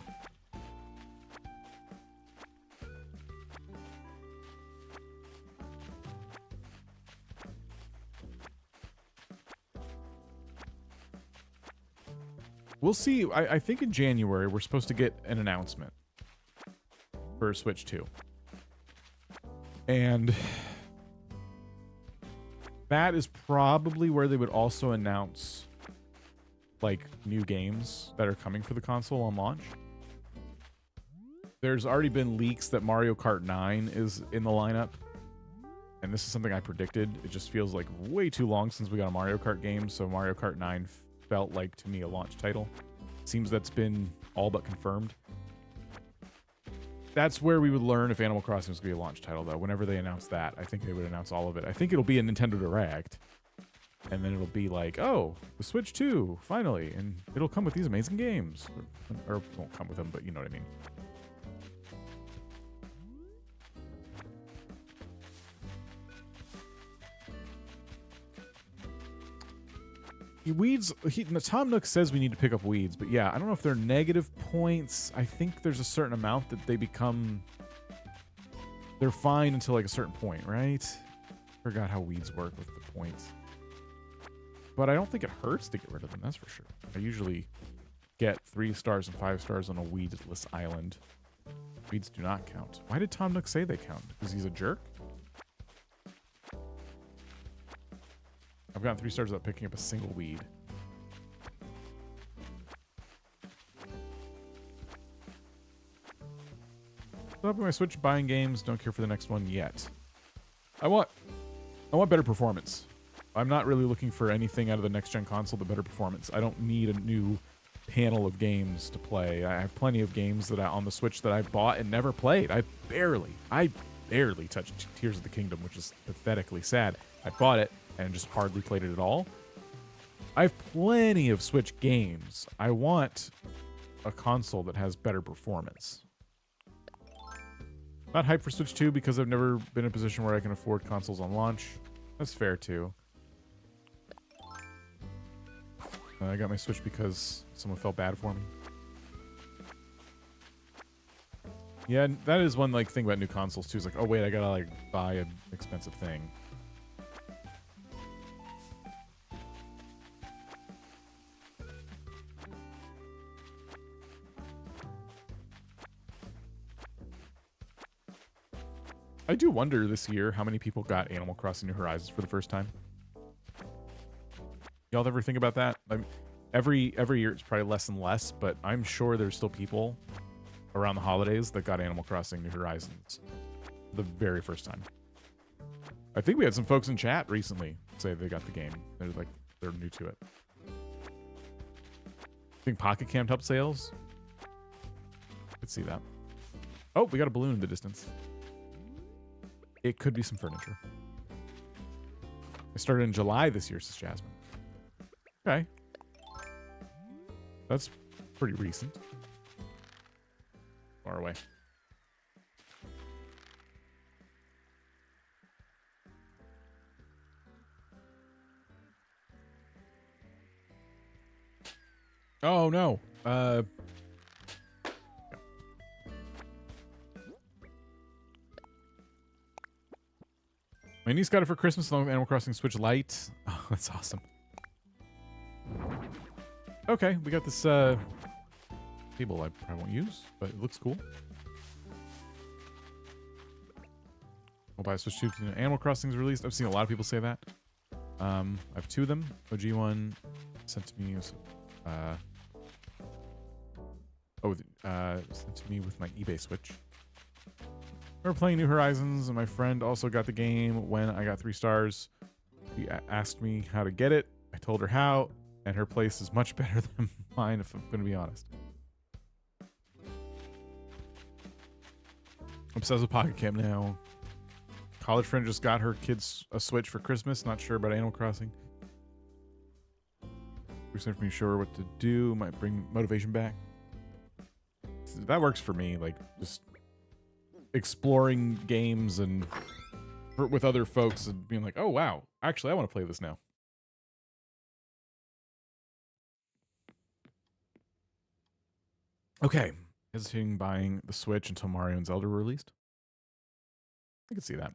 We'll see. I think in January, we're supposed to get an announcement for Switch 2. And that is probably where they would also announce, like, new games that are coming for the console on launch. There's already been leaks that Mario Kart 9 is in the lineup. And this is something I predicted. It just feels like way too long since we got a Mario Kart game, so Mario Kart 9 felt like, to me, a launch title. Seems that's been all but confirmed. That's where we would learn if Animal Crossing was going to be a launch title, though. Whenever they announce that, I think they would announce all of it. I think it'll be a Nintendo Direct. And then it'll be like, oh, the Switch 2, finally. And it'll come with these amazing games. Or it won't come with them, but you know what I mean. Weeds, Tom Nook says we need to pick up weeds, but yeah, I don't know if they're negative points. I think there's a certain amount that they become, they're fine until like a certain point, right? Forgot how weeds work with the points. But I don't think it hurts to get rid of them, that's for sure. I usually get 3 stars and 5 stars on a weedless island. Weeds do not count. Why did Tom Nook say they count? Because he's a jerk? I've gotten 3 stars without picking up a single weed. Still up on my Switch buying games. Don't care for the next one yet. I want better performance. I'm not really looking for anything out of the next gen console but better performance. I don't need a new panel of games to play. I have plenty of games that on the Switch that I bought and never played. I barely touched Tears of the Kingdom, which is pathetically sad. I bought it and just hardly played it at all. I have plenty of Switch games. I want a console that has better performance. Not hyped for Switch 2 because I've never been in a position where I can afford consoles on launch. That's fair too. I got my Switch because someone felt bad for me. Yeah, that is one thing about new consoles too. Is like, oh wait, I gotta buy an expensive thing. I do wonder this year how many people got Animal Crossing New Horizons for the first time. Y'all ever think about that? Every year it's probably less and less, but I'm sure there's still people around the holidays that got Animal Crossing New Horizons the very first time. I think we had some folks in chat recently say they got the game. They're new to it. I think Pocket Camp helped sales. Could see that. Oh, we got a balloon in the distance. It could be some furniture. I started in July this year, says Jasmine. Okay. That's pretty recent. Far away. Oh, no. My niece got it for Christmas along with Animal Crossing Switch Lite. Oh, that's awesome. Okay, we got this table I probably won't use, but it looks cool. I'll buy a Switch 2 when Animal Crossing is released. I've seen a lot of people say that. I have 2 of them. OG one sent to me was, sent to me with my eBay Switch. We were playing New Horizons, and my friend also got the game when I got 3 stars. She asked me how to get it. I told her how, and her place is much better than mine, if I'm going to be honest. Obsessed with Pocket Camp now. College friend just got her kids a Switch for Christmas. Not sure about Animal Crossing. Recently for me to show her what to do. Might bring motivation back. That works for me. Just exploring games and with other folks and being like, oh wow, actually I want to play this now. Okay, hesitating buying the Switch until Mario and Zelda were released. I can see that.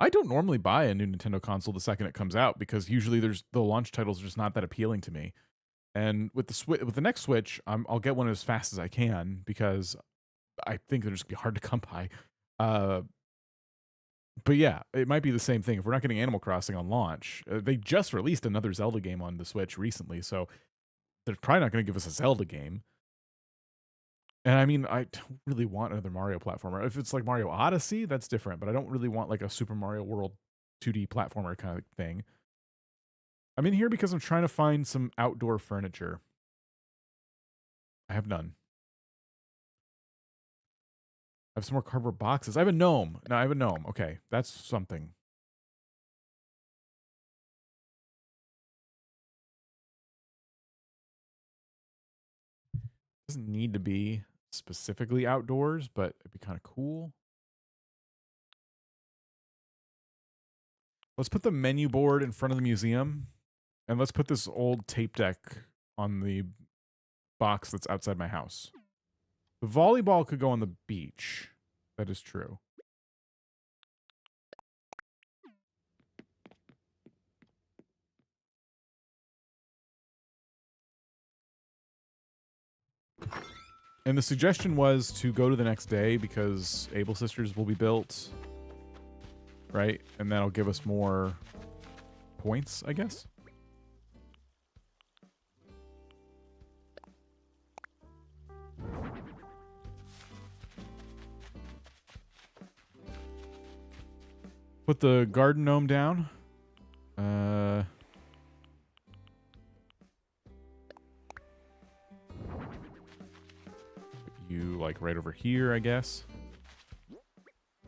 I don't normally buy a new Nintendo console the second it comes out because usually the launch titles are just not that appealing to me. And with the next Switch, I'll get one as fast as I can because I think they're just gonna be hard to come by. But yeah, it might be the same thing. If we're not getting Animal Crossing on launch, they just released another Zelda game on the Switch recently, so they're probably not going to give us a Zelda game. And I mean, I don't really want another Mario platformer. If it's like Mario Odyssey, that's different. But I don't really want like a Super Mario World 2D platformer kind of thing. I'm in here because I'm trying to find some outdoor furniture. I have none. I have some more cardboard boxes. I have a gnome. No, I have a gnome. Okay, that's something. Doesn't need to be specifically outdoors, but it'd be kind of cool. Let's put the menu board in front of the museum, and let's put this old tape deck on the box that's outside my house. The volleyball could go on the beach. That is true. And the suggestion was to go to the next day because Able Sisters will be built, right? And that'll give us more points, I guess. Put the garden gnome down. You like right over here, I guess.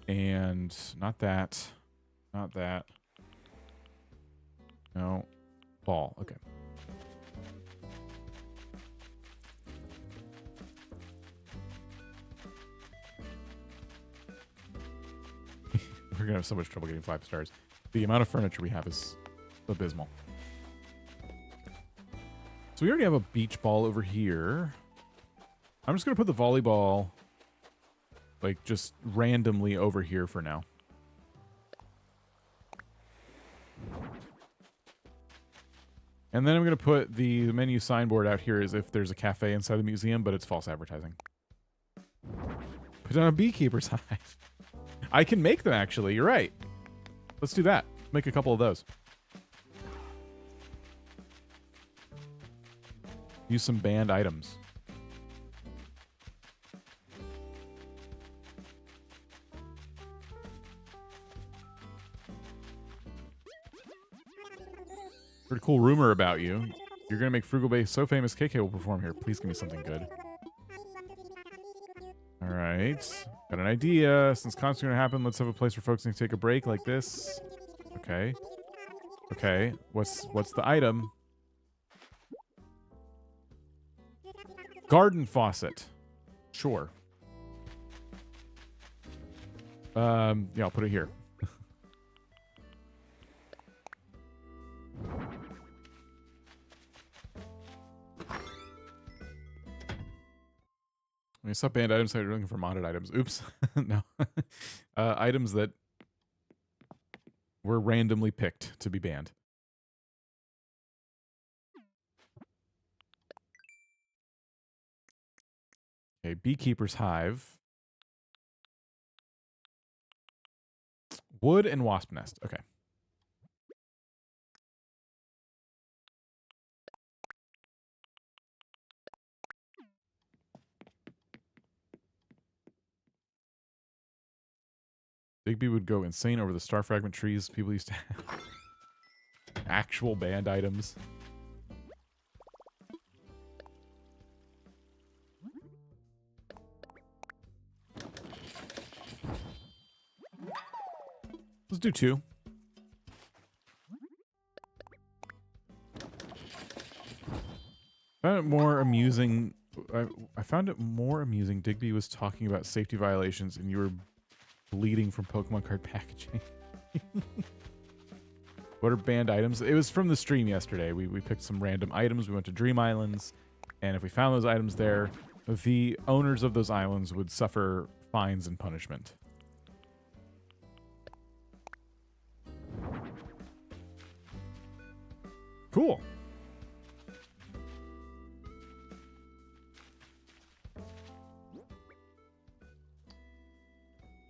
And not that. Not that. No. Ball. Okay. We're going to have so much trouble getting 5 stars. The amount of furniture we have is abysmal. So we already have a beach ball over here. I'm just going to put the volleyball, like, just randomly over here for now. And then I'm going to put the menu signboard out here as if there's a cafe inside the museum, but it's false advertising. Put down a beekeeper's hive. I can make them, actually. You're right. Let's do that. Make a couple of those. Use some banned items. Heard a cool rumor about you. You're going to make Frugal Bay so famous KK will perform here. Please give me something good. All right. Got an idea. Since concerts are going to happen, let's have a place where folks can take a break like this. Okay. Okay. What's the item? Garden faucet. Sure. Yeah, I'll put it here. When you saw banned items, you're looking for modded items. Oops. No. Items that were randomly picked to be banned. Okay, beekeeper's hive. Wood and wasp nest. Okay. Digby would go insane over the star fragment trees people used to have. Actual banned items. Let's do 2. I found it more amusing. I found it more amusing. Digby was talking about safety violations and you were bleeding from Pokemon card packaging. What are banned items? It was from the stream yesterday. We picked some random items. We went to Dream Islands, and if we found those items there, the owners of those islands would suffer fines and punishment. Cool.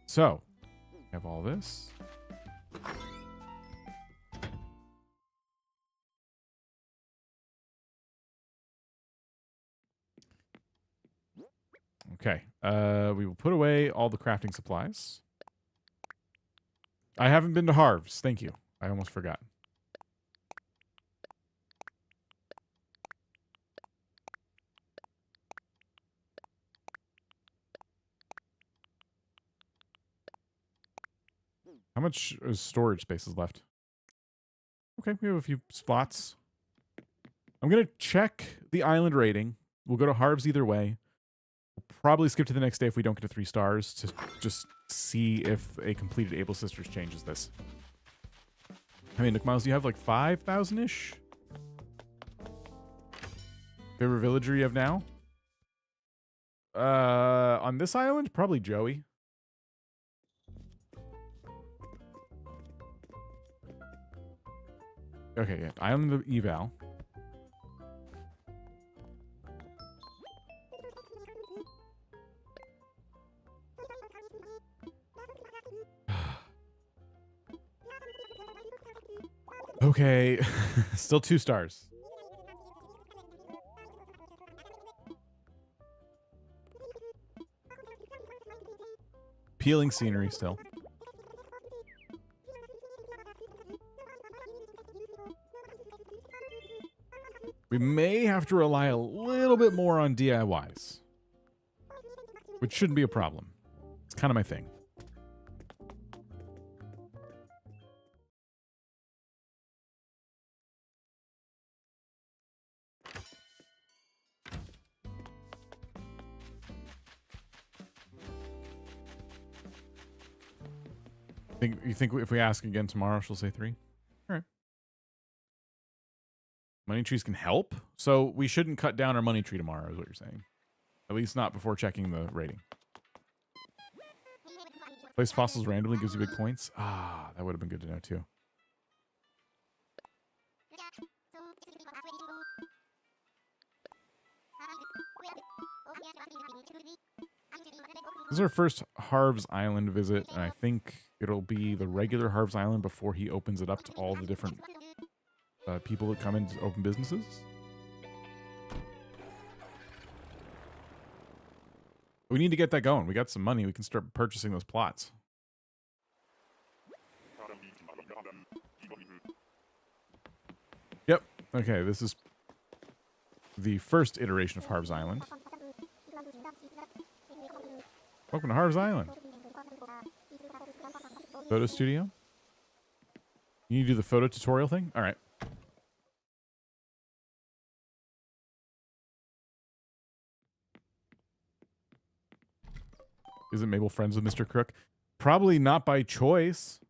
So, we have all this. Okay. We will put away all the crafting supplies. I haven't been to Harv's. Thank you. I almost forgot. How much storage space is left? Okay, we have a few spots. I'm going to check the island rating. We'll go to Harv's either way. We'll probably skip to the next day if we don't get to 3 stars to just see if a completed Able Sisters changes this. How many Nook Miles do you have? Like 5,000-ish? Favorite villager you have now? On this island? Probably Joey. Okay, yeah. Island of Eval. Okay. Still 2 stars. Peeling scenery still. We may have to rely a little bit more on DIYs, which shouldn't be a problem. It's kind of my thing. You think if we ask again tomorrow, she'll say 3? All right. Money trees can help? So we shouldn't cut down our money tree tomorrow, is what you're saying. At least not before checking the rating. Place fossils randomly gives you big points? Ah, that would have been good to know too. This is our first Harv's Island visit, and I think it'll be the regular Harv's Island before he opens it up to all the different people that come in to open businesses. We need to get that going. We got some money. We can start purchasing those plots. Yep. Okay, this is the first iteration of Harv's Island. Welcome to Harv's Island. Photo studio? You need to do the photo tutorial thing? All right. Isn't Mabel friends with Mr. Crook? Probably not by choice.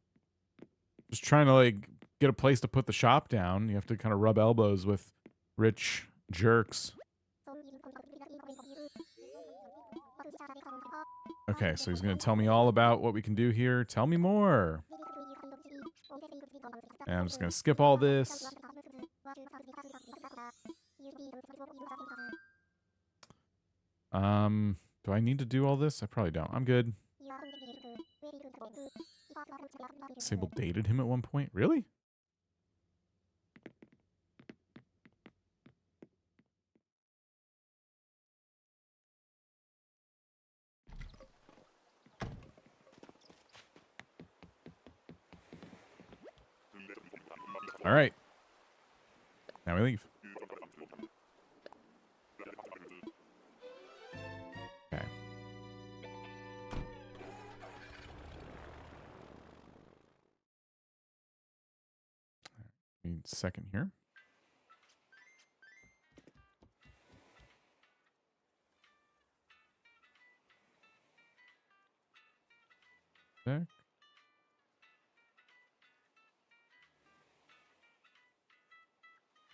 Just trying to, like, get a place to put the shop down. You have to kind of rub elbows with rich jerks. Okay, so he's going to tell me all about what we can do here. Tell me more. And I'm just going to skip all this. Do I need to do all this? I probably don't. I'm good. Sable dated him at one point? Really? All right. Now we leave. Okay. Need a second here. Sec.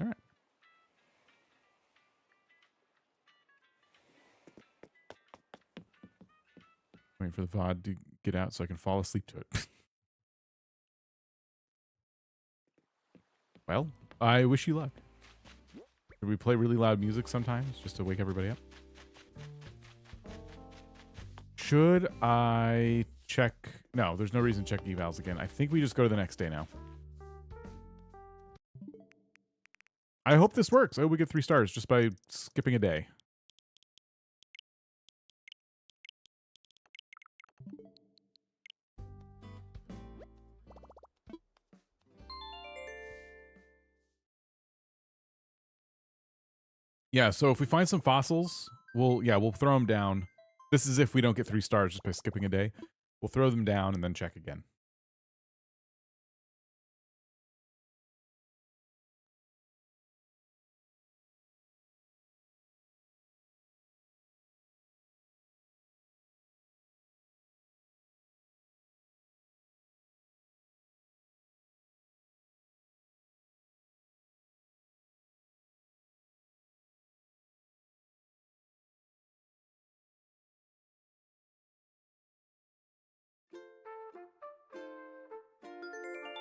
All right. Waiting for the VOD to get out so I can fall asleep to it. Well, I wish you luck. Should we play really loud music sometimes just to wake everybody up? Should I check? No, there's no reason to check evals again. I think we just go to the next day now. I hope this works. I hope we get 3 stars just by skipping a day. Yeah, so if we find some fossils, we'll throw them down. This is if we don't get 3 stars just by skipping a day. We'll throw them down and then check again.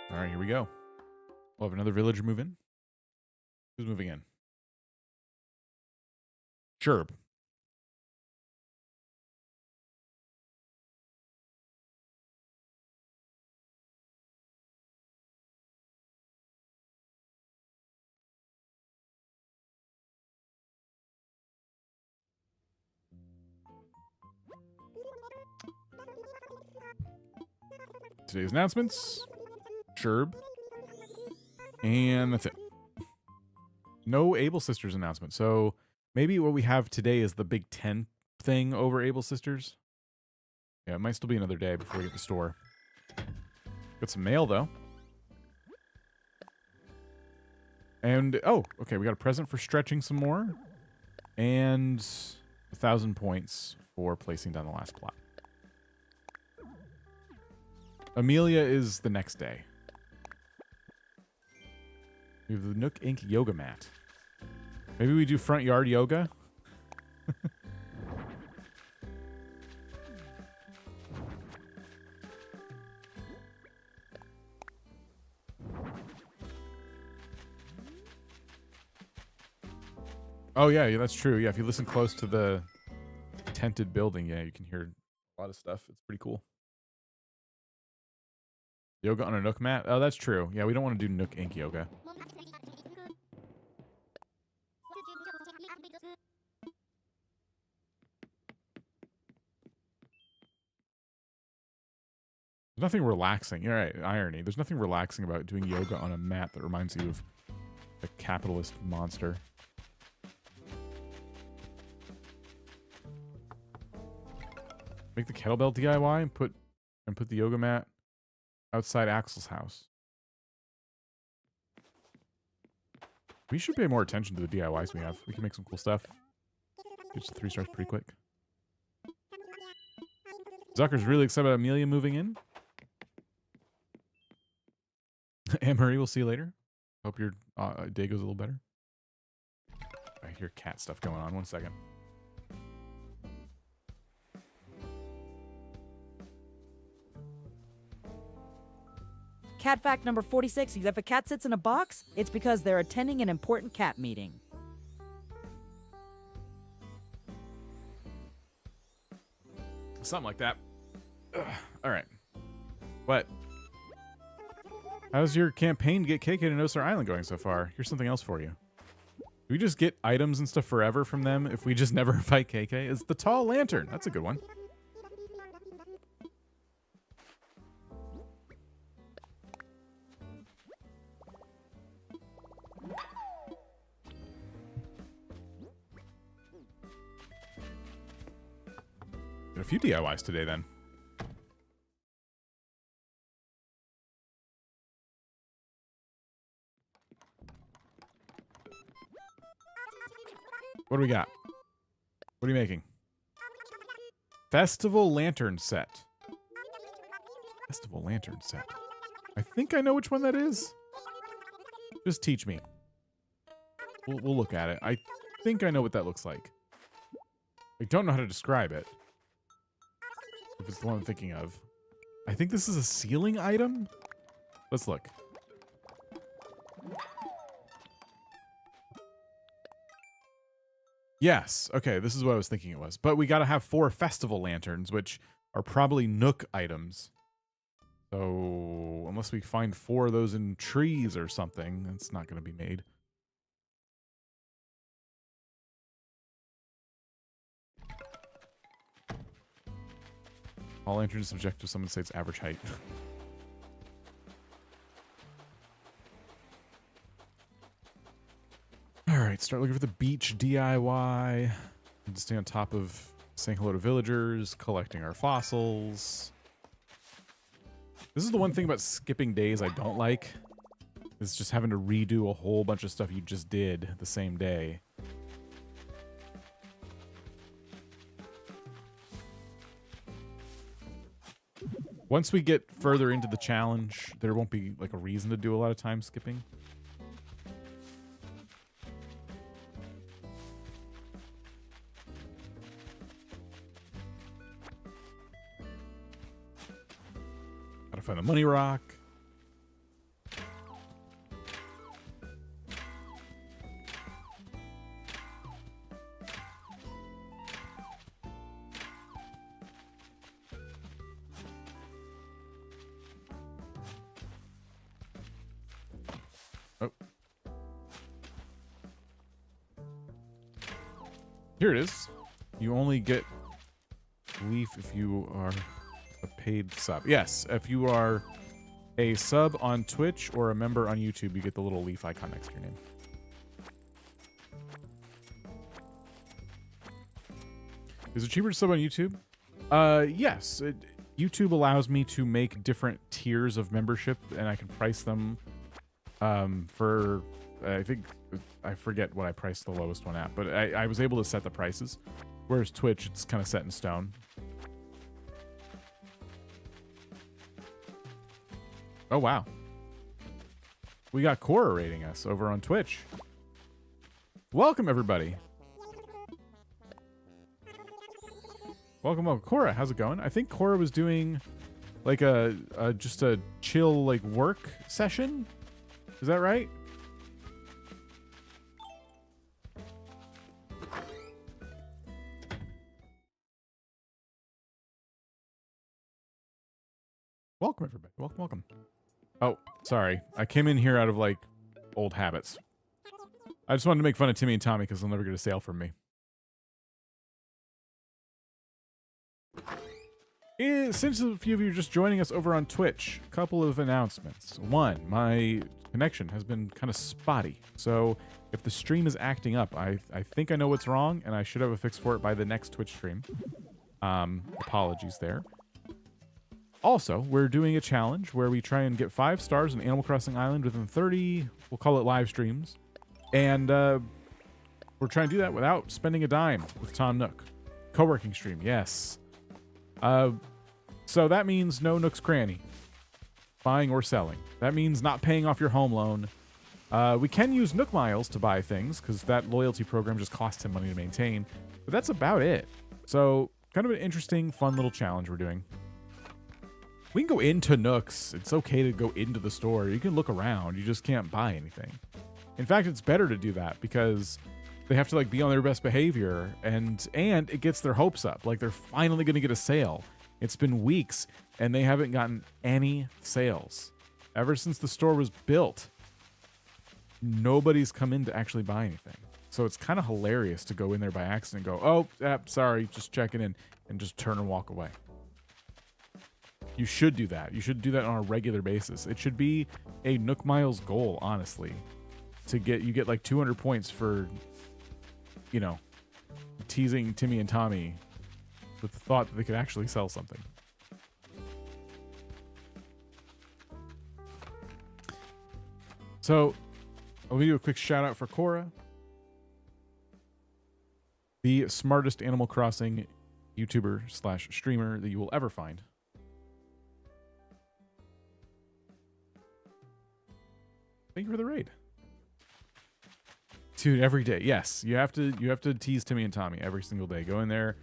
All right, here we go. We'll have another villager move in. Who's moving in? Sherb. Today's announcements. Sherb. And that's it. No Able Sisters announcement. So maybe what we have today is the Big 10 thing over Able Sisters. Yeah, it might still be another day before we get to the store. Got some mail, though. And, oh, okay, we got a present for stretching some more. And 1,000 points for placing down the last plot. Amelia is the next day. We have the Nook Ink yoga mat. Maybe we do front yard yoga? Oh, yeah, that's true. Yeah, if you listen close to the tented building, yeah, you can hear a lot of stuff. It's pretty cool. Yoga on a Nook mat? Oh, that's true. Yeah, we don't want to do Nook Ink yoga. There's nothing relaxing. You're right, irony. There's nothing relaxing about doing yoga on a mat that reminds you of a capitalist monster. Make the kettlebell DIY and put the yoga mat outside Axel's house. We should pay more attention to the DIYs we have. We can make some cool stuff. Get to 3 stars pretty quick. Zucker's really excited about Amelia moving in. Anne Marie, we'll see you later. Hope your day goes a little better. I hear cat stuff going on. 1 second. Cat fact number 46, if a cat sits in a box, it's because they're attending an important cat meeting. Something like that. Ugh. All right. What? How's your campaign to get KK to Nosar Island going so far? Here's something else for you. Do we just get items and stuff forever from them if we just never fight KK? It's the tall lantern. That's a good one. Got a few DIYs today then. What do we got? What are you making? Festival lantern set. Festival lantern set. I think I know which one that is. Just teach me. We'll look at it. I think I know what that looks like. I don't know how to describe it. If it's the one I'm thinking of. I think this is a ceiling item? Let's look. Yes. Okay, this is what I was thinking it was. But we got to have 4 festival lanterns, which are probably Nook items. So, unless we find 4 of those in trees or something, it's not going to be made. All lanterns subject to someone say its average height. All Alright, start looking for the beach DIY. And to stay on top of saying hello to villagers, collecting our fossils. This is the one thing about skipping days I don't like. Is just having to redo a whole bunch of stuff you just did the same day. Once we get further into the challenge, there won't be like a reason to do a lot of time skipping. Gotta find the money rock. Oh. Here it is. You only get leaf if you are a paid sub. Yes, if you are a sub on Twitch or a member on YouTube, you get the little leaf icon next to your name. Is it cheaper to sub on YouTube? Yes. YouTube allows me to make different tiers of membership, and I can price them for, I think, I forget what I priced the lowest one at, but I was able to set the prices. Whereas Twitch, it's kind of set in stone. Oh, wow. We got Cora rating us over on Twitch. Welcome, everybody. Welcome, welcome. Cora, how's it going? I think Cora was doing like just a chill like work session. Is that right? Welcome, everybody. Welcome, welcome. Oh, sorry. I came in here out of, like, old habits. I just wanted to make fun of Timmy and Tommy because they'll never get a sale from me. Since a few of you are just joining us over on Twitch, a couple of announcements. One, my connection has been kind of spotty. So if the stream is acting up, I think I know what's wrong, and I should have a fix for it by the next Twitch stream. Apologies there. Also, we're doing a challenge where we try and get 5 stars in Animal Crossing Island within 30, we'll call it live streams. And we're trying to do that without spending a dime with Tom Nook. Co-working stream, yes. So that means no Nook's Cranny. Buying or selling. That means not paying off your home loan. We can use Nook Miles to buy things, because that loyalty program just costs him money to maintain. But that's about it. So, kind of an interesting, fun little challenge we're doing. We can go into Nook's. It's okay to go into the store. You can look around. You just can't buy anything. In fact, it's better to do that because they have to like be on their best behavior, and it gets their hopes up. Like they're finally going to get a sale. It's been weeks and they haven't gotten any sales. Ever since the store was built, nobody's come in to actually buy anything. So it's kind of hilarious to go in there by accident and go, oh, sorry, just checking in, and just turn and walk away. You should do that. You should do that on a regular basis. It should be a Nook Miles goal, honestly. You get like 200 points for, you know, teasing Timmy and Tommy with the thought that they could actually sell something. So, let me do a quick shout out for Cora. The smartest Animal Crossing YouTuber / streamer that you will ever find. Thank you for the raid. Dude, every day. Yes, you have to tease Timmy and Tommy every single day. Go in there,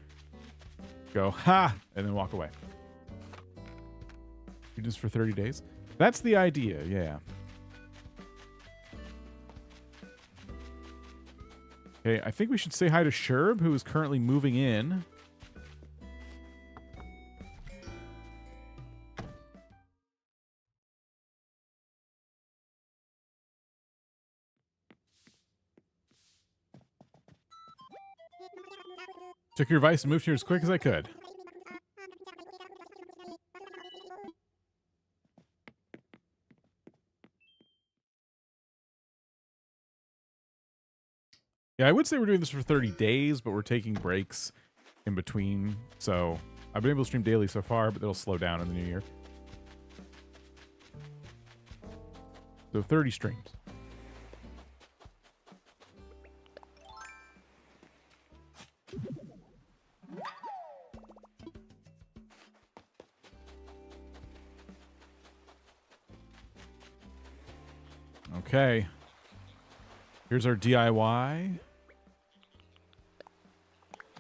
go, ha, and then walk away. You just for 30 days? That's the idea, yeah. Okay, I think we should say hi to Sherb, who is currently moving in. Took your advice and moved here as quick as I could. Yeah, I would say we're doing this for 30 days, but we're taking breaks in between. So I've been able to stream daily so far, but it'll slow down in the new year. So 30 streams. Okay. Here's our DIY.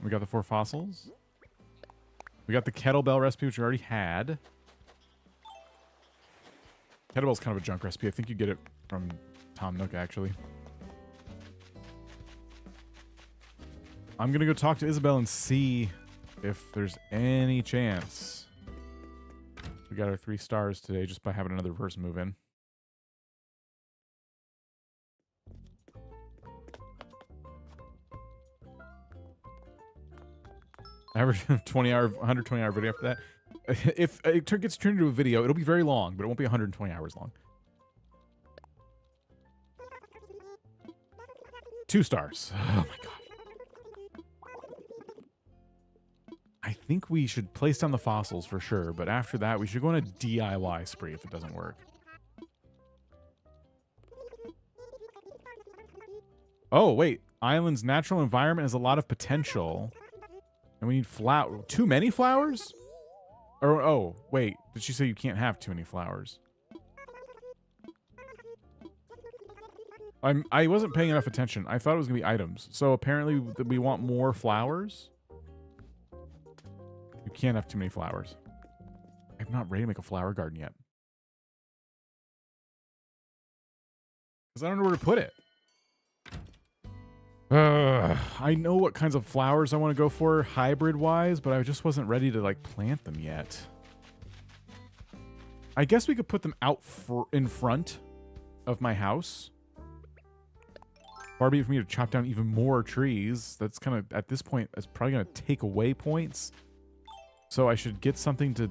We got the 4 fossils. We got the kettlebell recipe, which we already had. Kettlebell's kind of a junk recipe. I think you get it from Tom Nook, actually. I'm going to go talk to Isabel and see if there's any chance. We got our 3 stars today just by having another person move in. Average 20-hour, 120-hour video after that. If it gets turned into a video, it'll be very long, but it won't be 120 hours long. 2 stars. Oh my god. I think we should place down the fossils for sure, but after that, we should go on a DIY spree if it doesn't work. Oh, wait. Island's natural environment has a lot of potential. And we need too many flowers? Or, oh, wait. Did she say you can't have too many flowers? I wasn't paying enough attention. I thought it was going to be items. So apparently we want more flowers. You can't have too many flowers. I'm not ready to make a flower garden yet. Because I don't know where to put it. I know what kinds of flowers I want to go for hybrid-wise, but I just wasn't ready to, like, plant them yet. I guess we could put them out in front of my house. Far be it for me to chop down even more trees. That's kind of, at this point, it's probably going to take away points. So I should get something to,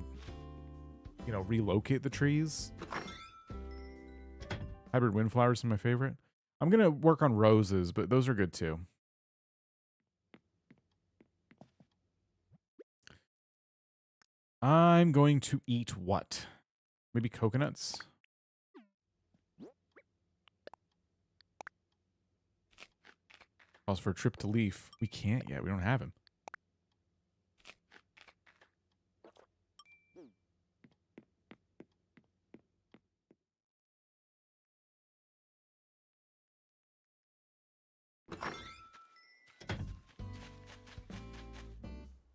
you know, relocate the trees. Hybrid windflowers are my favorite. I'm going to work on roses, but those are good too. I'm going to eat what? Maybe coconuts? Calls for a trip to Leaf. We can't yet. We don't have him.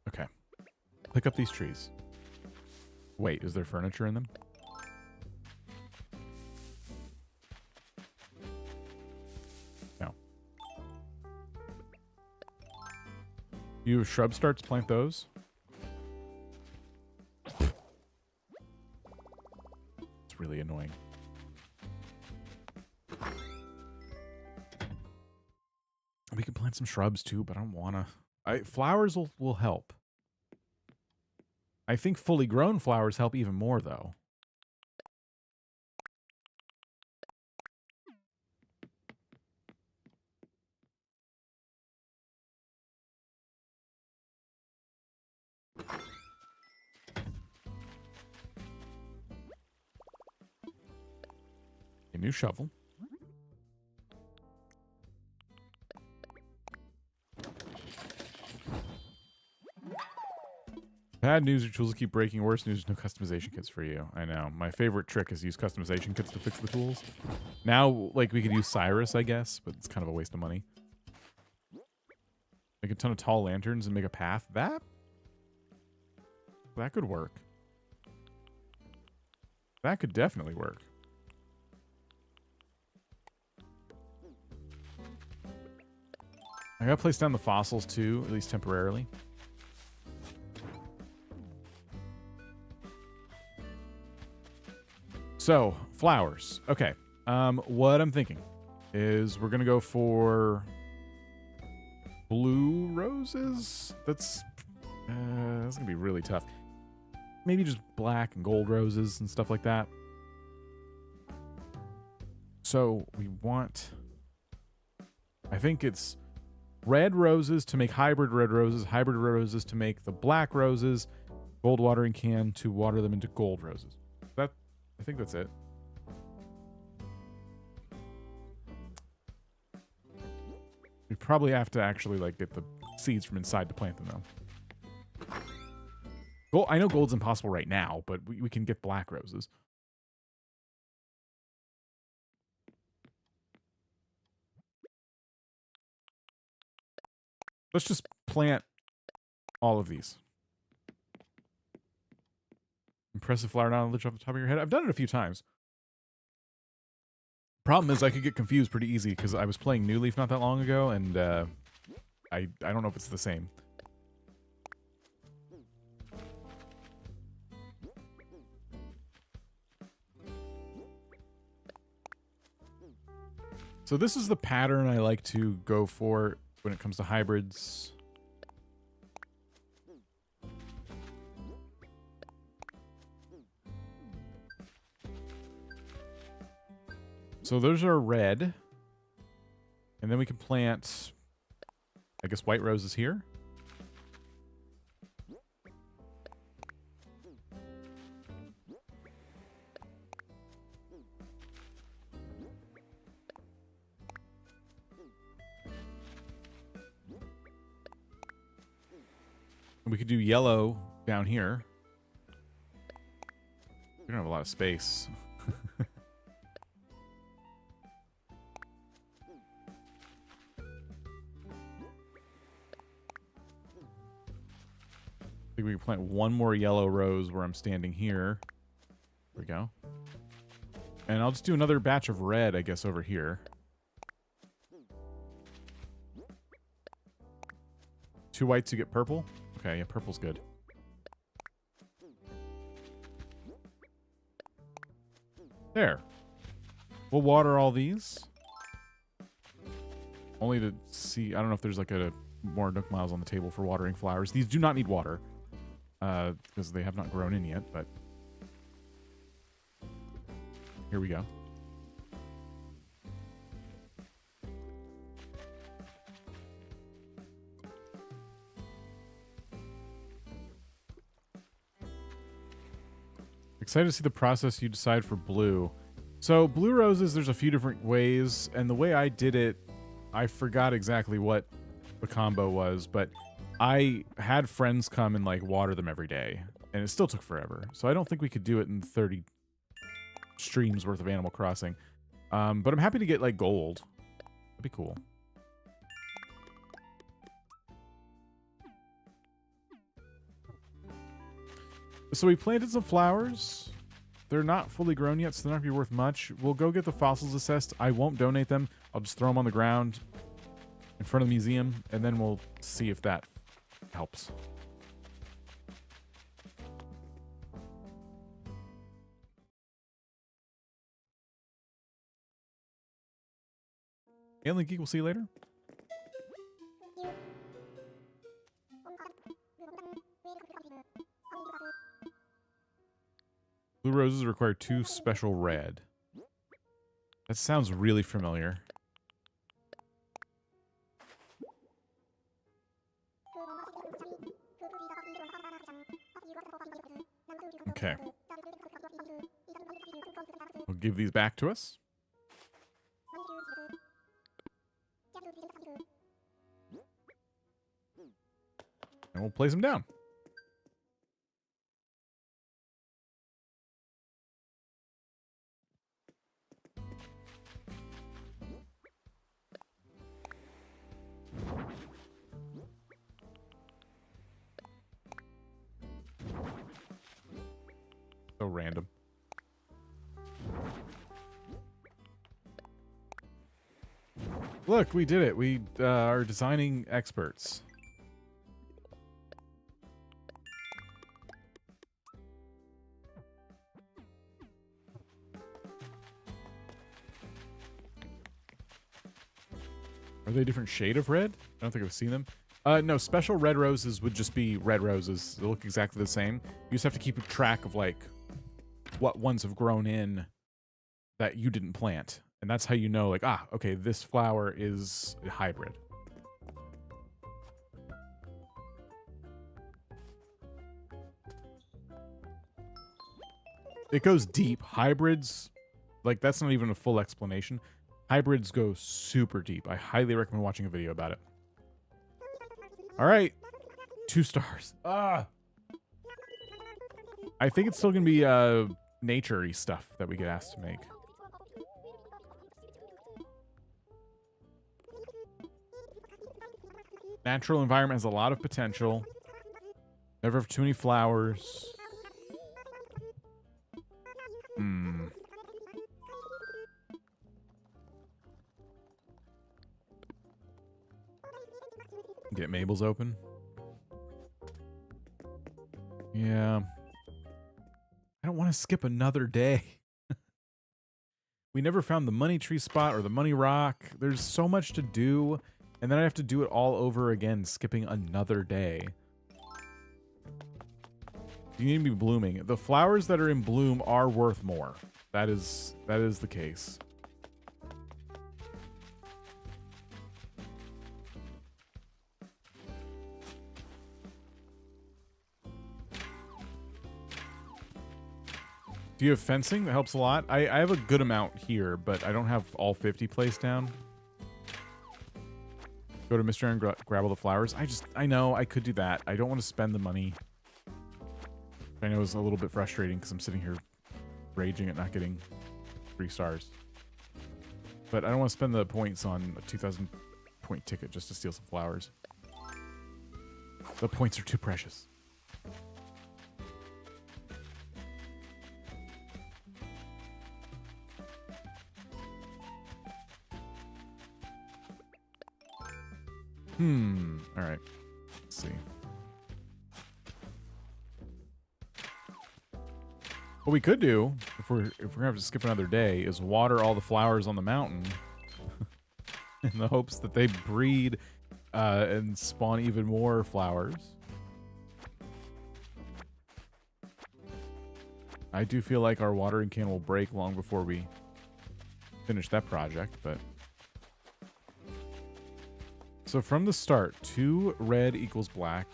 Okay. Pick up these trees. Wait, is there furniture in them? No. You have shrub starts, plant those. It's really annoying. We can plant some shrubs too, but I don't want to. Flowers will help. I think fully grown flowers help even more, though. A new shovel. Bad news, your tools keep breaking. Worse news, no customization kits for you. I know. My favorite trick is use customization kits to fix the tools. Now, like, we could use Cyrus, I guess, but it's kind of a waste of money. Make a ton of tall lanterns and make a path. That could work. That could definitely work. I gotta place down the fossils, too, at least temporarily. So, flowers. Okay. What I'm thinking is we're going to go for blue roses. That's going to be really tough. Maybe just black and gold roses and stuff like that. So, we want... I think it's red roses to make hybrid red roses to make the black roses, gold watering can to water them into gold roses. I think that's it. We probably have to actually like get the seeds from inside to plant them though. Gold, I know gold's impossible right now, but we can get black roses. Let's just plant all of these. Impressive flower knowledge off the top of your head. I've done it a few times. Problem is I could get confused pretty easy because I was playing New Leaf not that long ago, and I don't know if it's the same. So this is the pattern I like to go for when it comes to hybrids. So those are red. And then we can plant, I guess, white roses here. And we could do yellow down here. We don't have a lot of space. I think we can plant one more yellow rose where I'm standing here. There we go. And I'll just do another batch of red, I guess, over here. 2 whites to get purple? Okay, yeah, purple's good. There. We'll water all these. Only to see, I don't know if there's like a more Nook miles on the table for watering flowers. These do not need water. Because they have not grown in yet, but here we go. Excited to see the process you decide for blue. So blue roses, there's a few different ways, and the way I did it, I forgot exactly what the combo was, but I had friends come and like water them every day, and it still took forever. So I don't think we could do it in 30 streams worth of Animal Crossing. But I'm happy to get like gold. That'd be cool. So we planted some flowers. They're not fully grown yet, so they're not going to be worth much. We'll go get the fossils assessed. I won't donate them. I'll just throw them on the ground in front of the museum, and then we'll see if that helps. Alien Geek, we'll see you later. Blue roses require 2 special red. That sounds really familiar. Okay. We'll give these back to us. And we'll place them down. So random. Look, we did it. We are designing experts. Are they a different shade of red? I don't think I've seen them. No, special red roses would just be red roses. They look exactly the same. You just have to keep track of, like, what ones have grown in that you didn't plant. And that's how you know, like, ah, okay, this flower is a hybrid. it goes deep. Hybrids, like that's not even a full explanation. Hybrids go super deep. I highly recommend watching a video about it. All right, 2 stars. I think it's still gonna be nature-y stuff that we get asked to make. Natural environment has a lot of potential. Never have too many flowers. Get Mabel's open. Yeah. I don't want to skip another day. We never found the money tree spot or the money rock. There's so much to do. And then I have to do it all over again, skipping another day. You need to be blooming. The flowers that are in bloom are worth more. That is the case. Do you have fencing? That helps a lot. I have a good amount here, but I don't have all 50 placed down. Go to Mr. and grab all the flowers. I know I could do that. I don't want to spend the money. I know it's a little bit frustrating because I'm sitting here raging at not getting 3 stars. But I don't want to spend the points on a 2,000 point ticket just to steal some flowers. The points are too precious. All right. Let's see. What we could do, if we're gonna have to skip another day, is water all the flowers on the mountain in the hopes that they breed and spawn even more flowers. I do feel like our watering can will break long before we finish that project, but... So from the start, 2 red equals black.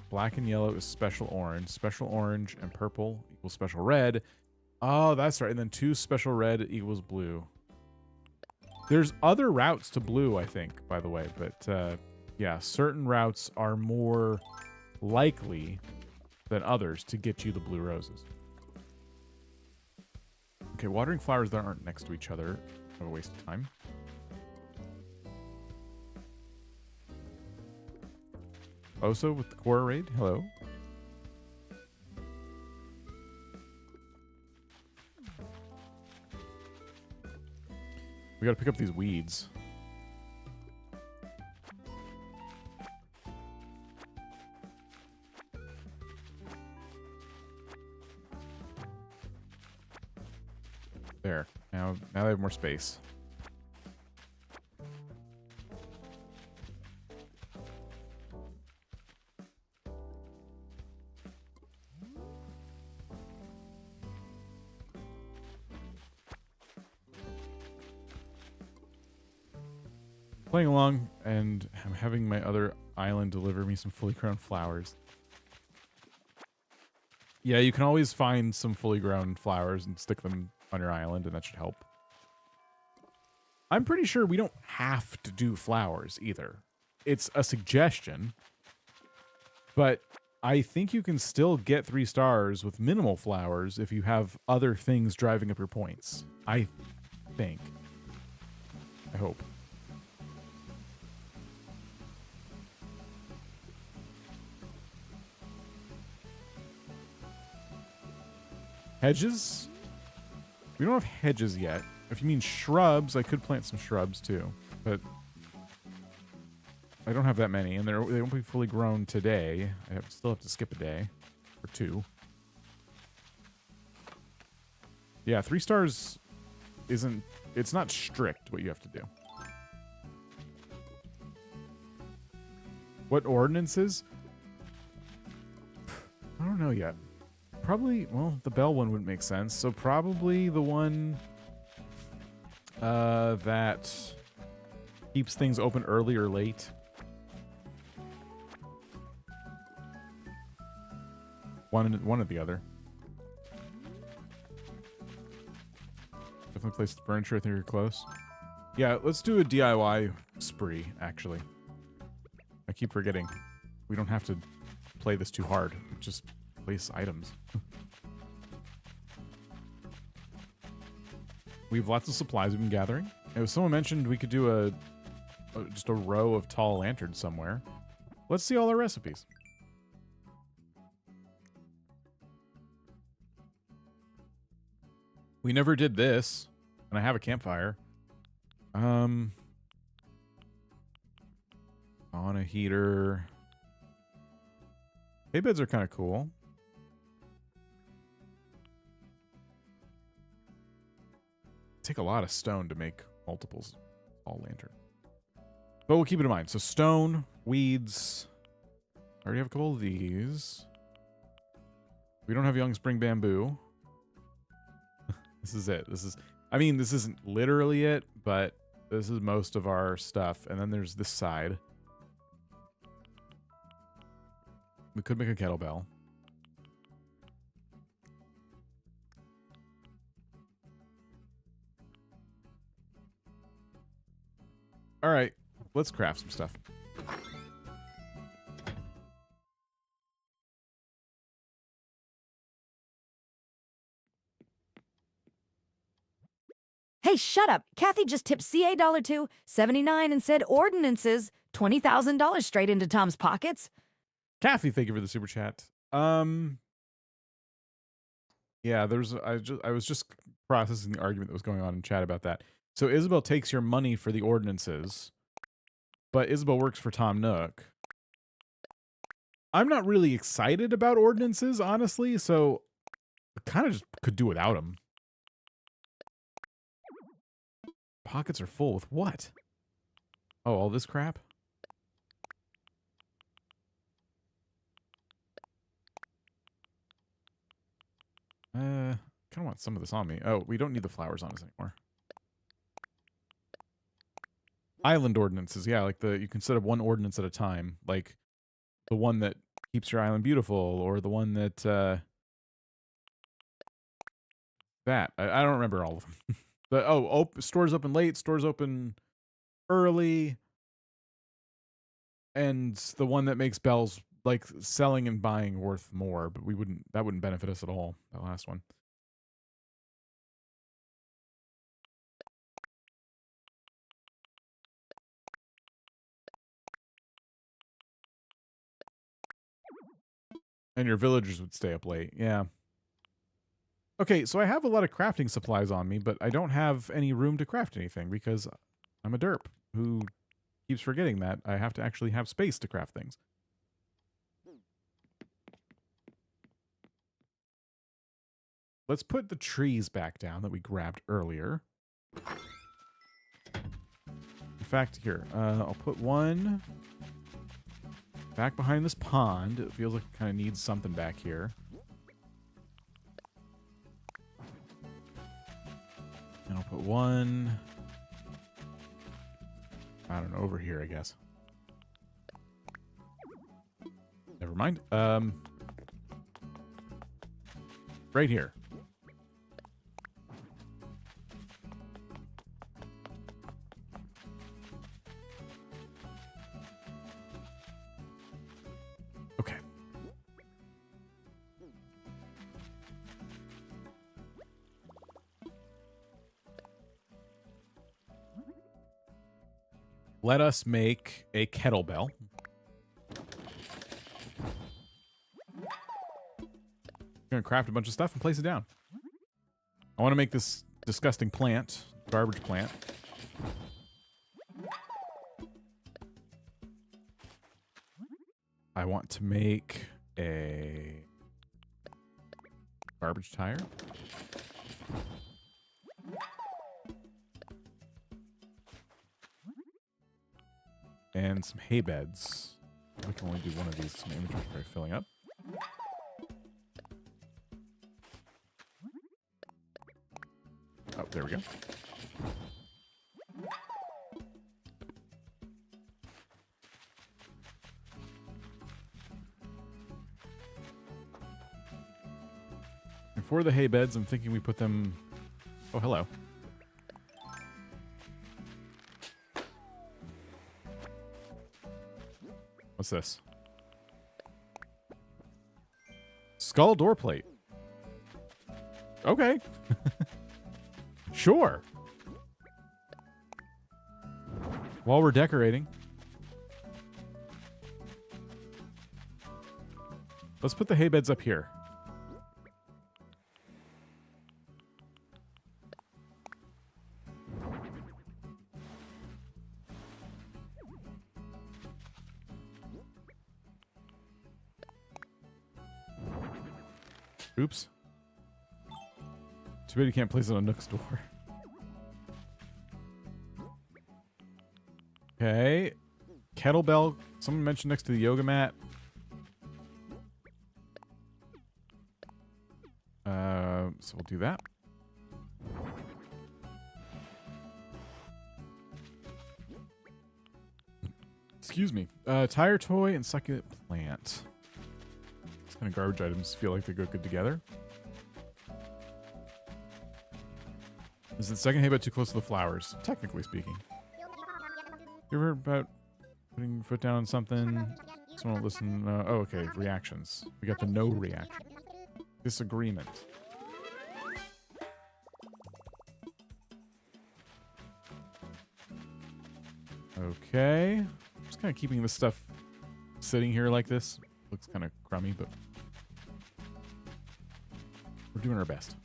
Black and yellow is special orange. Special orange and purple equals special red. Oh, that's right. And then 2 special red equals blue. There's other routes to blue, I think, by the way. But yeah, certain routes are more likely than others to get you the blue roses. Okay, watering flowers that aren't next to each other. Have a waste of time. Oso with the Quora raid. Hello. We gotta pick up these weeds. There. Now they have more space. Playing along, and I'm having my other island deliver me some fully grown flowers. Yeah, you can always find some fully grown flowers and stick them on your island, and that should help. I'm pretty sure we don't have to do flowers either. It's a suggestion, but I think you can still get 3 stars with minimal flowers if you have other things driving up your points. I think. I hope. Hedges? We don't have hedges yet. If you mean shrubs, I could plant some shrubs too, but I don't have that many, and they won't be fully grown today. I still have to skip a day or 2. Yeah, 3 stars isn't... It's not strict what you have to do. What ordinances? I don't know yet. Probably, well, the bell one wouldn't make sense. So probably the one that keeps things open early or late. One or the other. definitely place the furniture. I think you're close. Yeah, let's do a DIY spree, actually. I keep forgetting. We don't have to play this too hard. Just place items. We have lots of supplies we've been gathering. And someone mentioned we could do just a row of tall lanterns somewhere. Let's see all our recipes. We never did this, and I have a campfire. On a heater. Hay beds are kind of cool. Take a lot of stone to make multiples all lantern. But we'll keep it in mind. So stone, weeds. I already have a couple of these. We don't have young spring bamboo. This is it. I mean, this isn't literally it, but this is most of our stuff. And then there's this side. We could make a kettlebell. All right, let's craft some stuff. Hey, shut up. Kathy just tipped CA $2.79 and said ordinances $20,000 straight into Tom's pockets. Kathy, thank you for the super chat. Yeah, I was just processing the argument that was going on in chat about that. So Isabel takes your money for the ordinances, but Isabel works for Tom Nook. I'm not really excited about ordinances, honestly, so I kind of just could do without them. Pockets are full with what? Oh, all this crap? Kind of want some of this on me. Oh, we don't need the flowers on us anymore. Island ordinances, yeah, like you can set up one ordinance at a time, like the one that keeps your island beautiful, or the one that I don't remember all of them. But stores open late, stores open early, and the one that makes bells like selling and buying worth more, but that wouldn't benefit us at all, that last one. And your villagers would stay up late. Yeah. Okay, so I have a lot of crafting supplies on me, but I don't have any room to craft anything because I'm a derp who keeps forgetting that I have to actually have space to craft things. Let's put the trees back down that we grabbed earlier. In fact, here, I'll put one back behind this pond. It feels like it kind of needs something back here. And I'll put one, I don't know, over here, I guess. Never mind. Right here. Okay. Let us make a kettlebell. I'm gonna craft a bunch of stuff and place it down. I want to make this disgusting plant, garbage plant. I want to make a garbage tire. And some hay beds. I can only do one of these. Some inventory is filling up. Oh, there we go. And for the hay beds, I'm thinking we put them... Oh, hello. What's this? Skull door plate. Okay. Sure. While we're decorating, let's put the hay beds up here. Oops. Too bad you can't place it on Nook's door. Okay. Kettlebell. Someone mentioned next to the yoga mat. So we'll do that. Excuse me. Tire toy and succulent plant. These kind of garbage items feel like they go good together. Is the second hay bed too close to the flowers? Technically speaking. You ever about putting your foot down on something? Someone will listen. Oh, okay. Reactions. We got the no reaction. Disagreement. Okay. Just kind of keeping this stuff sitting here like this. Looks kind of crummy, but we're doing our best.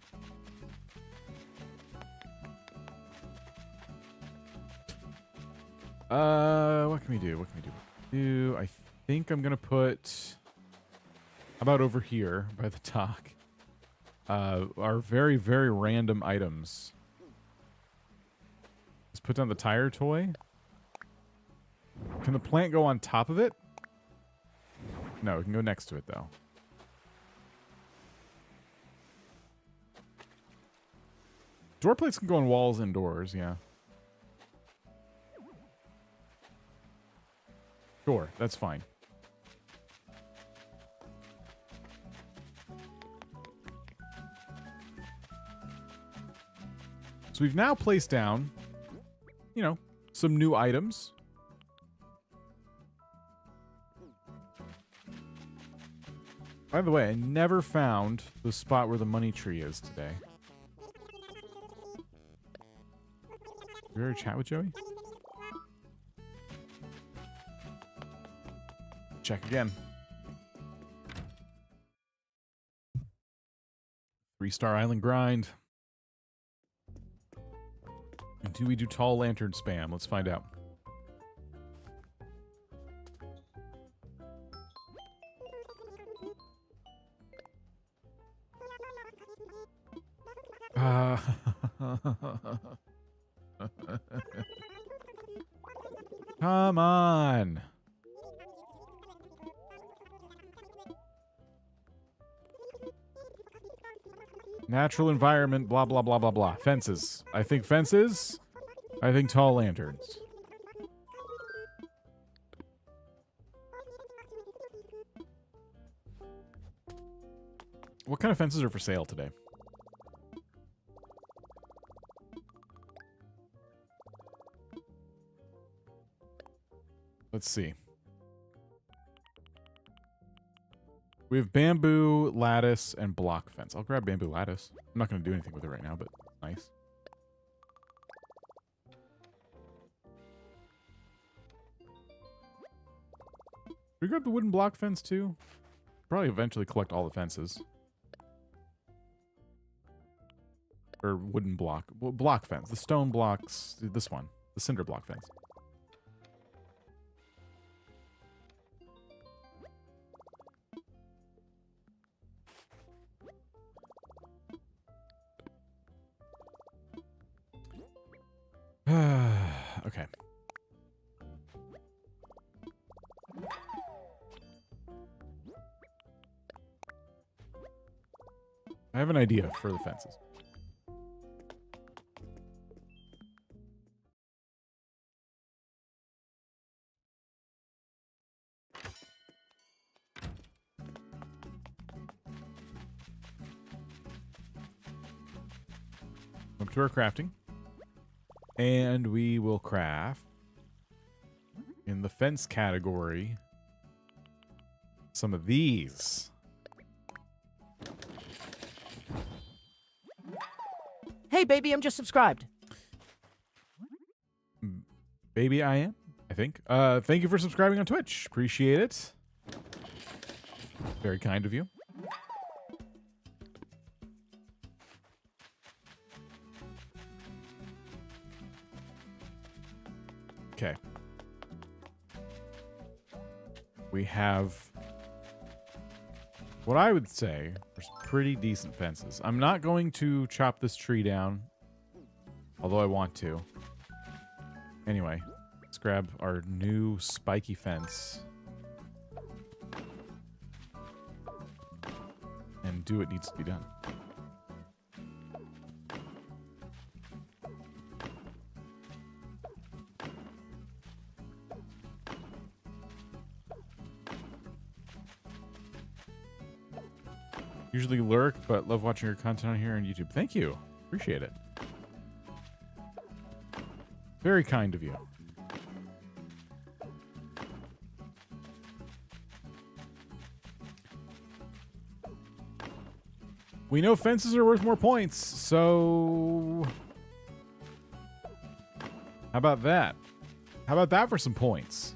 What can we do? What can we do? I think I'm gonna put. How about over here by the dock? Our very, very random items. Let's put down the tire toy. Can the plant go on top of it? No, it can go next to it though. Door plates can go on walls indoors, yeah. Sure, that's fine. So we've now placed down, you know, some new items. By the way, I never found the spot where the money tree is today. Did you ever chat with Joey? Check again. 3-star island grind. And do we do tall lantern spam? Let's find out. Come on. Natural environment, blah, blah, blah, blah, blah. Fences. I think fences. I think tall lanterns. What kind of fences are for sale today? Let's see. We have bamboo, lattice, and block fence. I'll grab bamboo lattice. I'm not going to do anything with it right now, but nice. We grab the wooden block fence too. Probably eventually collect all the fences. Or wooden block. Well, block fence. The stone blocks. This one. The cinder block fence. Okay. I have an idea for the fences. Up to our crafting. And we will craft in the fence category some of these. Hey, baby, I'm just subscribed. Baby, I am, I think. Thank you for subscribing on Twitch. Appreciate it. Very kind of you. Okay. We have what I would say are pretty decent fences. I'm not going to chop this tree down, although I want to. Anyway, let's grab our new spiky fence and do what needs to be done. Usually lurk, but love watching your content on here on YouTube. Thank you. Appreciate it. Very kind of you. We know fences are worth more points, so how about that? How about that for some points?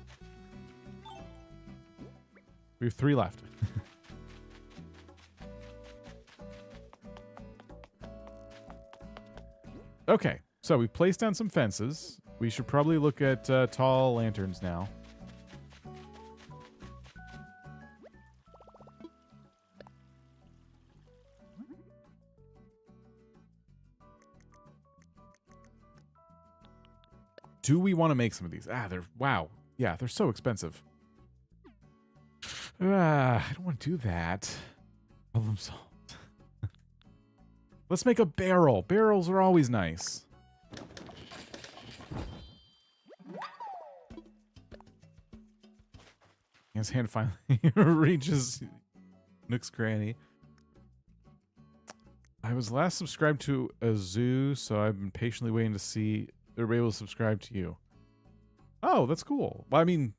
We have 3 left. Okay, so we placed down some fences. We should probably look at tall lanterns now. Do we want to make some of these? Wow. Yeah, they're so expensive. I don't want to do that. Problem solved. Let's make a barrel. Barrels are always nice. His hand finally reaches Nook's cranny. I was last subscribed to a zoo, so I've been patiently waiting to see if they're able to subscribe to you. Oh, that's cool. Well, I mean,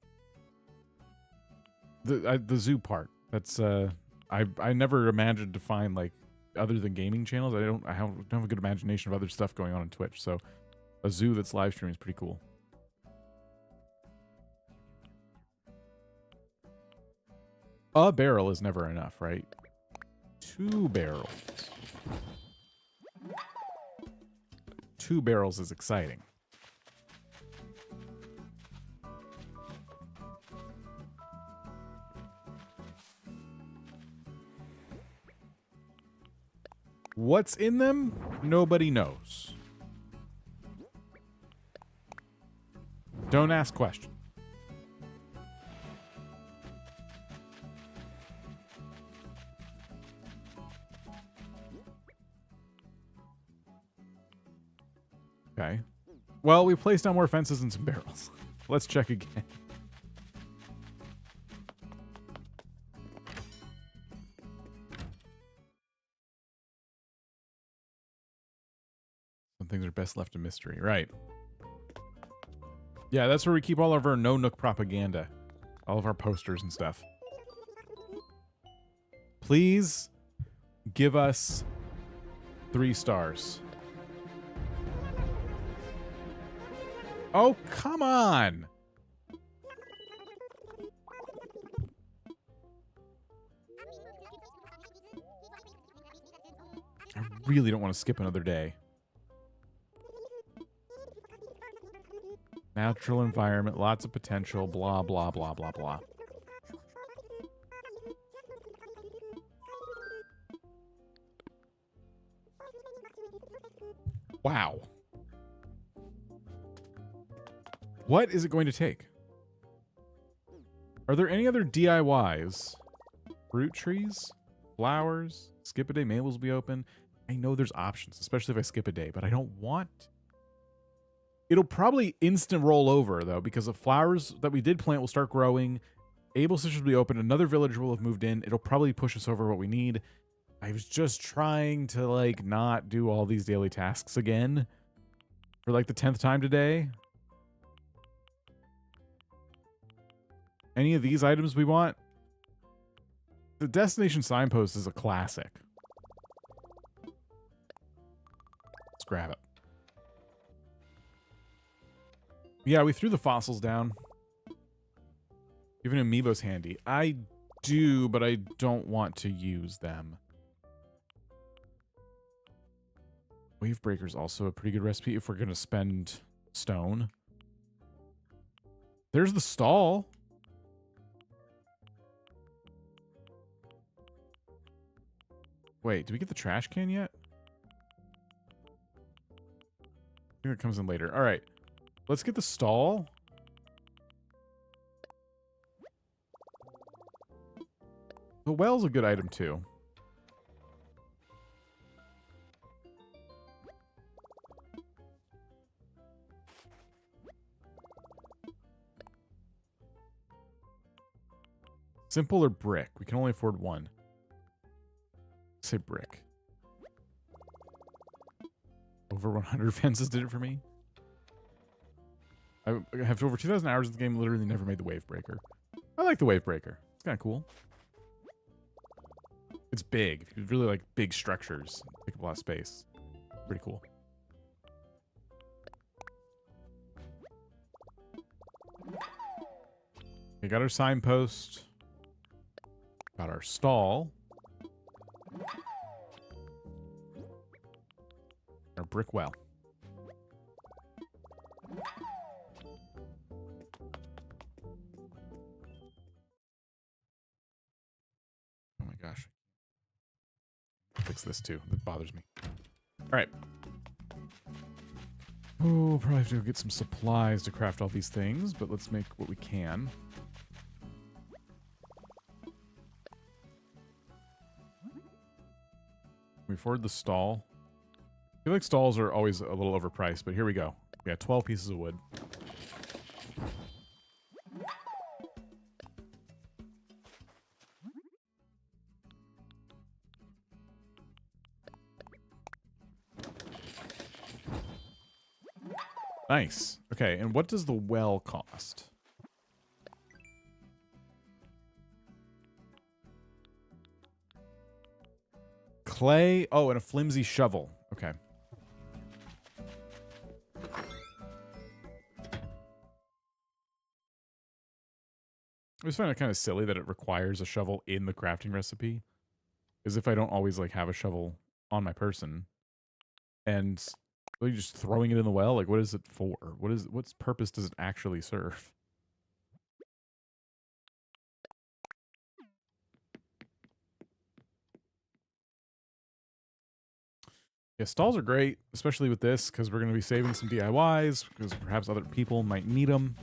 the zoo part. That's I never imagined to find like other than gaming channels. I don't have a good imagination of other stuff going on Twitch. So a zoo that's live streaming is pretty cool. A barrel is never enough, right? 2 barrels. 2 barrels is exciting. What's in them? Nobody knows. Don't ask questions. Okay. Well, we placed down more fences and some barrels. Let's check again. Some things are best left a mystery. Right. Yeah, that's where we keep all of our no Nook propaganda. All of our posters and stuff. Please give us 3 stars. Oh, come on! I really don't want to skip another day. Natural environment, lots of potential, blah, blah, blah, blah, blah. Wow. What is it going to take? Are there any other DIYs? Fruit trees? Flowers? Skip a day, maples will be open. I know there's options, especially if I skip a day, but I don't want... It'll probably instant roll over, though, because the flowers that we did plant will start growing. Able stitches will be open. Another villager will have moved in. It'll probably push us over what we need. I was just trying to, like, not do all these daily tasks again for, like, the 10th time today. Any of these items we want? The destination signpost is a classic. Let's grab it. Yeah, we threw the fossils down. Even amiibo's handy. I do, but I don't want to use them. Wave breaker's also a pretty good recipe if we're going to spend stone. There's the stall. Wait, did we get the trash can yet? I think it comes in later. All right. Let's get the stall. The well's a good item, too. Simple or brick? We can only afford one. Say brick. Over 100 fences did it for me. I have over 2,000 hours of the game. Literally never made the wave breaker. I like the wave breaker. It's kind of cool. It's big. If you really like big structures, take up a lot of space. Pretty cool. We got our signpost. Got our stall. Our brick well. Oh my gosh. Fix this too. It bothers me. All right. Oh, we'll probably have to go get some supplies to craft all these things, but let's make what we can. We afford the stall. I feel like stalls are always a little overpriced, but here we go. We got 12 pieces of wood. Nice. Okay, and what does the well cost? Clay. Oh, and a flimsy shovel. Okay. I just find it kind of silly that it requires a shovel in the crafting recipe. As if I don't always like have a shovel on my person. And are you just throwing it in the well? Like, what is it for? What's purpose does it actually serve? Yeah, stalls are great, especially with this, because we're going to be saving some DIYs, because perhaps other people might need them.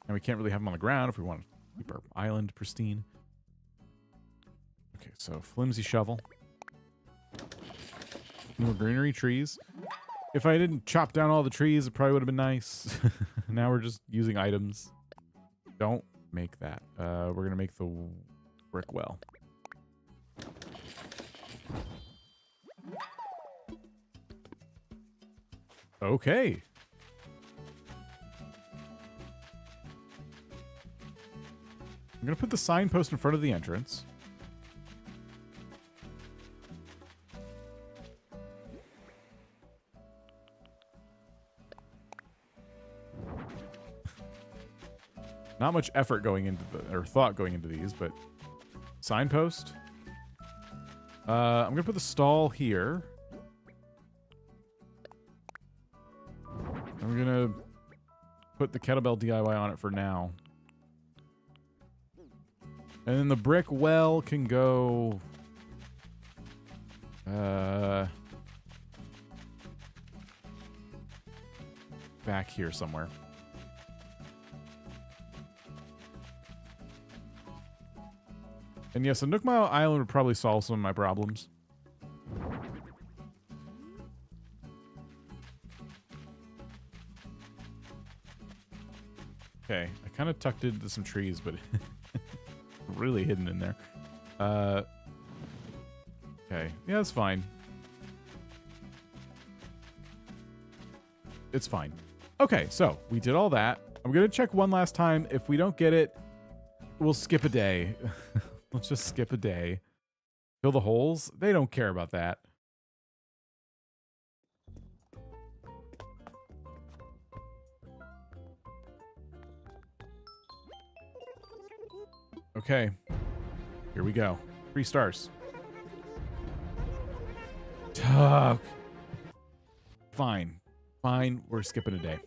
And we can't really have them on the ground if we want to keep our island pristine. Okay, so flimsy shovel. More greenery, trees. If I didn't chop down all the trees, it probably would have been nice. Now we're just using items. Don't make that. We're going to make the brick well. Okay. I'm going to put the signpost in front of the entrance. Not much effort going into or thought going into these, but signpost. I'm going to put the stall here. I'm going to put the kettlebell DIY on it for now. And then the brick well can go... back here somewhere. And yes, a Nook Mile Island would probably solve some of my problems. Okay, I kind of tucked into some trees, but really hidden in there. Okay, yeah, that's fine. It's fine. Okay, so we did all that. I'm going to check one last time. If we don't get it, we'll skip a day. Let's just skip a day. Fill the holes. They don't care about that. Okay. Here we go. 3 stars. Tuck. Fine. Fine. We're skipping a day.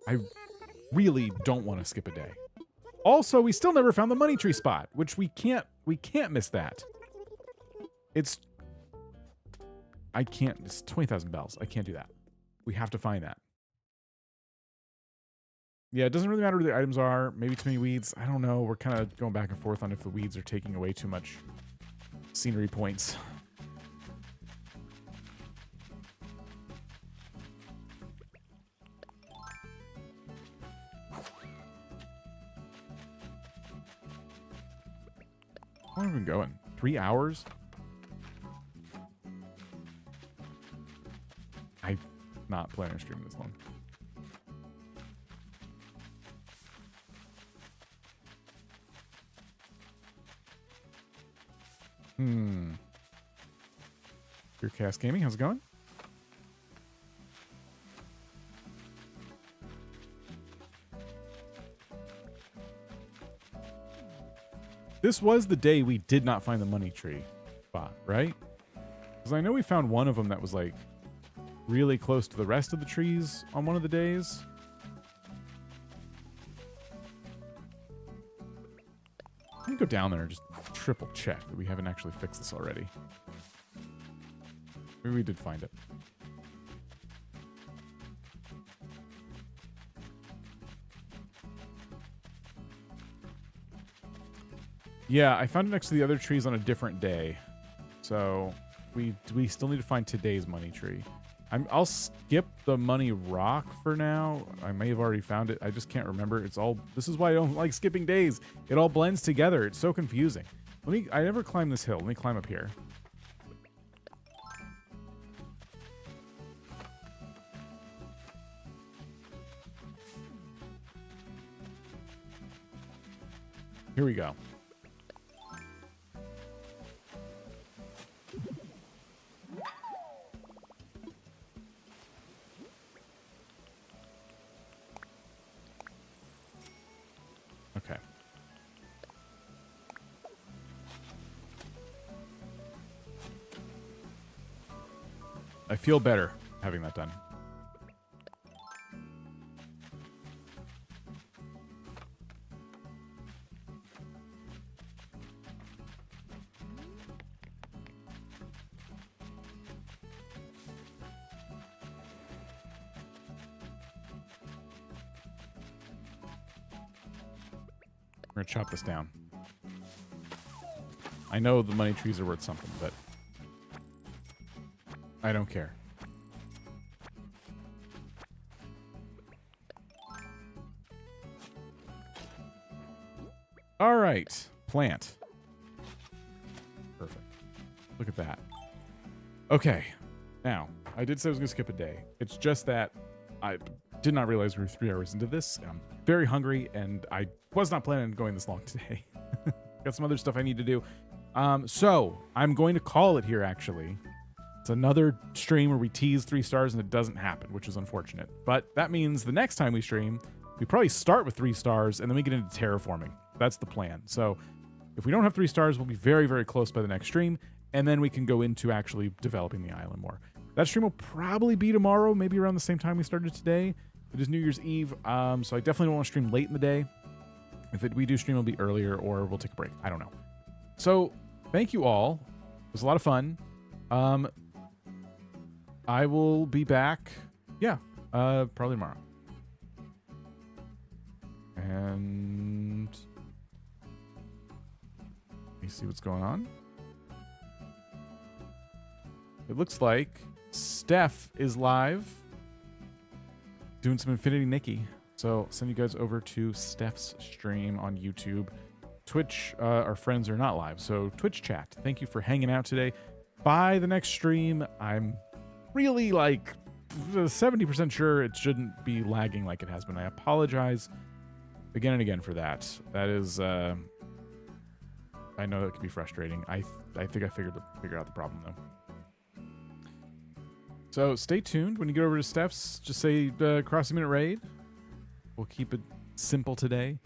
I really don't want to skip a day. Also, we still never found the money tree spot, which we can't miss that. It's 20,000 bells. I can't do that. We have to find that. Yeah, it doesn't really matter where the items are. Maybe too many weeds. I don't know. We're kind of going back and forth on if the weeds are taking away too much scenery points. How long have we been going? 3 hours? I'm not planning on streaming this long. Your Cast Gaming, how's it going? This was the day we did not find the money tree spot, right? Because I know we found one of them that was like really close to the rest of the trees on one of the days. Let me go down there and just triple check that we haven't actually fixed this already. Maybe we did find it. Yeah, I found it next to the other trees on a different day. So we still need to find today's money tree. I'll skip the money rock for now. I may have already found it. I just can't remember. This is why I don't like skipping days. It all blends together. It's so confusing. I never climbed this hill. Let me climb up here. Here we go. Okay. I feel better having that done. We're gonna chop this down. I know the money trees are worth something, but I don't care. All right, plant. Perfect. Look at that. Okay, now, I did say I was gonna skip a day. It's just that I did not realize we were 3 hours into this. I'm very hungry, and I was not planning on going this long today. Got some other stuff I need to do. So I'm going to call it here, actually. It's another stream where we tease 3 stars and it doesn't happen, which is unfortunate. But that means the next time we stream, we probably start with 3 stars and then we get into terraforming. That's the plan. So if we don't have 3 stars, we'll be very, very close by the next stream. And then we can go into actually developing the island more. That stream will probably be tomorrow, maybe around the same time we started today. It is New Year's Eve, so I definitely don't want to stream late in the day. If we do stream, it'll be earlier, or we'll take a break. I don't know. So, thank you all. It was a lot of fun. I will be back, probably tomorrow. And let me see what's going on. It looks like Steph is live doing some Infinity Nikki. So I'll send you guys over to Steph's stream on YouTube. Twitch, our friends are not live. So Twitch chat, thank you for hanging out today. By the next stream, I'm really like 70% sure it shouldn't be lagging like it has been. I apologize again and again for that. That is, I know that can be frustrating. I think I figured out the problem though. So stay tuned. When you get over to Steph's, just say cross a minute raid. We'll keep it simple today,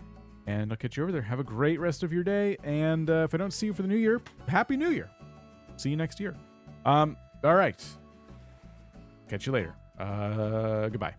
and I'll catch you over there. Have a great rest of your day, and if I don't see you for the new year, Happy New Year. See you next year. All right. Catch you later. Goodbye.